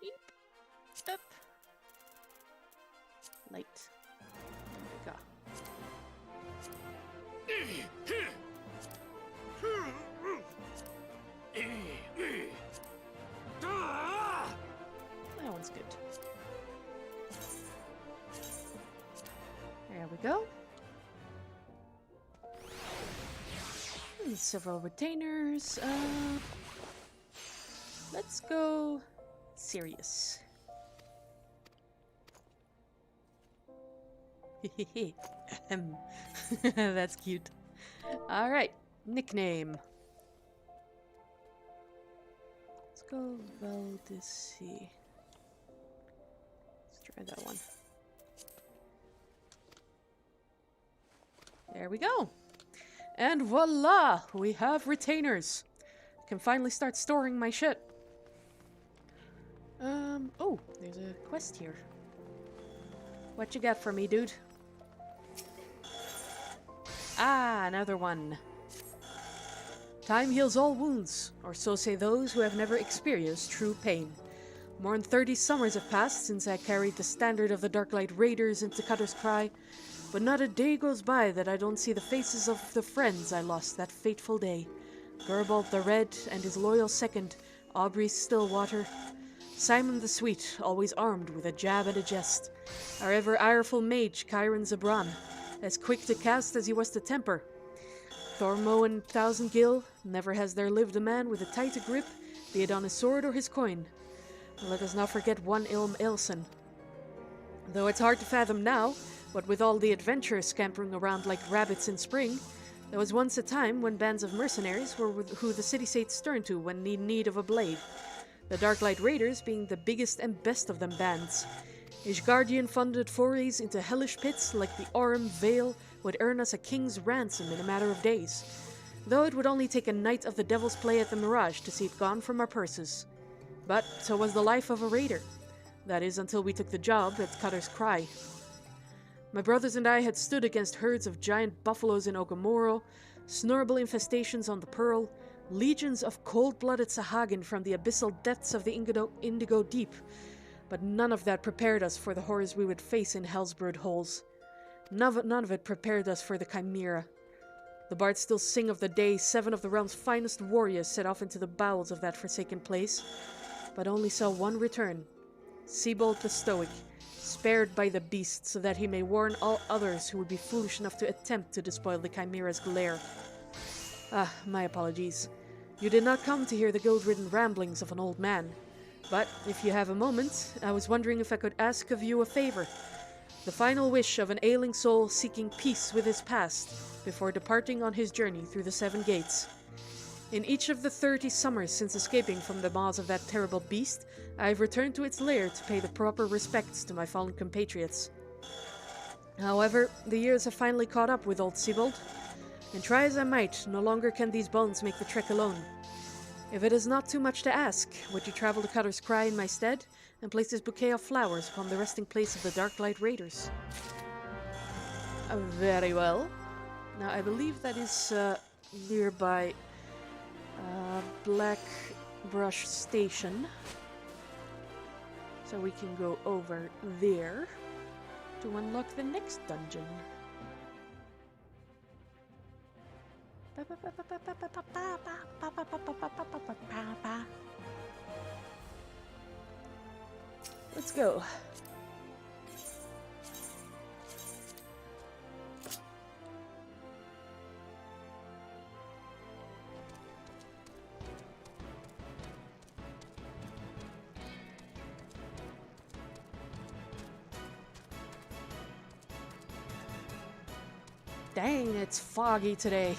Up. Light. There we go. That one's good. There we go. Several retainers. Let's go serious. That's cute. All right, nickname. Let's go Valdisi. Let's try that one. There we go. And voila! We have retainers. I can finally start storing my shit. Oh, there's a quest here. What you got for me, dude? Ah, another one. Time heals all wounds, or so say those who have never experienced true pain. More than 30 summers have passed since I carried the standard of the Darklight Raiders into Cutter's Cry, but not a day goes by that I don't see the faces of the friends I lost that fateful day. Gerbold the Red and his loyal second, Aubrey Stillwater. Simon the Sweet, always armed with a jab and a jest. Our ever ireful mage, Chiron Zabran, as quick to cast as he was to temper. Thormo Thousand Gil, never has there lived a man with a tighter grip, be it on his sword or his coin. And let us not forget one Ilm Ilson. Though it's hard to fathom now, what with all the adventurers scampering around like rabbits in spring, there was once a time when bands of mercenaries were who the city-states turned to when in need of a blade. The Darklight Raiders being the biggest and best of them bands. Ishgardian funded forays into hellish pits like the Aurum Vale would earn us a king's ransom in a matter of days, though it would only take a night of the Devil's Play at the Mirage to see it gone from our purses. But so was the life of a raider. That is, until we took the job at Cutter's Cry. My brothers and I had stood against herds of giant buffaloes in Ogamoro, snurble infestations on the Pearl, legions of cold-blooded Sahagin from the abyssal depths of the Indigo Deep, but none of that prepared us for the horrors we would face in Hellsbrood Holes. None of it prepared us for the Chimera. The bards still sing of the day 7 of the realm's finest warriors set off into the bowels of that forsaken place, but only saw one return. Sibold the Stoic, spared by the beast so that he may warn all others who would be foolish enough to attempt to despoil the Chimera's glare. Ah, my apologies. You did not come to hear the guilt-ridden ramblings of an old man. But if you have a moment, I was wondering if I could ask of you a favor. The final wish of an ailing soul seeking peace with his past before departing on his journey through the 7 gates. In each of the 30 summers since escaping from the maws of that terrible beast, I have returned to its lair to pay the proper respects to my fallen compatriots. However, the years have finally caught up with old Sibold, and try as I might, no longer can these bones make the trek alone. If it is not too much to ask, would you travel to Cutter's Cry in my stead, and place this bouquet of flowers upon the resting place of the Darklight Raiders? Very well. Now, I believe that is nearby Black Brush Station. So we can go over there to unlock the next dungeon. Let's go. Dang, it's foggy today.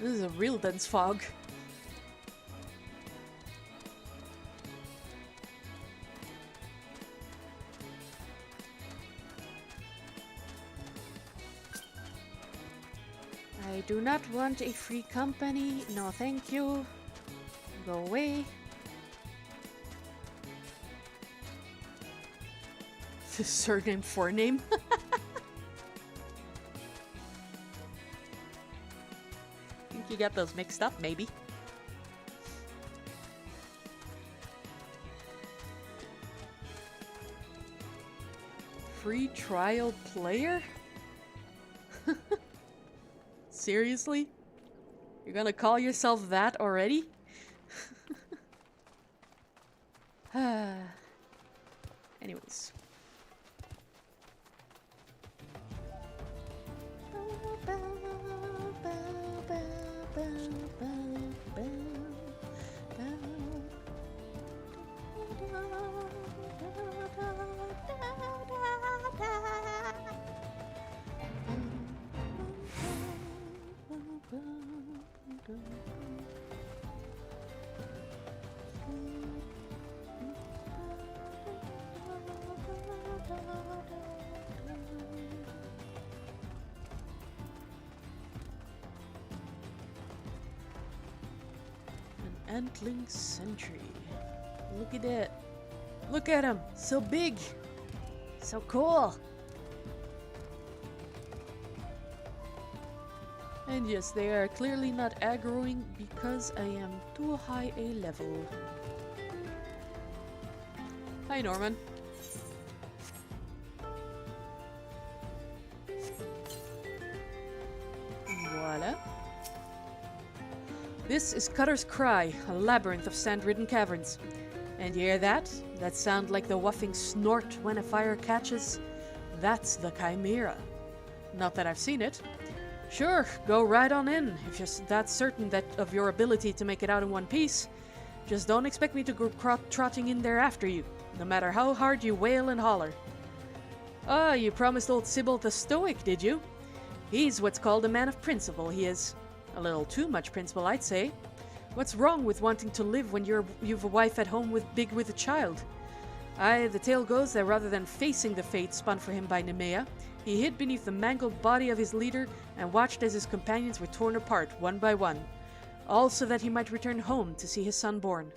This is a real dense fog. I do not want a free company. No, thank you. Go away. The surname, forename. You got those mixed up, maybe. Free trial player? Seriously? You're gonna call yourself that already? Anyways. An antling sentry. Look at it. Look at him. So big. So cool. And yes, they are clearly not aggroing because I am too high a level. Hi, Norman. Voila. This is Cutter's Cry, a labyrinth of sand-ridden caverns. And you hear that? That sound like the whuffing snort when a fire catches? That's the Chimera. Not that I've seen it. Sure, go right on in, if you're that certain of your ability to make it out in one piece. Just don't expect me to go trotting in there after you, no matter how hard you wail and holler. Ah, you promised old Sibold the Stoic, did you? He's what's called a man of principle, he is. A little too much principle, I'd say. What's wrong with wanting to live when you've a wife at home with a child? The tale goes that rather than facing the fate spun for him by Nemea, he hid beneath the mangled body of his leader and watched as his companions were torn apart one by one, all so that he might return home to see his son born.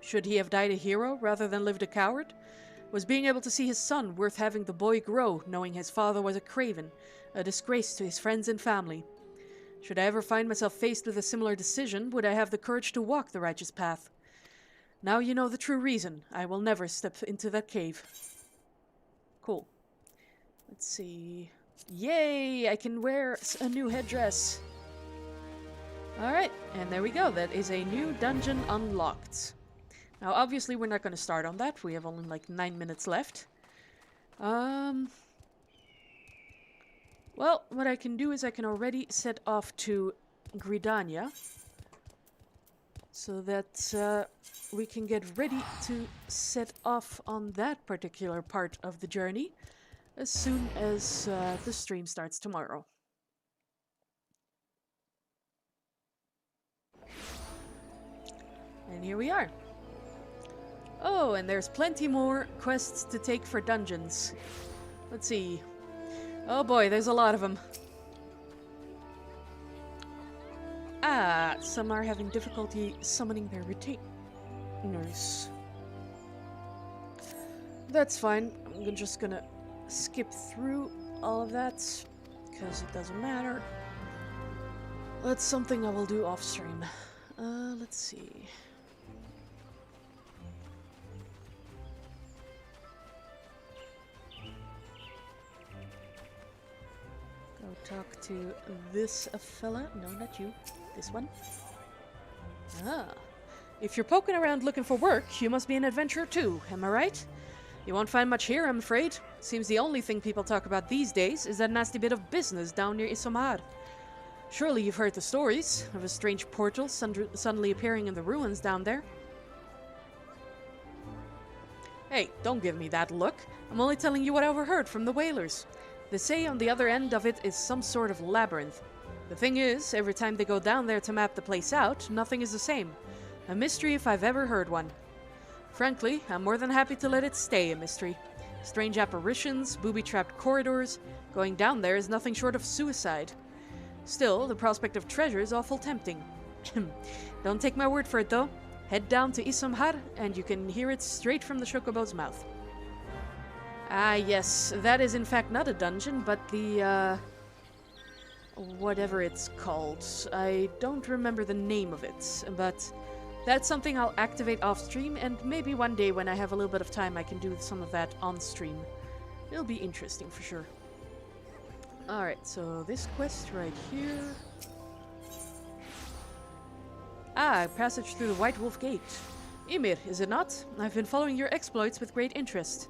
Should he have died a hero rather than lived a coward? Was being able to see his son worth having the boy grow, knowing his father was a craven, a disgrace to his friends and family? Should I ever find myself faced with a similar decision, would I have the courage to walk the righteous path? Now you know the true reason. I will never step into that cave. Cool. Let's see. Yay! I can wear a new headdress. Alright, and there we go. That is a new dungeon unlocked. Now, obviously, we're not going to start on that. We have only like 9 minutes left. Well, what I can do is I can already set off to Gridania. So that we can get ready to set off on that particular part of the journey as soon as the stream starts tomorrow. And here we are. Oh, and there's plenty more quests to take for dungeons. Let's see. Oh boy, there's a lot of them. Ah, some are having difficulty summoning their retainers. That's fine. I'm just gonna skip through all of that because it doesn't matter. That's something I will do off stream. Let's see. Go talk to this fella. No, not you. This one. Ah. If you're poking around looking for work, you must be an adventurer too, am I right? You won't find much here, I'm afraid. Seems the only thing people talk about these days is that nasty bit of business down near Isomar. Surely you've heard the stories of a strange portal suddenly appearing in the ruins down there. Hey, don't give me that look. I'm only telling you what I overheard from the whalers. They say on the other end of it is some sort of labyrinth. The thing is, every time they go down there to map the place out, nothing is the same. A mystery if I've ever heard one. Frankly, I'm more than happy to let it stay a mystery. Strange apparitions, booby-trapped corridors. Going down there is nothing short of suicide. Still, the prospect of treasure is awful tempting. Don't take my word for it, though. Head down to Isomhar, and you can hear it straight from the Chocobo's mouth. Ah, yes, that is in fact not a dungeon, but the, whatever it's called. I don't remember the name of it, but that's something I'll activate off-stream, and maybe one day when I have a little bit of time I can do some of that on-stream. It'll be interesting for sure. Alright, so this quest right here... Ah, passage through the White Wolf Gate. Ymir, is it not? I've been following your exploits with great interest.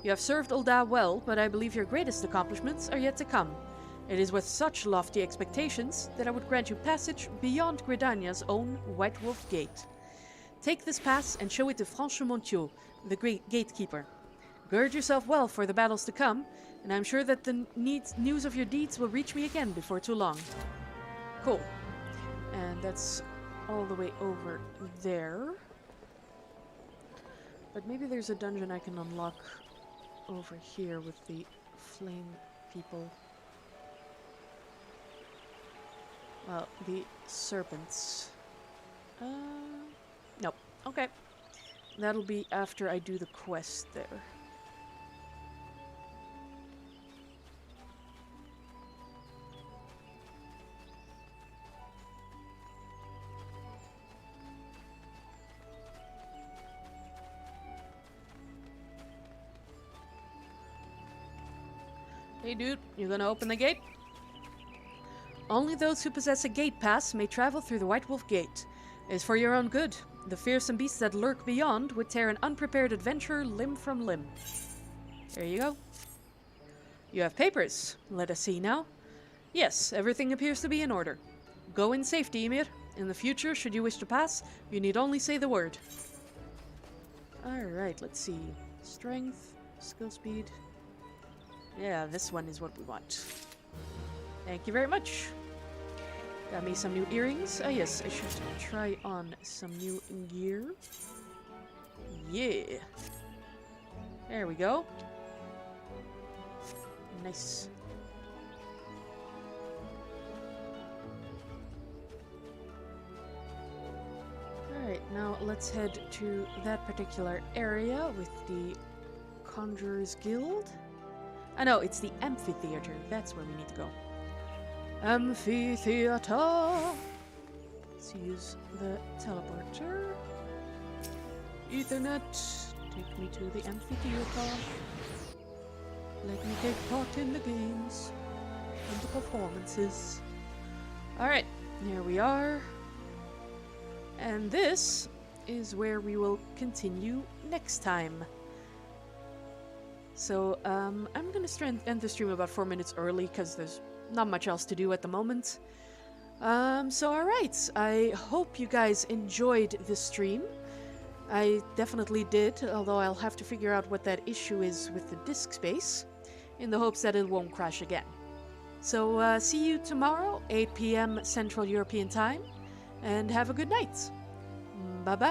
You have served Ul'dah well, but I believe your greatest accomplishments are yet to come. It is with such lofty expectations that I would grant you passage beyond Gridania's own White Wolf Gate. Take this pass and show it to Franchemontio, the great gatekeeper. Gird yourself well for the battles to come, and I'm sure that the news of your deeds will reach me again before too long. Cool. And that's all the way over there. But maybe there's a dungeon I can unlock over here with the flame people. Well, the serpents. Nope. Okay. That'll be after I do the quest there. Hey dude, you gonna open the gate? Only those who possess a gate pass may travel through the White Wolf Gate. It is for your own good. The fearsome beasts that lurk beyond would tear an unprepared adventurer limb from limb. There you go. You have papers. Let us see now. Yes, everything appears to be in order. Go in safety, Ymir. In the future, should you wish to pass, you need only say the word. Alright, let's see. Strength, skill speed. Yeah, this one is what we want. Thank you very much. Got me some new earrings. Ah yes, I should try on some new gear. Yeah. There we go. Nice. Alright, now let's head to that particular area with the Conjurer's Guild. Oh no, it's the amphitheater. That's where we need to go. Amphitheater! Let's use the teleporter. Ethernet, take me to the amphitheater. Let me take part in the games and the performances. Alright, here we are. And this is where we will continue next time. So, I'm gonna end the stream about 4 minutes early because there's not much else to do at the moment. So alright, I hope you guys enjoyed this stream. I definitely did, although I'll have to figure out what that issue is with the disk space, in the hopes that it won't crash again. So, see you tomorrow, 8 p.m. Central European Time, and have a good night. Bye-bye.